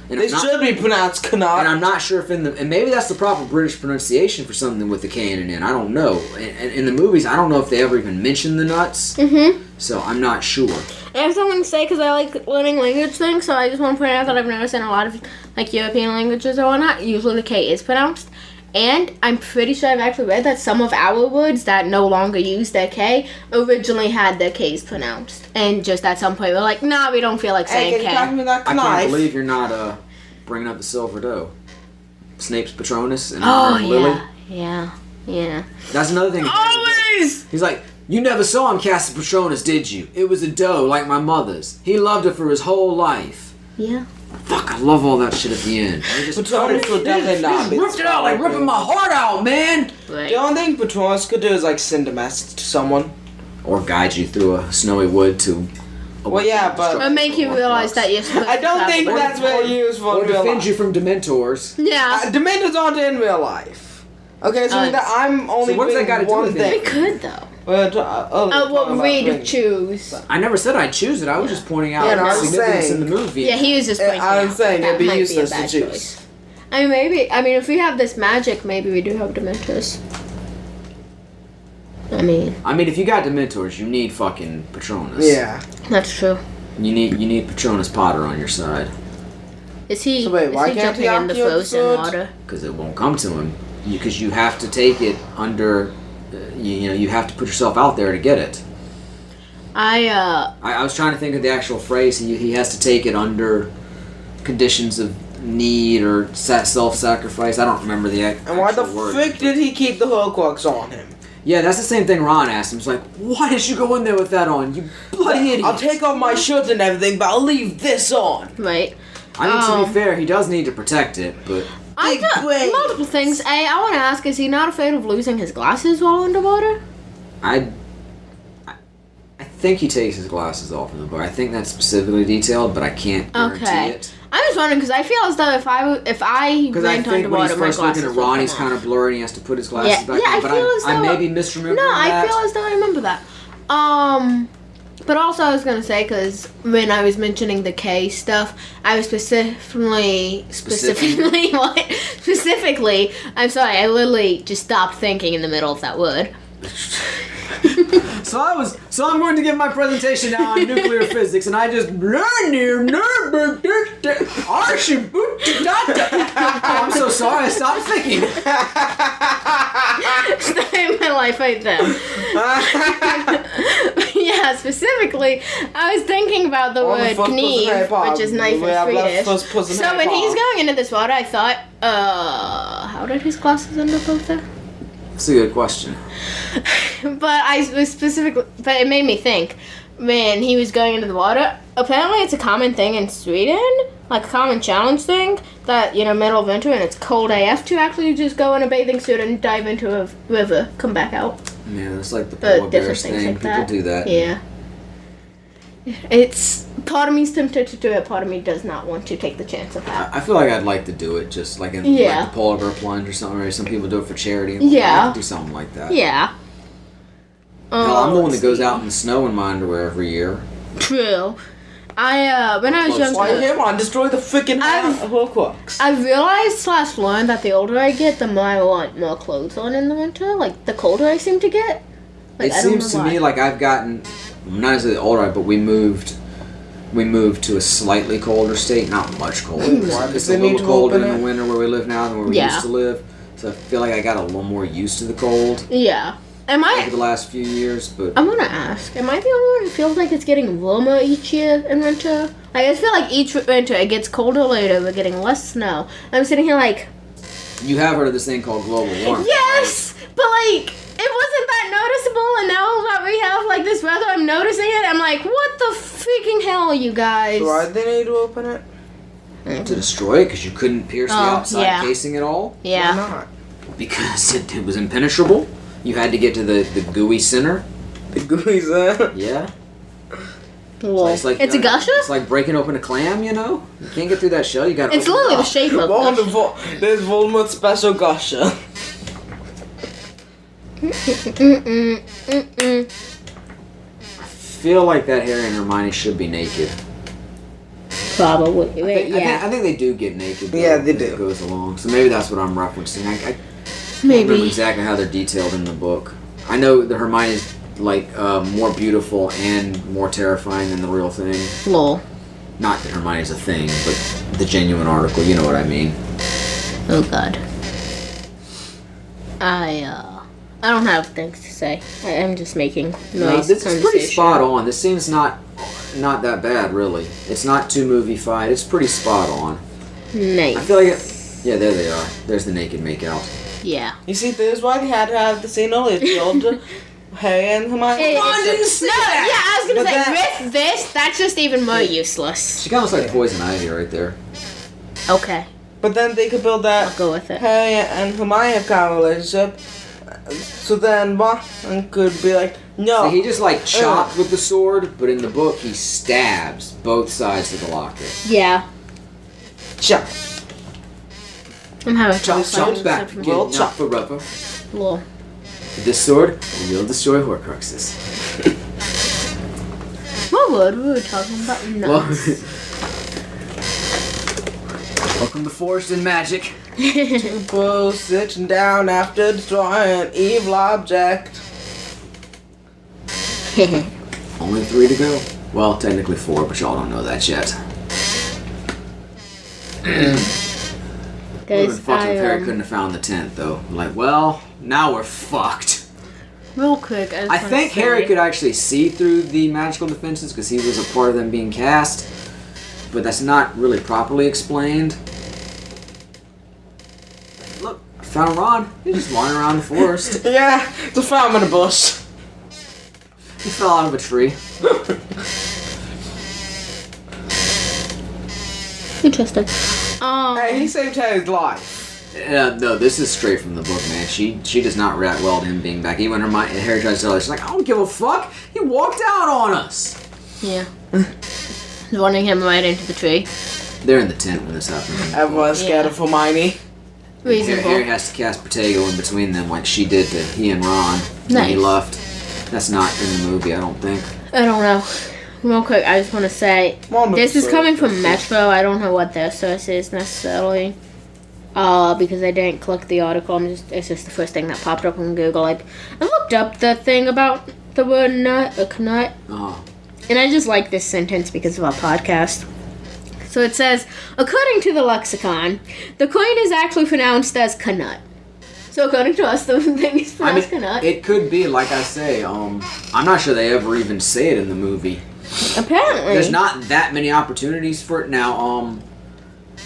And It should be pronounced canut. And I'm not sure if and maybe that's the proper British pronunciation for something with the K and an N. I don't know. And in the movies, I don't know if they ever even mention the nuts. So I'm not sure. I have something to say because I like learning language things, so I just want to point out that I've noticed in a lot of like European languages or whatnot, usually the K is pronounced. And I'm pretty sure I've actually read that some of our words that no longer use their K originally had their K's pronounced. And just at some point we're like, nah, we don't feel like saying K. Pass me that I knife? can't believe you're not bringing up the silver dough. Snape's Patronus and Oh, Lily. Yeah. That's another thing. Always! He's like, you never saw him cast the Patronus, did you? It was a dough like my mother's. He loved her for his whole life. Yeah. Fuck, I love all that shit at the end. Patronus would definitely not be. Ripped it out like ripping my heart out, man! The only thing Patronus could do is like send a message to someone. Or guide you through a snowy wood to... Well, yeah, but... Or make you realize that you're supposed I to don't think travel. that's very useful Or in real defend life. you from Dementors. Yeah. Dementors aren't in real life. Okay, so I'm only So what does that gotta do one with thing. We could, though. Well, Reed choose. I never said I'd choose it. I was just pointing out Yeah, no, the I was significance saying- in the movie. Yeah, he was just pointing I'm out saying that it'd be might useless a to bad choose. choice. I mean, if we have this magic, maybe we do have Dementors. I mean, if you got Dementors, you need fucking Patronus. Yeah. that's true. You need Patronus Potter on your side. Is he, So wait, is why he can't jumping he in the opt you frozen episode? water? Because it won't come to him. Because you have to take it under... you have to put yourself out there to get it. I was trying to think of the actual phrase. He has to take it under conditions of need or self-sacrifice. I don't remember the actual And why the word. frick did he keep the Horcrux on him? Yeah, that's the same thing Ron asked him. It's like, why did you go in there with that on? You bloody idiot. I'll take off my shirt and everything, but I'll leave this on. Right. To be fair, he does need to protect it, but... I Big got brain. multiple things. I want to ask, is he not afraid of losing his glasses while underwater? I think he takes his glasses off in the book. I think that's specifically detailed, but I can't guarantee it. I'm just wondering because I feel as though if I Because I went think when he's underwater, my first glasses looking at would Ron, come he's off. kind of blurry and he has to put his glasses back I on. But feel as I though- may be misremembering that. I feel as though I remember that. But also I was gonna say because when I was mentioning the K stuff, I was specifically. What? Specifically, I'm sorry. I literally just stopped thinking in the middle of that word. So I'm going to give my presentation now on nuclear physics, and I just Oh, I'm so sorry, I stopped thinking. Starting my life right there. Yeah, specifically, I was thinking about the word knife, which is knife in Swedish. So when he's going into this water, I thought, how did his glasses end up out there? That's a good question. But it made me think, when he was going into the water, apparently it's a common thing in Sweden, like a common challenge thing, that, middle of winter and it's cold AF to actually just go in a bathing suit and dive into a river, come back out. Yeah, it's like the polar bears thing. Like People that. do that. Yeah. It's, part of me's tempted to do it, part of me does not want to take the chance of that. I feel like I'd like to do it, just like in like the polar bear plunge or something. Or some people do it for charity. Yeah. I could do something like that. Yeah. Hell, I'm the one that goes out in the snow in my underwear every year. True. When I was Close. Why younger, him on destroy the freaking Horcrux? I realized / learned that the older I get, the more I want more clothes on in the winter. Like, the colder I seem to get. Like, It I don't seems know to me why. like I've gotten, not as older, but we moved to a slightly colder state, not much colder. Why? It's Because a they need little to colder open in the it? winter where we live now than where we Yeah. used to live. So I feel like I got a little more used to the cold Yeah. Am I... over the last few years, but I want to ask, am I the only one who feels like it's getting warmer each year in winter? Like, I feel like each winter it gets colder later, we're getting less snow. I'm sitting here like, you have heard of this thing called global warming. yes! But like, it wasn't that noticeable, and now that we have like this weather, I'm noticing it, I'm like, what the freaking hell, you guys? So why did they need to open it? To destroy it because you couldn't pierce the outside yeah. casing at all Why Yeah. not? because it was impenetrable. You had to get to the gooey center. The gooey's there. Yeah. Well, it's a gusher? It's like breaking open a clam, you know? You can't get through that shell, you gotta It's open it literally the up. shape of Wonderful. There's Voldemort's special gusher. I feel like that Harry and Hermione should be naked. Probably. I think they do get naked. Though, Yeah, they as do. It goes along, so maybe that's what I'm referencing. I don't remember Maybe. exactly how they're detailed in the book. I know that Hermione's like more beautiful and more terrifying than the real thing. Lol. Not that Hermione's a thing, but the genuine article. You know what I mean? Oh god. I don't have things to say. I'm just making noise. No, this is pretty conversation. spot on. This scene's not that bad, really. It's not too movie-fied. It's pretty spot on. Nice. I feel like yeah, there they are. There's the naked makeout. Yeah. You see, there's why they had to have the scene earlier. The older Harry and Hermione. Ron didn't say that. Yeah, I was gonna But say with this, that's just even more useless. She kind of looks like Poison Ivy right there. Okay, But then they could build I'll that go with it. Harry and Hermione have kind of relationship. So then Ron could be like, no. So he just like chopped with the sword, but in the book he stabs both sides of the locker. Yeah, Chop. I'm having Chop, trouble chop back, finding get Well, knocked forever. Lol. With this sword, we'll destroy Horcruxes. What word were we talking about? Well, Nuts. welcome to Forest and Magic. People sitting down after destroying an evil object. Only 3 to go. Well, technically 4, but y'all don't know that yet. Would have been Guys, fucked if Harry couldn't have found the tent, though. Like, well, now we're fucked. real quick, I think Harry could actually see through the magical defenses because he was a part of them being cast, but that's not really properly explained. Look, I found Ron. He's just wandering around the forest. Yeah, it's a found in a bush. He fell out of a tree. Interesting. Hey, he saved Harry's life. No, this is straight from the book, man. She does not react well to him being back. Even when Harry tries to tell her, she's like, I don't give a fuck. He walked out on us. Yeah. Running him right into the tree. They're in the tent when this happens. Everyone's scared of Hermione. Reasonable. Harry has to cast Protego in between them like she did to he and Ron when he Nice. left. That's not in the movie, I don't think. I don't know. Real quick, I just want to say, Wonderful this is coming source. from Metro. I don't know what their source is necessarily. Because I didn't click the article. It's just the first thing that popped up on Google. I looked up the thing about the word nut, a knut, Oh. and I just like this sentence because of our podcast. So it says, according to the LexiCon, the coin is actually pronounced as knut. So according to us, the thing is I pronounced mean, knut. it could be, like I say, I'm not sure they ever even say it in the movie. Apparently. There's not that many opportunities for it. Now,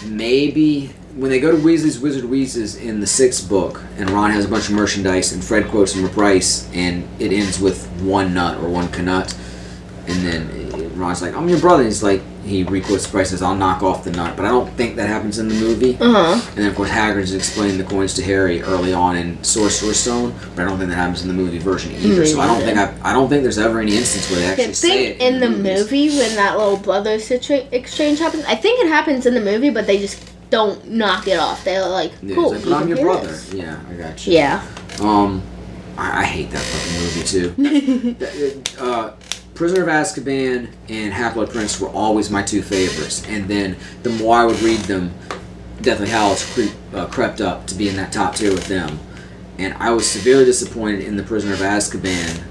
maybe when they go to Weasley's Wizard Wheezes in the 6th book, and Ron has a bunch of merchandise, and Fred quotes him a price, and it ends with one nut or one knut, and then Ron's like, I'm your brother. And he's like, he requotes the price and says, I'll knock off the nut. But I don't think that happens in the movie. Uh-huh. And then, of course, Hagrid's explaining the coins to Harry early on in Sorcerer's Stone, but I don't think that happens in the movie version either. So I don't think there's ever any instance where they I actually say think it in the movies. movie when that little brother exchange happens, I think it happens in the movie, but they just don't knock it off. They're like, Yeah, cool, it's like, you but I'm can your hear brother. this. Yeah, I got you. Yeah. I hate that fucking movie too. Prisoner of Azkaban and Half-Blood Prince were always my two favorites. And then the more I would read them, Deathly Hallows crept up to be in that top tier with them. And I was severely disappointed in the Prisoner of Azkaban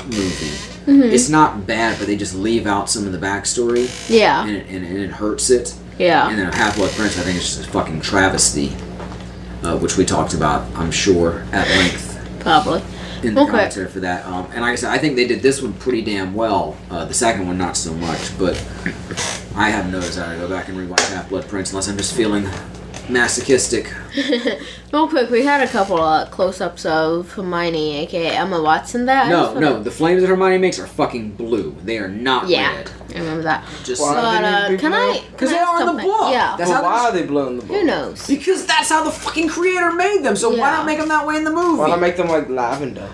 movie. Mm-hmm. It's not bad, but they just leave out some of the backstory. Yeah. And it hurts it. Yeah. And then Half-Blood Prince, I think it's just a fucking travesty, which we talked about, I'm sure, at length. Probably. In the commentary for that. And like I said, I think they did this one pretty damn well. The second one, not so much, but I have no desire to go back and rewatch Half-Blood Prince unless I'm just feeling masochistic. Real quick, we had a couple of close-ups of Hermione, aka Emma Watson. No, the flames that Hermione makes are fucking blue. They are not red. I remember that. Just But can I? Because they are in the book. Yeah. That's Well, why are they blue in the book? Who knows? Because that's how the fucking creator made them. So why not make them that way in the movie? Why not make them like lavender?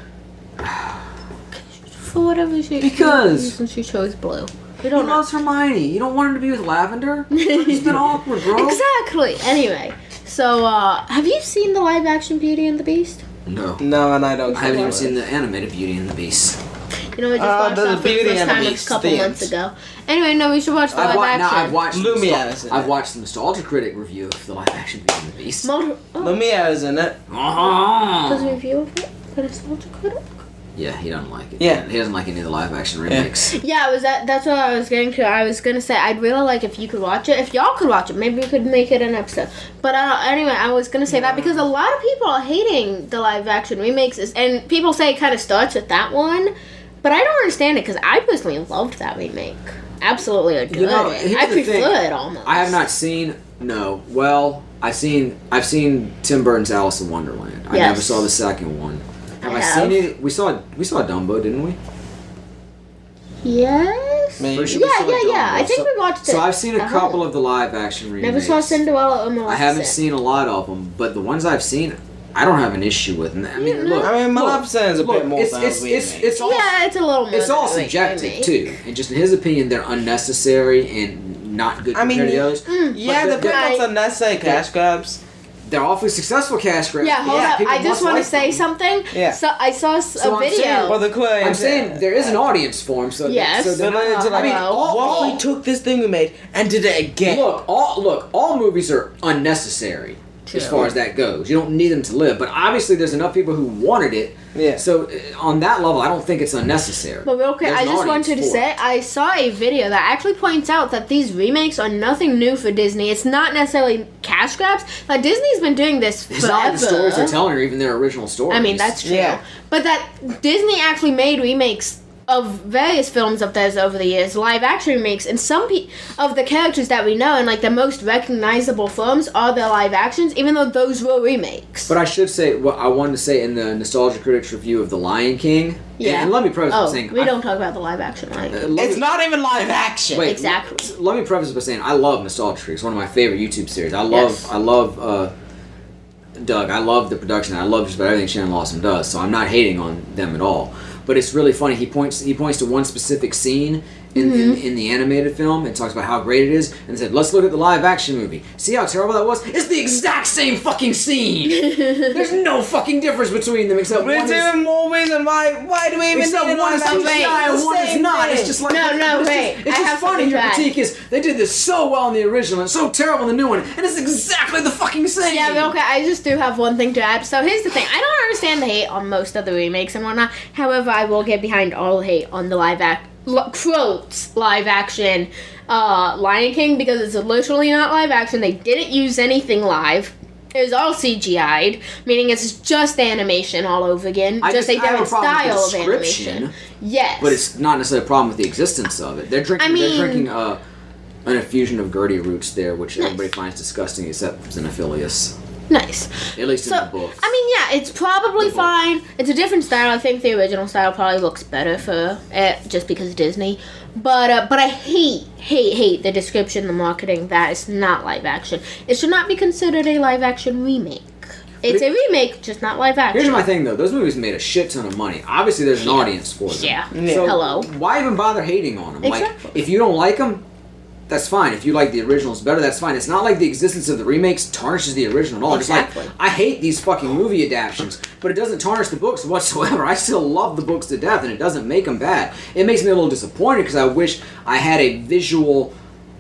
For whatever reason she chose blue. We don't He know. loves Hermione. You don't want him to be with Lavender? It's been awkward, bro. Exactly. Anyway, so have you seen the live-action Beauty and the Beast? No. No, and I don't. I haven't even seen the animated Beauty and the Beast. You know, I just watched the that for the Beauty first and the time a Beast couple themes. months ago. Anyway, no, we should watch the live-action. I've watched Lumiere. I've watched the Nostalgia Critic review of the live-action Beauty and the Beast. Lumiere is in it. Does a review of it? The Nostalgia Critic? Yeah, he doesn't like it. Yeah. He doesn't like any of the live-action remakes. Yeah, that's what I was getting to. I was gonna say I'd really like if you could watch it. If y'all could watch it, maybe we could make it an episode. But anyway, I was gonna say that because a lot of people are hating the live-action remakes, and people say it kind of starts with that one. But I don't understand it because I personally loved that remake. Absolutely adored it. I prefer it almost. I have not seen. No. Well, I've seen Tim Burton's Alice in Wonderland. I never saw the second one. Have I seen it? We saw Dumbo, didn't we? Yes. Maybe. Pretty sure we saw Dumbo. I think we watched it. So I've seen a couple of the live action remakes. Never saw Cinderella or Maleficent. I haven't seen a lot of them, but the ones I've seen, I don't have an issue with. I mean, look. Maleficent is a bit more. It's all. It's a little more. It's all subjective too, and just in his opinion, they're unnecessary and not good compared to the others. Yeah, the pickles unnecessary cash grabs. They're awfully successful cash grabs. Yeah, hold up. I just want to say something. Yeah. So I saw a video. I'm saying there is an audience for them. So yes. What if we took this thing we made and did it again? Look, all movies are unnecessary. True. As far as that goes. You don't need them to live, but obviously there's enough people who wanted it. Yeah. So on that level, I don't think it's unnecessary. But real quick, I just wanted to say, I saw a video that actually points out that these remakes are nothing new for Disney. It's not necessarily cash grabs. Like, Disney's been doing this forever. It's not like the stories they're telling, or even their original stories. I mean, that's true. Yeah. But that Disney actually made remakes of various films of theirs over the years, live action remakes, and some of the characters that we know and like the most recognizable films are their live actions, even though those were remakes. But I should say what I wanted to say in the Nostalgia Critics review of The Lion King. Yeah. And let me preface by saying we don't talk about the live action Lion King. It's not even live action. Wait, exactly. Let me preface by saying I love Nostalgia Critics. One of my favorite YouTube series. I love Doug. I love the production. I love just about everything Shannon Lawson does. So I'm not hating on them at all. But it's really funny. He points to one specific scene in the animated film and talks about how great it is, and said, "Let's look at the live action movie. See how terrible that was? It's the exact same fucking scene. There's no fucking difference between them except We're one is doing more reason why do we even except need one is CGI and one is not. It's just like It's just funny. Your critique is they did this so well in the original and so terrible in the new one, and it's exactly the fucking same. Yeah, but okay, I just do have one thing to add. So here's the thing. I don't understand the hate on most of the remakes and whatnot. However, I will get behind all the hate on the live action Lion King, because it's literally not live action. They didn't use anything live. It was all CGI'd, meaning it's just animation all over again. Just a different style of animation. Yes. But it's not necessarily a problem with the existence of it. They're drinking an infusion of Gertie roots there, which everybody finds disgusting except Xenophilius. Nice. At least in the books. I mean, yeah, it's probably fine. It's a different style. I think the original style probably looks better for it, just because Disney. But I hate the description, the marketing that it's not live action. It should not be considered a live action remake. It's a remake, just not live action. Here's my thing, though. Those movies made a shit ton of money. Obviously, there's an audience for them. Yeah. So Hello. Why even bother hating on them? Exactly. Like, if you don't like them, that's fine. If you like the originals better, that's fine. It's not like the existence of the remakes tarnishes the original at all. Exactly. It's like, I hate these fucking movie adaptions, but it doesn't tarnish the books whatsoever. I still love the books to death, and it doesn't make them bad. It makes me a little disappointed because I wish I had a visual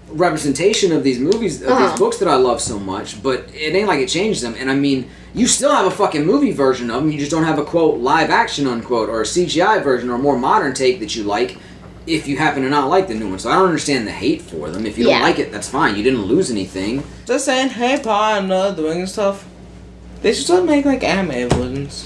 representation of these movies, of these books that I love so much, but it ain't like it changed them. And I mean, you still have a fucking movie version of them, you just don't have a, quote, live action, unquote, or a CGI version or a more modern take that you like, if you happen to not like the new one. So I don't understand the hate for them. If you don't like it, that's fine. You didn't lose anything. Just saying, Harry Potter and Lord of the Rings and stuff, they should start making, like, anime versions.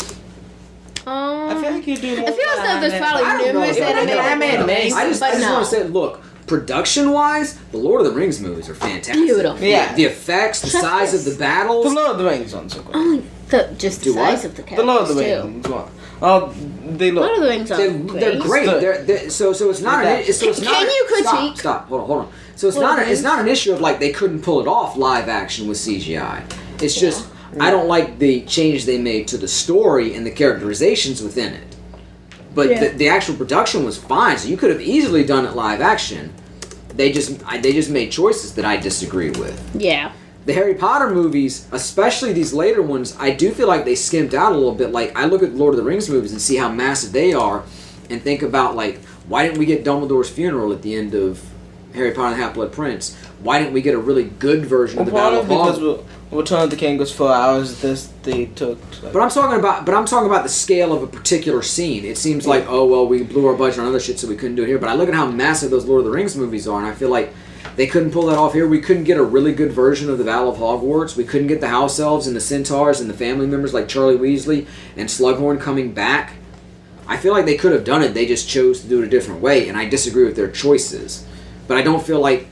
I feel like you do more. I feel as though there's probably numerous anime. I just want to say, look, production-wise, the Lord of the Rings movies are fantastic. Beautiful. Yeah. The effects, the size of the battles. The Lord of the Rings ones are great. Only the size of the characters, The Lord of the too. Rings one. Oh, they look. Lord of the Rings are They're great. So it's not an issue. Can you critique? Stop. Hold on. So it's not an issue of like they couldn't pull it off live action with CGI. It's just I don't like the change they made to the story and the characterizations within it. But the actual production was fine, so you could have easily done it live action. They just made choices that I disagree with. Yeah. The Harry Potter movies, especially these later ones, I do feel like they skimped out a little bit. Like, I look at Lord of the Rings movies and see how massive they are, and think about, like, why didn't we get Dumbledore's funeral at the end of Harry Potter and the Half-Blood Prince? Why didn't we get a really good version of the Battle of Hogwarts? Because Return of the King was 4 hours. They took. Like, But I'm talking about the scale of a particular scene. It seems like, oh well, we blew our budget on other shit, so we couldn't do it here. But I look at how massive those Lord of the Rings movies are, and I feel like they couldn't pull that off here. We couldn't get a really good version of the Battle of Hogwarts. We couldn't get the house elves and the centaurs and the family members like Charlie Weasley and Slughorn coming back. I feel like they could have done it. They just chose to do it a different way, and I disagree with their choices. But I don't feel like...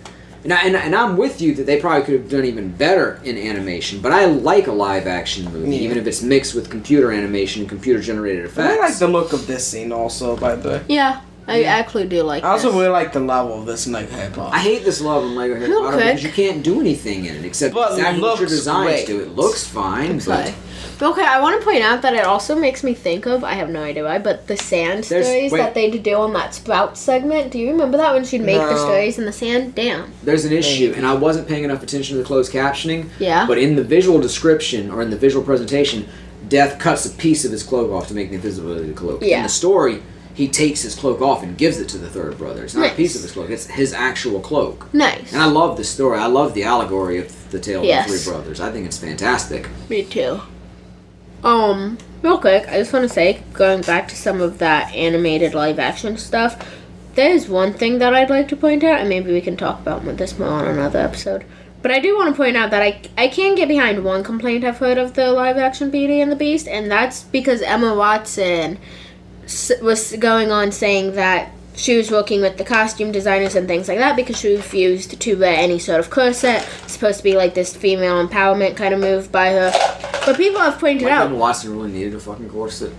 And I'm with you that they probably could have done even better in animation, but I like a live-action movie, even if it's mixed with computer animation and computer-generated effects. I like the look of this scene also, by the way. Yeah, I actually do like I also this. really like the level of this in like Harry Potter. I hate this love in Lego Harry Potter because you can't do anything in it except exactly what your designs do. It looks fine, but... Okay, I want to point out that it also makes me think of, I have no idea why, but the sand stories that they do on that Sprout segment. Do you remember that when she'd make the stories in the sand? Damn. There's an issue, and I wasn't paying enough attention to the closed captioning. Yeah. But in the visual description, or in the visual presentation, Death cuts a piece of his cloak off to make the invisibility of the cloak. Yeah. In the story, he takes his cloak off and gives it to the third brother. It's not a piece of his cloak, it's his actual cloak. Nice. And I love the story. I love the allegory of the tale of the three brothers. I think it's fantastic. Me too. Real quick, I just want to say, going back to some of that animated live action stuff, there's one thing that I'd like to point out, and maybe we can talk about this more on another episode. But I do want to point out that I can get behind one complaint I've heard of the live action Beauty and the Beast, and that's because Emma Watson was going on saying that she was working with the costume designers and things like that because she refused to wear any sort of corset. It's supposed to be like this female empowerment kind of move by her. But people have pointed out... Emma Watson really needed a fucking corset.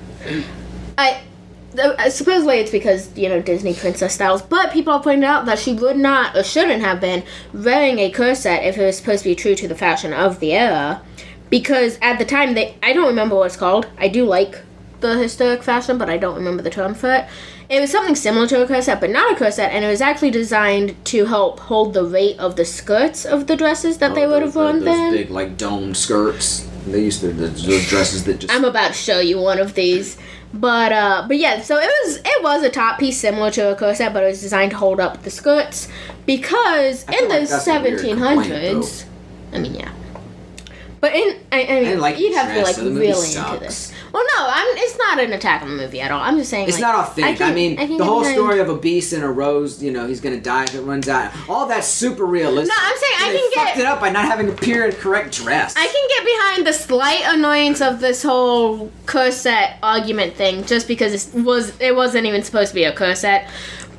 Supposedly it's because, Disney princess styles, but people have pointed out that she would not, or shouldn't have been, wearing a corset if it was supposed to be true to the fashion of the era. Because at the time, I don't remember what it's called. I do like the historic fashion, but I don't remember the term for it. It was something similar to a corset, but not a corset, and it was actually designed to help hold the weight of the skirts of the dresses that they would have worn then. Those big, like, domed skirts. They used to, those dresses that just... I'm about to show you one of these. But yeah, so it was a top piece similar to a corset, but it was designed to hold up the skirts because in the 1700s... I mean, yeah. But you'd have to be really into this. Well, no, it's not an attack on the movie at all. I'm just saying it's not authentic. I mean, the whole story of a beast and a rose. He's gonna die if it runs out. All that's super realistic. No, I'm saying they fucked it up by not having a period correct dress. I can get behind the slight annoyance of this whole corset argument thing, just because it wasn't even supposed to be a corset.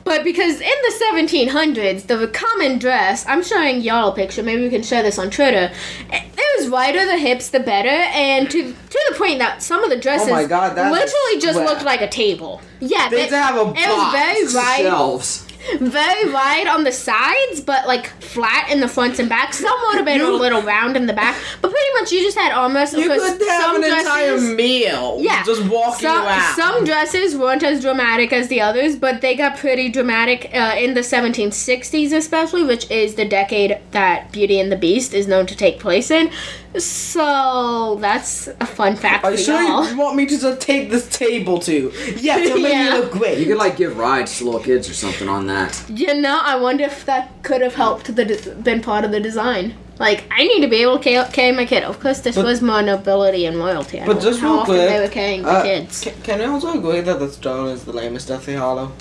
But because in the 1700s, the common dress, I'm showing y'all a picture, maybe we can share this on Twitter, it was wider the hips the better, and to the point that some of the dresses literally just looked like a table. Yeah, they have a box. It was very wide. Shelves. very wide on the sides, but like flat in the front and back. Some would have been a little round in the back, but pretty much you just had almost. You could have an entire meal. Yeah, just walking around. Some dresses weren't as dramatic as the others, but they got pretty dramatic in the 1760s, especially, which is the decade that Beauty and the Beast is known to take place in. So that's a fun fact for y'all. You want me to just take this table to? Yeah, to make me look great. You could like give rides to little kids or something on that. You know, I wonder if that could have helped been part of the design. Like, I need to be able to carry my kid. Of course, this was more nobility and royalty. But just real quick, they were carrying the kids. Can we also agree that the stone is the lamest Deathly Hallow?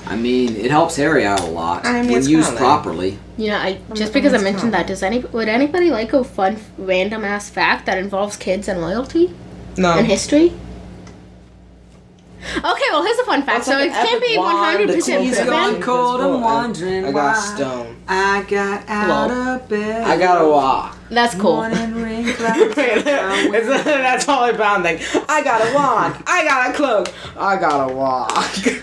I mean, it helps Harry out a lot I mean, when used properly. You know, just because I mentioned that, would anybody like a fun, random ass fact that involves kids and royalty? No. And history? Okay, well, here's a fun fact. So it can't be 100% He's gone cold and wandering. I got stone. I got out of bed. I got a walk. That's cool. That's all I found thing. I got a walk. I got a cloak. I got a walk.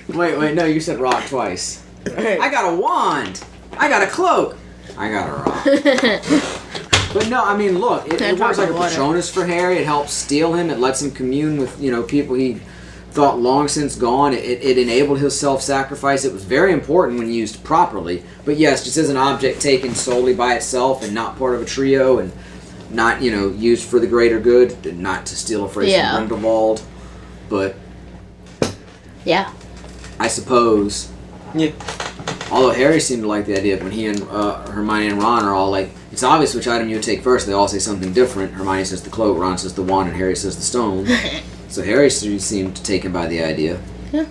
Wait, no, you said rock twice. I got a wand. I got a cloak. I got a rock. But no, I mean, look, it works like a Patronus for Harry. It helps steel him. It lets him commune with, people he thought long since gone. It enabled his self-sacrifice. It was very important when used properly. But yes, just as an object taken solely by itself and not part of a trio and not, used for the greater good, not to steal a phrase from Grindelwald. But yeah, I suppose. Yeah. Although Harry seemed to like the idea of when he and Hermione and Ron are all like, it's obvious which item you would take first. They all say something different. Hermione says the cloak, Ron says the wand, and Harry says the stone. So Harry seemed taken by the idea. Yeah.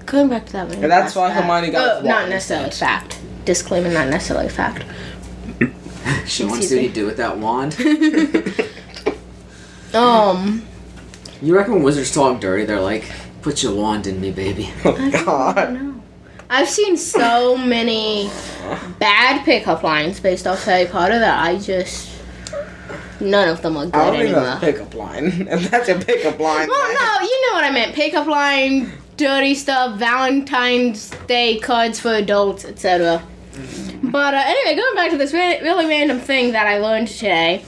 Going back to that one. And that's why Hermione got not necessarily fact. Disclaimer, not necessarily fact. She wants to see what he'd do with that wand. You reckon when wizards talk dirty, they're like, put your wand in me, baby. Oh, God. I don't know. I've seen so many bad pickup lines based off Harry Potter that none of them are good I don't think anymore. that's a pickup line. And that's a pickup line. Well, no, you know what I meant. Pickup line, dirty stuff, Valentine's Day cards for adults, etc. But anyway, going back to this really random thing that I learned today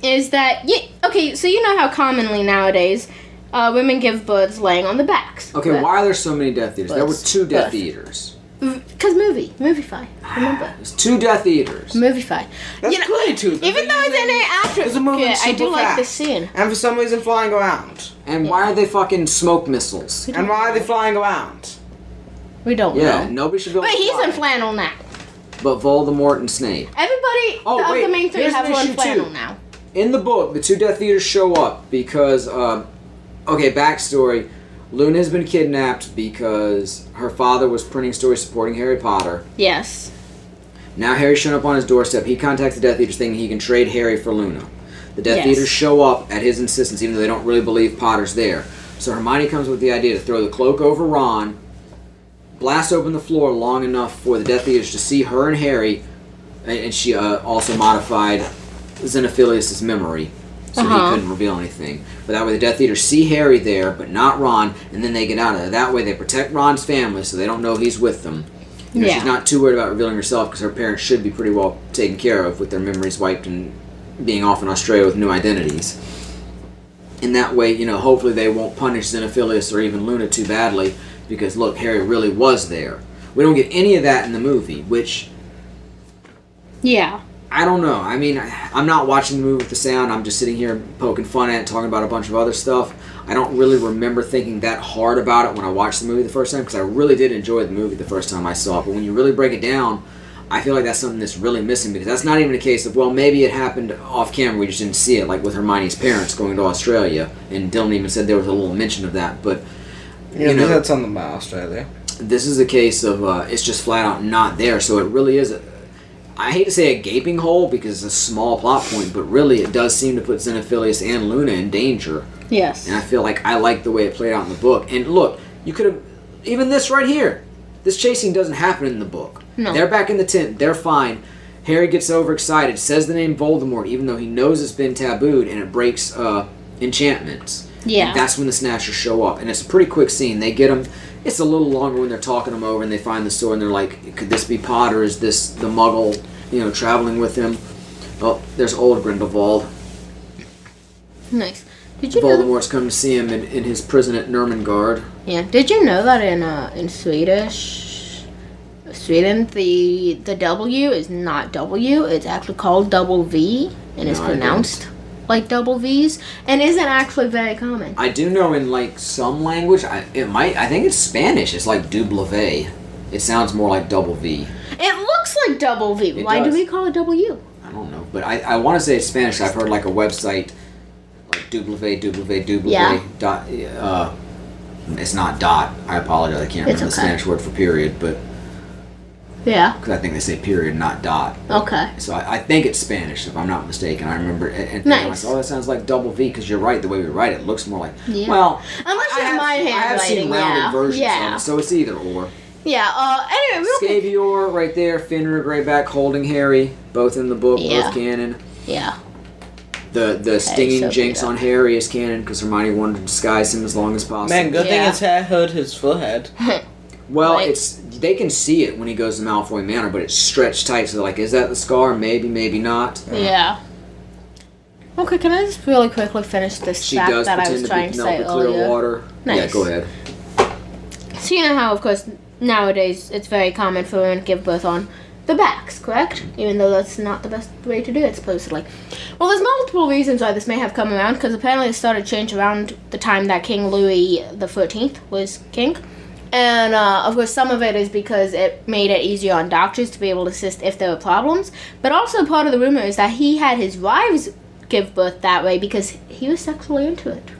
is that, okay, so you know how commonly nowadays women give births laying on the backs. Okay, why are there so many Death Eaters? There were 2 Death Eaters. Because movie-fi, remember. There's 2 Death Eaters. Movie-fi. That's great, too. Even though it's in an It's a movie I do super like fast. this scene. And for some reason flying around. And why are they fucking smoke missiles? And why are they flying around? We don't Yeah, know. nobody should be able But to he's fly. in flannel now. But Voldemort and Snape. Everybody of the main 3 here's have an one issue, flannel too. now. In the book, the 2 Death Eaters show up because, backstory. Luna has been kidnapped because her father was printing stories supporting Harry Potter. Yes. Now Harry's shown up on his doorstep. He contacts the Death Eaters thinking he can trade Harry for Luna. The Death Eaters show up at his insistence, even though they don't really believe Potter's there. So Hermione comes with the idea to throw the cloak over Ron, blast open the floor long enough for the Death Eaters to see her and Harry, and she also modified Xenophilius' memory, so he couldn't reveal anything. But that way the Death Eaters see Harry there, but not Ron, and then they get out of there. That way they protect Ron's family, so they don't know he's with them. She's not too worried about revealing herself, because her parents should be pretty well taken care of with their memories wiped and being off in Australia with new identities. In that way, hopefully they won't punish Xenophilius or even Luna too badly, because look, Harry really was there. We don't get any of that in the movie, which... Yeah. I don't know. I mean, I'm not watching the movie with the sound. I'm just sitting here poking fun at it, talking about a bunch of other stuff. I don't really remember thinking that hard about it when I watched the movie the first time, because I really did enjoy the movie the first time I saw it. But when you really break it down, I feel like that's something that's really missing, because that's not even a case of, well, maybe it happened off camera, we just didn't see it, like with Hermione's parents going to Australia. And Dylan even said there was a little mention of that. But, Yeah, they said something about Australia. This is a case of it's just flat out not there. So it really is... I hate to say a gaping hole because it's a small plot point, but really it does seem to put Xenophilius and Luna in danger. Yes. And I feel like I like the way it played out in the book. And look, you could have... Even this right here. This chasing doesn't happen in the book. No. They're back in the tent. They're fine. Harry gets overexcited, says the name Voldemort, even though he knows it's been tabooed, and it breaks enchantments. Yeah. And that's when the Snatchers show up. And it's a pretty quick scene. They get him It's a little longer when they're talking them over and they find the sword and they're like, could this be Potter? Is this the Muggle, traveling with him? Oh, there's old Grindelwald. Nice. Did you know Voldemort's come to see him in his prison at Nurmengard. Yeah. Did you know that in Sweden, the W is not W. It's actually called double V, and it's pronounced like double V's, and isn't actually very common. I do know in like some language, I think it's Spanish. It's like W. It sounds more like double V. It looks like double V. Why do we call it W? I don't know, but I want to say it's Spanish. I've heard like a website like W. Yeah. Dot. It's not dot. I apologize. I can't remember the Spanish word for period, but yeah, because I think they say period, not dot. Okay. So I think it's Spanish, if I'm not mistaken. I remember and nice. That sounds like double V, because you're right. The way we write it looks more like unless you have my handwriting. I have seen rounded versions of it, so it's either or. Yeah. Anyway, real quick. Scabior right there, Finrod right back holding Harry, both in the book, both canon. Yeah. The stinging jinx on Harry is canon because Hermione wanted to disguise him as long as possible. Man, good thing his hair hurt his forehead. Well, they can see it when he goes to Malfoy Manor, but it's stretched tight, so they're like, is that the scar? Maybe, maybe not. Yeah. Okay, can I just really quickly finish this fact that I was trying to say earlier? Water. Nice. Yeah, go ahead. So you know how, of course, nowadays it's very common for women to give birth on the backs, correct? Even though that's not the best way to do it, supposedly. Well, there's multiple reasons why this may have come around, because apparently it started to change around the time that King Louis XIV was king. And, of course, some of it is because it made it easier on doctors to be able to assist if there were problems. But also part of the rumor is that he had his wives give birth that way because he was sexually into it.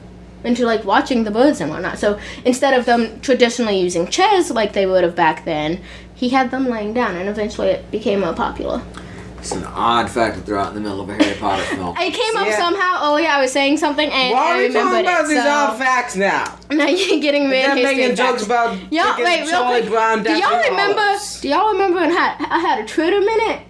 Into, like, watching the birds and whatnot. So instead of them traditionally using chairs like they would have back then, he had them laying down, and eventually it became more popular. It's an odd fact to throw out in the middle of a Harry Potter film. It came up somehow earlier. I was saying something, and I remembered it. Why are we talking about these odd facts now? Now you're getting rid of making jokes about Charlie Brown, do y'all remember when I had a Twitter minute?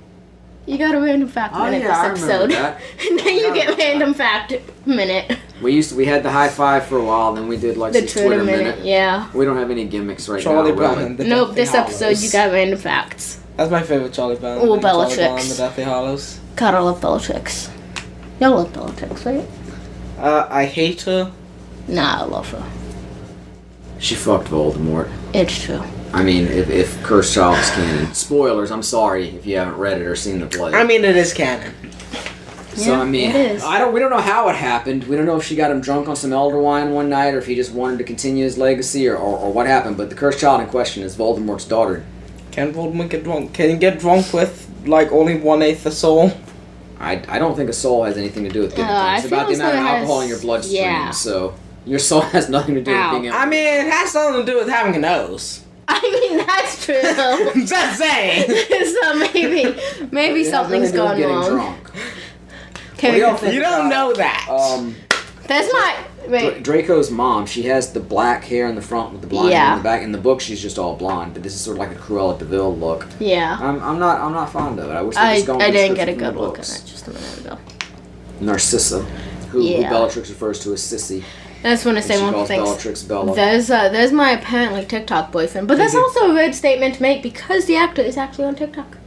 You got a random fact minute this episode. That. And then you get random fact minute. We had the high five for a while, then we did like the this Twitter minute. Yeah. We don't have any gimmicks right Charlie now. Brown and the Nope, Deathly this episode Hallows. you got random facts. That's my favorite Charlie Brown. Or Charlie Brown and Bellatrix. the Deathly Hallows. God, I love Bellatrix. Y'all love Bellatrix, right? I hate her. Nah, I love her. She fucked Voldemort. It's true. I mean, if Cursed Child is canon. Spoilers, I'm sorry if you haven't read it or seen the play. I mean, it is canon. So, Yeah, I mean, it is. we don't know how it happened. We don't know if she got him drunk on some elder wine one night or if he just wanted to continue his legacy or what happened. But the Cursed Child in question is Voldemort's daughter. Can Voldemort get drunk? Can he get drunk with, like, only 1/8 a soul? I don't think a soul has anything to do with getting drunk. It's about the amount of alcohol in your bloodstream. So your soul has nothing to do with being able I mean, it has something to do with having a nose. I mean, that's true. Just saying. So maybe something's gone wrong. Drunk. You don't know that. That's my... Wait. Draco's mom, she has the black hair in the front with the blonde hair in the back. In the book, she's just all blonde, but this is sort of like a Cruella de Vil look. Yeah. I'm not fond of it. I wish I didn't get a good good look at it just a minute ago. Narcissa, who Bellatrix refers to as Sissy. I just want to say one thing. Bellatrix Bella. There's my apparently TikTok boyfriend, but that's also a weird statement to make because the actor is actually on TikTok.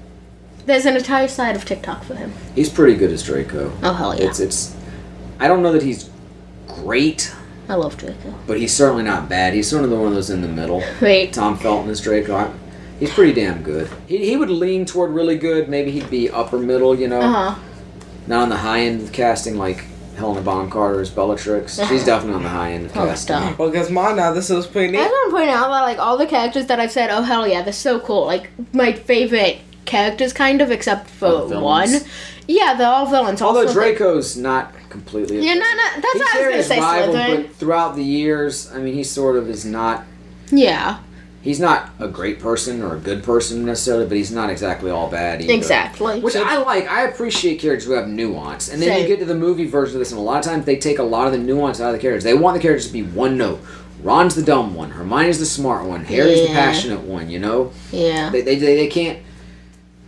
There's an entire side of TikTok for him. He's pretty good as Draco. Oh hell yeah! It's. I don't know that he's great. I love Draco. But he's certainly not bad. He's sort of one of those in the middle. Right. Tom Felton as Draco. He's pretty damn good. He would lean toward really good. Maybe he'd be upper middle, Uh-huh. Not on the high end of casting like Helena Bonham Carter as Bellatrix. She's definitely on the high end of casting. Stop. Well, because mine now, this is pretty neat. I just want to point out that like all the characters that I've said, oh hell yeah, they're so cool. Like my favorite characters, kind of, except for one. Yeah, they're all villains. Although also, Draco's not completely. Yeah, that's what I was gonna say. Rival, Slytherin. but throughout the years, I mean, he sort of is not. Yeah. He's not a great person or a good person necessarily, but he's not exactly all bad either. Exactly. Which I like. I appreciate characters who have nuance. And then you get to the movie version of this, and a lot of times they take a lot of the nuance out of the characters. They want the characters to be one note. Ron's the dumb one. Hermione's the smart one. Harry's the passionate one, you know? Yeah. They can't...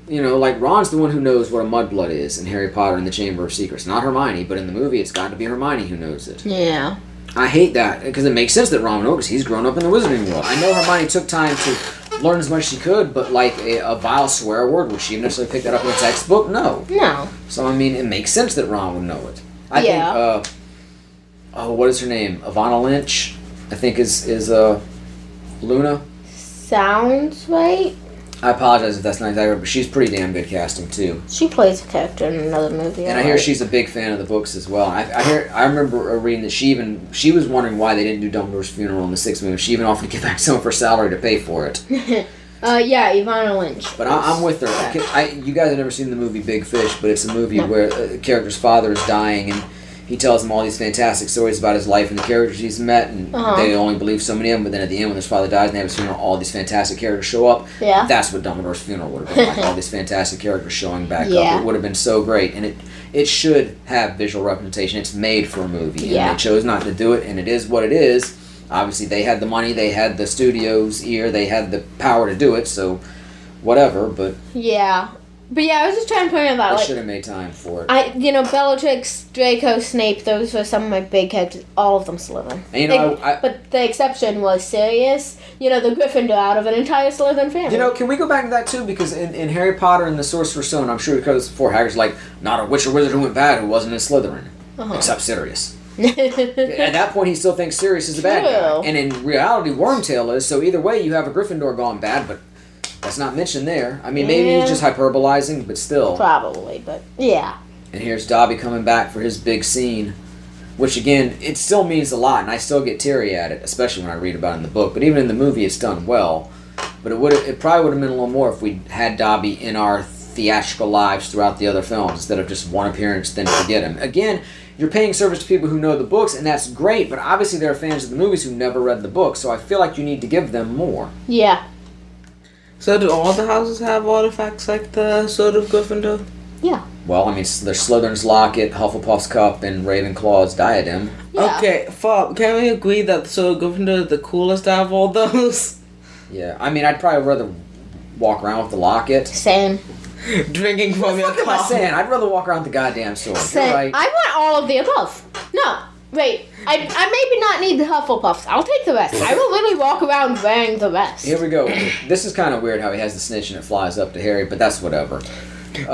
You know, like, Ron's the one who knows what a mudblood is in Harry Potter and the Chamber of Secrets. Not Hermione, but in the movie it's got to be Hermione who knows it. Yeah. I hate that because it makes sense that Ron would know because he's grown up in the wizarding world. I know Hermione took time to learn as much as she could, but like a vile swear word, would she necessarily pick that up in a textbook? No. No. So I mean, it makes sense that Ron would know it. I Yeah. think. What is her name? Ivana Lynch, I think is Luna. Sounds right. I apologize if that's not exactly right, but she's pretty damn good casting too. She plays a character in another movie. And I hear she's a big fan of the books as well. I remember reading that she was wondering why they didn't do Dumbledore's funeral in the 6th movie. She even offered to give back some of her salary to pay for it. Yeah, Ivana Lynch. But I'm with her. You guys have never seen the movie Big Fish, but it's a movie where a character's father is dying and he tells them all these fantastic stories about his life and the characters he's met, and they only believe so many of them, but then at the end when his father dies and they have his funeral, all these fantastic characters show up. Yeah. That's what Dumbledore's funeral would have been like, all these fantastic characters showing back up. It would have been so great, and it should have visual representation. It's made for a movie, and they chose not to do it, and it is what it is. Obviously, they had the money, they had the studio's ear, they had the power to do it, so whatever, but... Yeah. But yeah, I was just trying to point out that, I should have made time for it. Bellatrix, Draco, Snape, those were some of my big characters. All of them Slytherin. And, but the exception was Sirius. The Gryffindor out of an entire Slytherin family. Can we go back to that too? Because in Harry Potter and the Sorcerer's Stone, I'm sure because before Hagrid's like, not a witch or wizard who went bad who wasn't in Slytherin. Except Sirius. At that point, he still thinks Sirius is a bad guy. And in reality, Wormtail is, so either way, you have a Gryffindor gone bad, but... That's not mentioned there. I mean, maybe he's just hyperbolizing, but still. Probably, but yeah. And here's Dobby coming back for his big scene, which again, it still means a lot, and I still get teary at it, especially when I read about it in the book. But even in the movie, it's done well. But it probably would have meant a little more if we had Dobby in our theatrical lives throughout the other films instead of just one appearance, then forget him. Again, you're paying service to people who know the books, and that's great. But obviously, there are fans of the movies who never read the books, so I feel like you need to give them more. Yeah. So do all the houses have artifacts like the Sword of Gryffindor? Yeah. Well, I mean, there's Slytherin's locket, Hufflepuff's cup, and Ravenclaw's diadem. Yeah. Okay, can we agree that the Sword of Gryffindor is the coolest out of all those? Yeah, I mean, I'd probably rather walk around with the locket. Same. Drinking from your What am I cup. saying? I'd rather walk around with the goddamn sword. Same. You're right. I want all of the above. No. Wait, I maybe not need the Hufflepuffs. I'll take the rest. I will literally walk around wearing the rest. Here we go. This is kind of weird how he has the snitch and it flies up to Harry, but that's whatever. He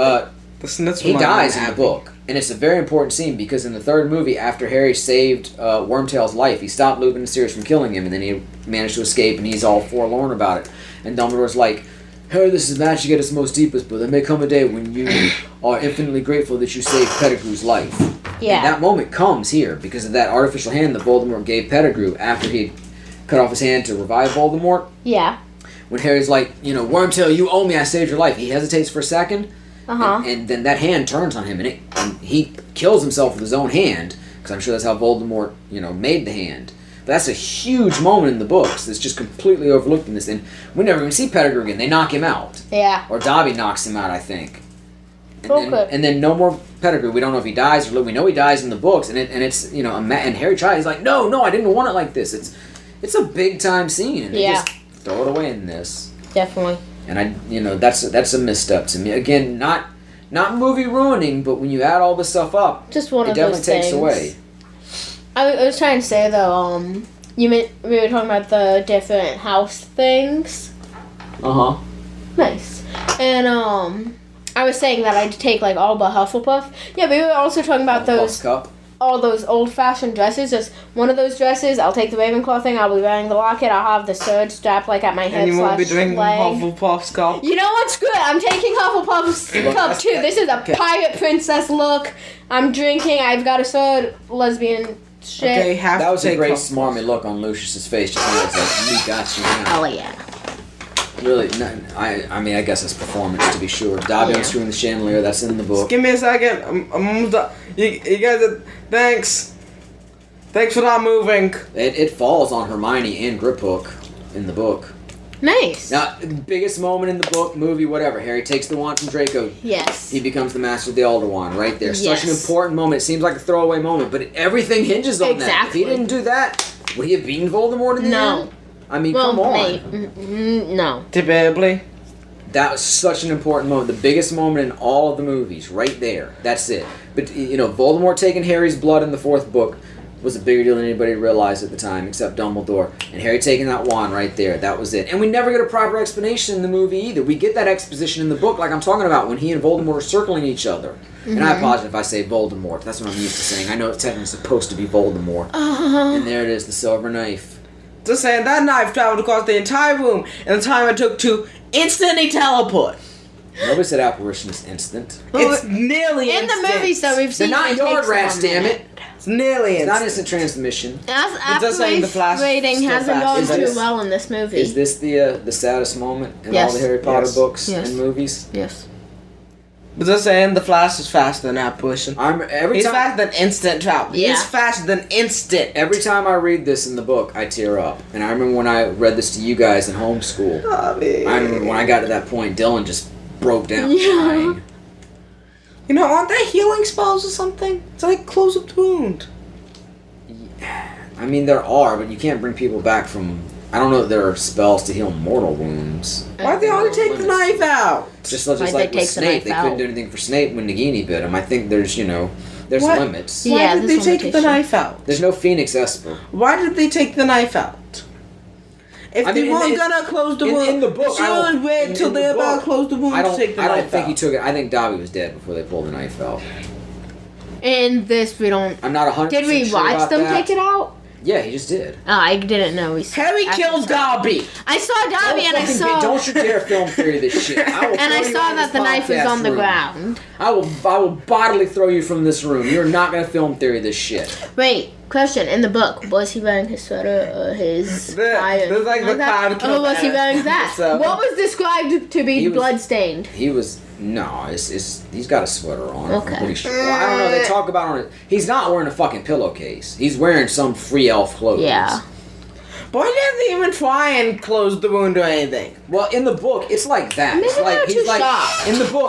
dies in the book, and it's a very important scene because in the 3rd movie, after Harry saved Wormtail's life, he stopped Lupin and Sirius from killing him, and then he managed to escape, and he's all forlorn about it. And Dumbledore's like, Harry, this is magic at its most deepest, but there may come a day when you are infinitely grateful that you saved Pettigrew's life. Yeah. And that moment comes here because of that artificial hand that Voldemort gave Pettigrew after he cut off his hand to revive Voldemort. Yeah. When Harry's like, Wormtail, you owe me, I saved your life. He hesitates for a second, and then that hand turns on him, and he kills himself with his own hand, because I'm sure that's how Voldemort, made the hand. But that's a huge moment in the books that's just completely overlooked in this, and we never even see Pettigrew again. They knock him out. Yeah. Or Dobby knocks him out, I think. Okay. And then no more Pettigrew. We don't know if he dies or we know he dies in the books, and it's and Harry tries. He's like, no, I didn't want it like this. It's a big time scene, and they just throw it away in this. Definitely. And that's a misstep to me. Again, not movie ruining, but when you add all this stuff up, Just one it of definitely those takes things. away. I was trying to say though, we were talking about the different house things. Nice. And I was saying that I'd take like all but Hufflepuff. Yeah, we were also talking about Hufflepuff's cup. all those old-fashioned dresses. Just one of those dresses. I'll take the Ravenclaw thing. I'll be wearing the locket. I'll have the sword strapped like at my head. And you won't be drinking leg. Hufflepuff's cup. You know what's good? I'm taking Hufflepuff's cup too. This is a pirate princess look. I'm drinking. I've got a sword. Lesbian shit. Okay, That was a take great Hufflepuff. smarmy look on Lucius's face. Just when it's like, we got you now. Oh yeah. Really, I mean, I guess it's performance to be sure. Dobby unscrewing the chandelier, that's in the book. Give me a second. I'm almost done. You guys, thanks. Thanks for not moving. It falls on Hermione and Griphook in the book. Nice. Now, biggest moment in the book, movie, whatever. Harry takes the wand from Draco. Yes. He becomes the master of the Elder Wand right there. Yes. Such an important moment. It seems like a throwaway moment, but everything hinges on that. If Exactly. he didn't do that, would he have beaten Voldemort in the end? I mean, come on. No. Debatably. That was such an important moment. The biggest moment in all of the movies, right there. That's it. But, Voldemort taking Harry's blood in the 4th book, was a bigger deal than anybody realized at the time, except Dumbledore. And Harry taking that wand right there, that was it. And we never get a proper explanation in the movie either. We get that exposition in the book, like I'm talking about, when he and Voldemort are circling each other. And I apologize if I say Voldemort. That's what I'm used to saying. I know it's technically supposed to be Voldemort. And there it is, the silver knife. Just saying, that knife traveled across the entire room in the time it took to instantly teleport. Nobody said apparition is instant. It's nearly In instant. the movies, though, we've They're seen not it yard takes rats, a damn minute. it. It's nearly It's not instant. instant transmission. As just saying the Flash rating still hasn't fast. gone Is too this- well in this movie. Is this the saddest moment in Yes. all the Harry Potter Yes. books Yes. and movies? Yes. But just saying, the Flash is faster than apparition. Every He's time faster than instant travel. Yeah. He's faster than instant. every time I read this in the book, I tear up. And I remember when I read this to you guys in homeschool. I remember when I got to that point, Dylan just broke down crying. You know, aren't there healing spells or something? It's like close up the wound. I mean, there are, but you can't bring people back from. I don't know that there are spells to heal mortal wounds. Why'd they only take the knife out? Just Why'd like they with take the Snape, knife they couldn't out? do anything for Snape when Nagini bit him. I think there's there's What? limits. Yeah, Why did they there's take the limitation. knife out? There's no Phoenix Esper. Why did they take the knife out? If I they mean, weren't in- gonna close the in- wound, in the book, they I don't- should wait in- till in the they're about book, to close the wound I to don't. take the I don't knife think out. he took it. I think Dobby was dead before they pulled the knife out. In this, we don't. I'm not 100% Did we sure watch about them that. take it out? Yeah, he just did. Oh, I didn't know. Harry killed Dobby. I saw Dobby and I saw. Don't you dare film theory this shit. I will And I throw you saw out of that this the knife was podcast on the room. ground. I will bodily throw you from this room. You're not gonna film theory this shit. Wait, question. In the book, was he wearing his sweater or his tie? There's like the that? cloud Or was he wearing that? So- What was described to be He was- bloodstained? He was he's got a sweater on. Okay. I'm pretty sure. Well, I don't know. They talk about on it. He's not wearing a fucking pillowcase. He's wearing some free elf clothes. Yeah. But he didn't even try and close the wound or anything. Well, in the book, it's like that. Maybe It's like they're he's too like shocked.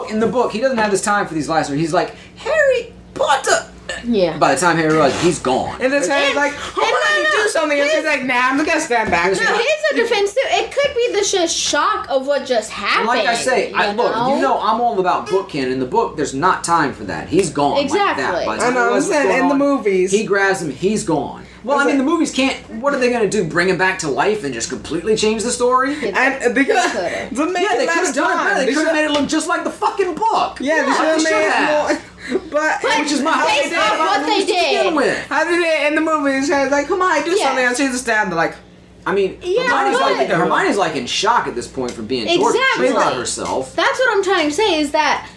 in the book, he doesn't have this time for these last words. He's like Harry Potter. Yeah. By the time Harry realizes he's gone. And then Harry's like, Hermione, no, do something. And she's his- like, nah, I'm gonna stand back. No, here's a defense too. It could be the just shock of what just happened. And like I say, look, I'm all about book canon. In the book, there's not time for that. He's gone. Exactly. Like that. By the I time know, he I'm realizes what's saying, going in the on, movies. he grabs him. He's gone. Well, I It's mean, the like- movies can't. What are they going to do? Bring him back to life and just completely change the story? And because could've. to make Yeah, they it could less have done it. time. better. They could have should- made it look just like the fucking book. Yeah, they should have they made it have. more. But Which is my whole Based thing off about what the they movies to begin did. with. how did it in the movies? Harry's like, come on, do Yeah. something. And she's just standing there like, I mean, Yeah, but- Hermione's like in shock at this point from being tortured. She's not Exactly. herself. That's what I'm trying to say is that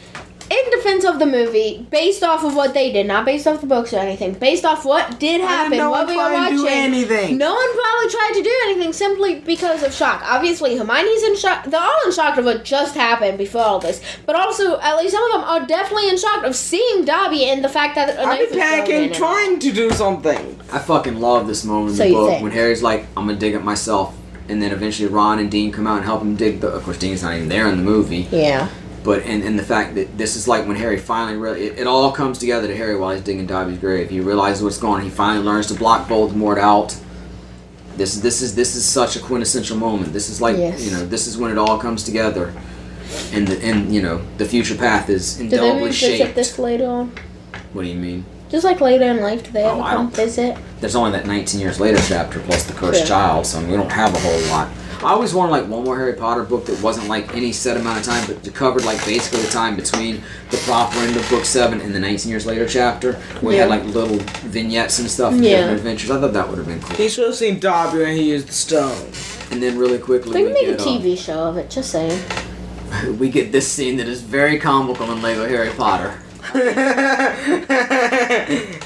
in defense of the movie, based off of what they did, not based off the books or anything, based off what did happen, no what one we were tried to do watching, anything. no one probably tried to do anything simply because of shock. Obviously, Hermione's in shock. They're all in shock of what just happened before all this. But also, at least some of them are definitely in shock of seeing Dobby and the fact that a I'd knife be was thrown in panicking, and- trying to do something. I fucking love this moment So in the you book think. when Harry's like, I'm gonna dig it myself. And then eventually Ron and Dean come out and help him dig the. Of course, Dean's not even there in the movie. Yeah. But and the fact that this is like when Harry finally really it all comes together to Harry while he's digging Dobby's grave. He realizes what's going on. He finally learns to block Voldemort out. This is such a quintessential moment. This is like Yes. this is when it all comes together, and the future path is Do they indelibly revisit shaped. this later on? What do you mean? Just like later in life, do they ever Oh, I come don't- visit? There's only that 19 years later chapter plus the cursed Yeah. child, so we don't have a whole lot. I always wanted like one more Harry Potter book that wasn't like any set amount of time, but covered like basically the time between the proper end of book 7 and the 19 years later chapter, where we had Yeah. like little vignettes and stuff, and Yeah. different adventures. I thought that would have been cool. He should have seen Dobby when he used the stone. And then really quickly They we can make a get TV show of it, just saying. we get this scene that is very comical in Lego Harry Potter.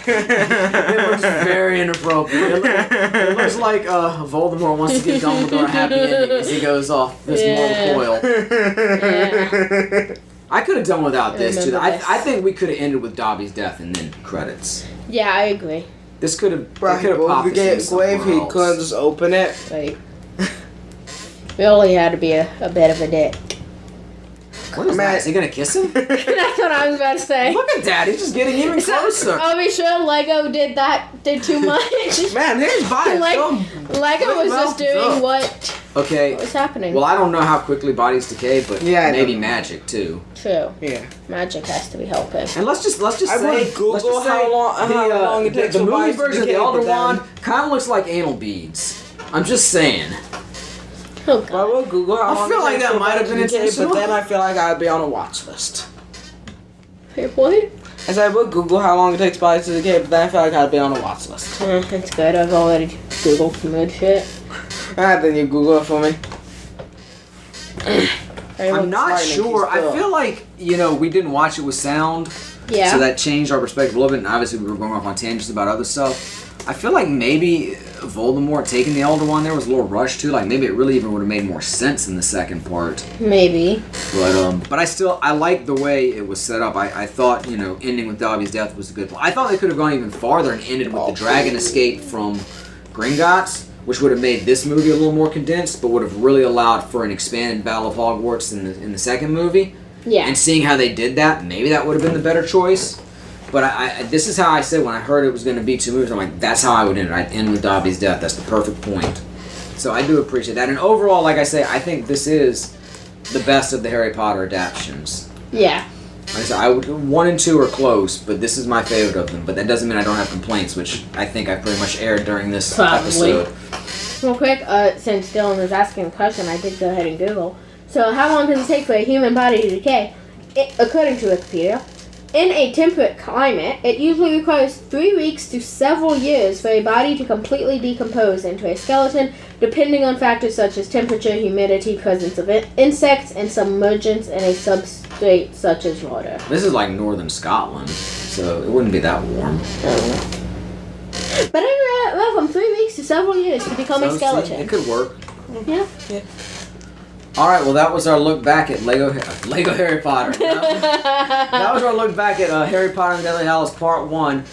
It looks very inappropriate. It looks like Voldemort wants to give Dumbledore a happy ending as he goes off this Yeah. mortal coil. Yeah. I could have done without this too. remember this. I think we could have ended with Dobby's death and then credits. Yeah, I agree. This could have. Bro, Could have well, popped if we this get into grave, somewhere he else. couldn't just open it. Right. We only had to be a bit of a dick. What is that? Is he gonna kiss him? That's what I was about to say. Look at that! He's just getting even closer. Are we sure Lego did too much? Man, his body is so Lego was well just doing built. what Okay. What's happening? Well, I don't know how quickly bodies decay, but Yeah, I maybe don't know. magic too. True. Yeah. Magic has to be helping. And let's just I say, would Google let's just say how long it takes the for movie bodies to version of the decay, Elder but then- Wand kind of looks like anal beads. I'm just saying. Oh, I will Google how I long feel it like takes that for might have bodies been to decay, intentional. but then I feel like I'd be on a watch list. Your point? As I would Google how long it takes bodies to decay, but then I feel like I'd be on a watch list. It's good. I've already Googled some good shit. Alright, then you Google it for me. I'm not frightening, sure. he's I feel like, we didn't watch it with sound. Yeah. So that changed our perspective a little bit, and obviously we were going off on tangents about other stuff. I feel like maybe Voldemort taking the Elder Wand there was a little rushed too. Like maybe it really even would have made more sense in the second part. Maybe. But I like the way it was set up. I thought, ending with Dobby's death was a good plan. I thought they could have gone even farther and ended with the dragon escape from Gringotts, which would have made this movie a little more condensed, but would have really allowed for an expanded Battle of Hogwarts in the second movie. Yeah. And seeing how they did that, maybe that would have been the better choice. But this is how I said when I heard it was going to be 2 movies, I'm like, that's how I would end it. I'd end with Dobby's death. That's the perfect point. So I do appreciate that. And overall, like I say, I think this is the best of the Harry Potter adaptations. Yeah. Like I said, 1 and 2 are close, but this is my favorite of them. But that doesn't mean I don't have complaints, which I think I pretty much aired during this Probably. episode. Real quick, since Dylan was asking a question, I did go ahead and Google. So, how long does it take for a human body to decay? According to Wikipedia, in a temperate climate, it usually requires 3 weeks to several years for a body to completely decompose into a skeleton, depending on factors such as temperature, humidity, presence of insects, and submergence in a substrate such as water. This is like northern Scotland, so it wouldn't be that warm. But anyway, from 3 weeks to several years to become a So, skeleton. see, it could work. Yeah. All right, well, that was our look back at Lego Harry Potter. That was our look back at Harry Potter and the Deathly Hallows Part 1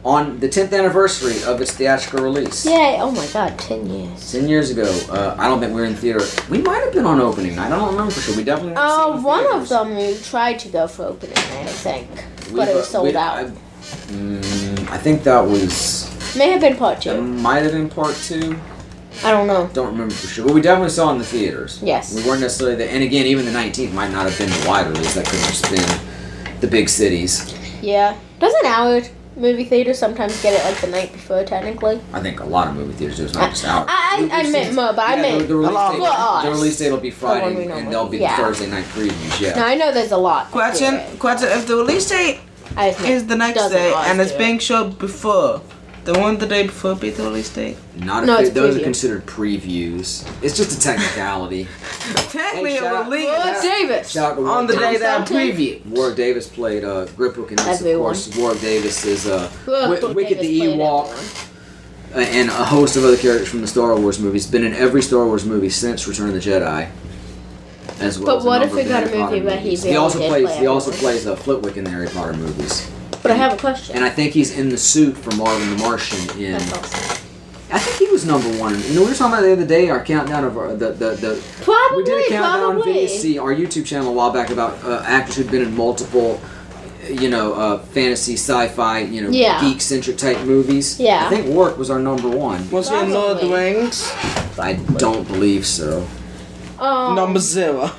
on the 10th anniversary of its theatrical release. Yay! Oh my god, 10 years. 10 years ago. I don't think we were in theater. We might have been on opening night. I don't remember for sure. We definitely went to see it in One theaters. of them we tried to go for opening night, I think. But it was sold out. I think that was... May have been part That 2. might have been Part 2. I don't know. Don't remember for sure. But we definitely saw it in the theaters. Yes. We weren't necessarily there. And again, even the 19th might not have been the wide release. That could have just been the big cities. Yeah. Doesn't our movie theater sometimes get it like the night before, technically? I think a lot of movie theaters do. It's not just ours. I meant more, but I meant the release lot date. for us. The release date will be The one we Friday, normally- and they'll be yeah. the Thursday night previews. Yeah. No, I know there's a lot. Question. If the release date I just meant is the next doesn't day ours and it's do it? being showed before, then won't the day before be the release date? Not No, if it's those are preview. considered previews. It's just a technicality. Technically, Hey, it shout out- released Warwick Davis. Shout out to on Warwick the day Davis. that Something. preview. Warwick Davis played Griphook in this, of Everyone. course. Warwick Davis is Warwick Wicket Davis the played Ewok, everyone. and a host of other characters from the Star Wars movies. Been in every Star Wars movie since Return of the Jedi. As well But as what a if number we of the got a Harry Potter movie where he movies. really also did plays play he also everyone? plays Flitwick in the Harry Potter movies. But I have a question. And I think he's in the suit for Marvin the Martian in. That's awesome. I think he was number 1. We were talking about the other day our countdown of the Probably, we did a countdown probably. video see our YouTube channel a while back about actors who'd been in multiple fantasy, sci-fi, Yeah. geek-centric type movies. Yeah. I think Warwick was our number 1. Was he in Lord of the Probably. Rings? I don't believe so. Number 0.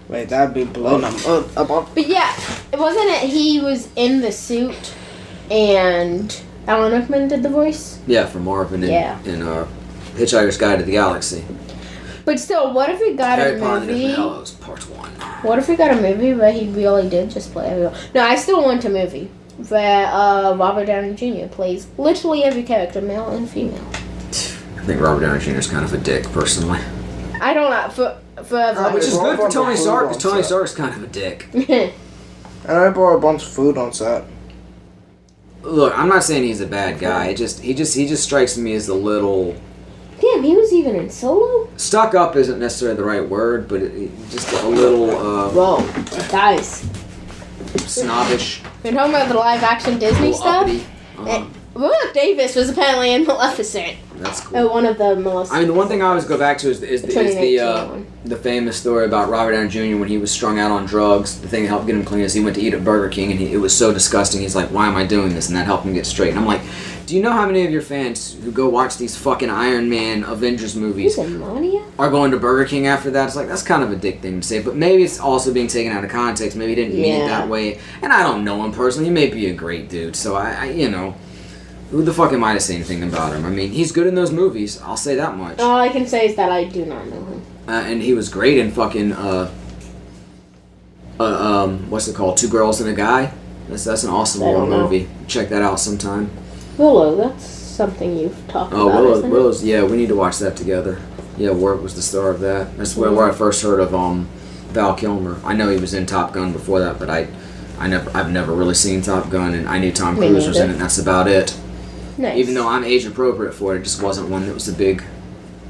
Wait, that'd be below number. But yeah, wasn't it he was in the suit and Alan Rickman did the voice? Yeah, for Marvin in Hitchhiker's Guide to the Galaxy. But still, what if we got Harry a Potter and the Deathly movie? Hallows, Part 1. What if we got a movie where he really did just play everyone? No, I still want a movie where Robert Downey Jr. plays literally every character, male and female. I think Robert Downey Jr. is kind of a dick, personally. I don't know, for everyone. Which is good for Robert Tony Stark, because Downey Tony Jr. Stark's kind of a dick. And I brought a bunch of food on set. Look, I'm not saying he's a bad guy. He just strikes me as a little Damn, he was even in Solo? stuck up. Isn't necessarily the right word, but just a little Whoa, guys. snobbish, You're talking about the live action a Disney little stuff? uppity. Warwick Davis was apparently in Maleficent. That's cool. Oh, one of the Maleficent. I mean, the one thing I always go back to is the 2019 one. the famous story about Robert Downey Jr. when he was strung out on drugs. The thing that helped get him clean is he went to eat at Burger King and it was so disgusting. He's like, "Why am I doing this?" And that helped him get straight. And I'm like, Do you know how many of your fans who go watch these fucking Iron Man Avengers movies Is it Mania? are going to Burger King after that? It's like, that's kind of a dick thing to say, but maybe it's also being taken out of context. Maybe he didn't mean it that way. And I don't know him personally. He may be a great dude, so I you know, who the fuck am I to say anything about him? I mean, he's good in those movies. I'll say that much. All I can say is that I do not know him. And he was great in fucking, what's it called? Two Girls and a Guy? That's an awesome little movie. Check that out sometime. Willow, that's something you've talked about. Willow's, yeah, we need to watch that together. Yeah, Warwick was the star of that. That's where I first heard of Val Kilmer. I know he was in Top Gun before that, but I've never really seen Top Gun, and I knew Tom Cruise was in it, and that's about it. Nice. Even though I'm age appropriate for it, it just wasn't one that was a big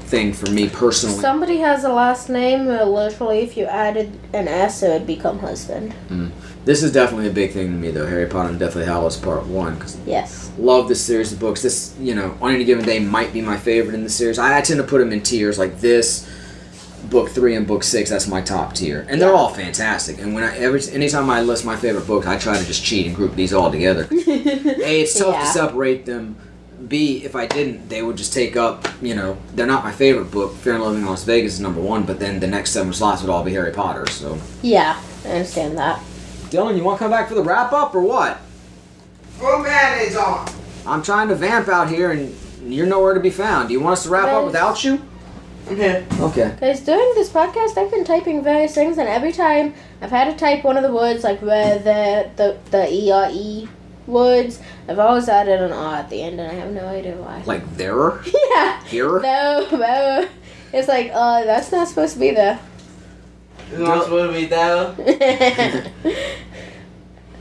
thing for me personally. Somebody has a last name where literally if you added an S it would become husband. This is definitely a big thing to me though, Harry Potter and Deathly Hallows Part 1. Cause yes. Love this series of books. This, you know, on any given day might be my favorite in the series. I tend to put them in tiers like this, Book 3 and Book 6, that's my top tier. And they're all fantastic. And anytime I list my favorite books, I try to just cheat and group these all together. A, it's tough to separate them. B, if I didn't, they would just take up, you know, they're not my favorite book. Fear and Loathing in Las Vegas is number 1, but then the next 7 slots would all be Harry Potter, so. Yeah, I understand that. Dylan, you want to come back for the wrap-up or what? What man is on? I'm trying to vamp out here and you're nowhere to be found. Do you want us to wrap up without you? I'm here. Okay. Guys, during this podcast, I've been typing various things, and every time I've had to type one of the words, like where the E-R-E words, I've always added an R at the end, and I have no idea why. Like there? Yeah. Here? No. It's like, that's not supposed to be there. It's not supposed to be there.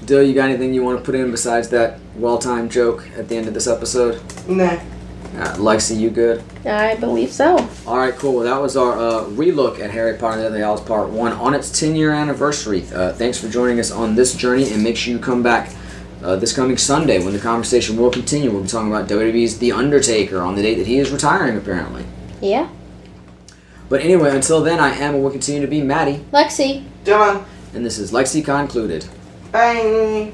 Dill, you got anything you want to put in besides that well-timed joke at the end of this episode? Nah. Lexi, you good? I believe so. Alright, cool. Well, that was our relook at Harry Potter and the Deathly Hallows Part 1 on its 10-year anniversary. Thanks for joining us on this journey, and make sure you come back this coming Sunday when the conversation will continue. We'll be talking about WWE's The Undertaker on the date that he is retiring, apparently. Yeah. But anyway, until then, I am and will continue to be Maddie. Lexi. Dylan. And this is LexiCon concluded. Bye.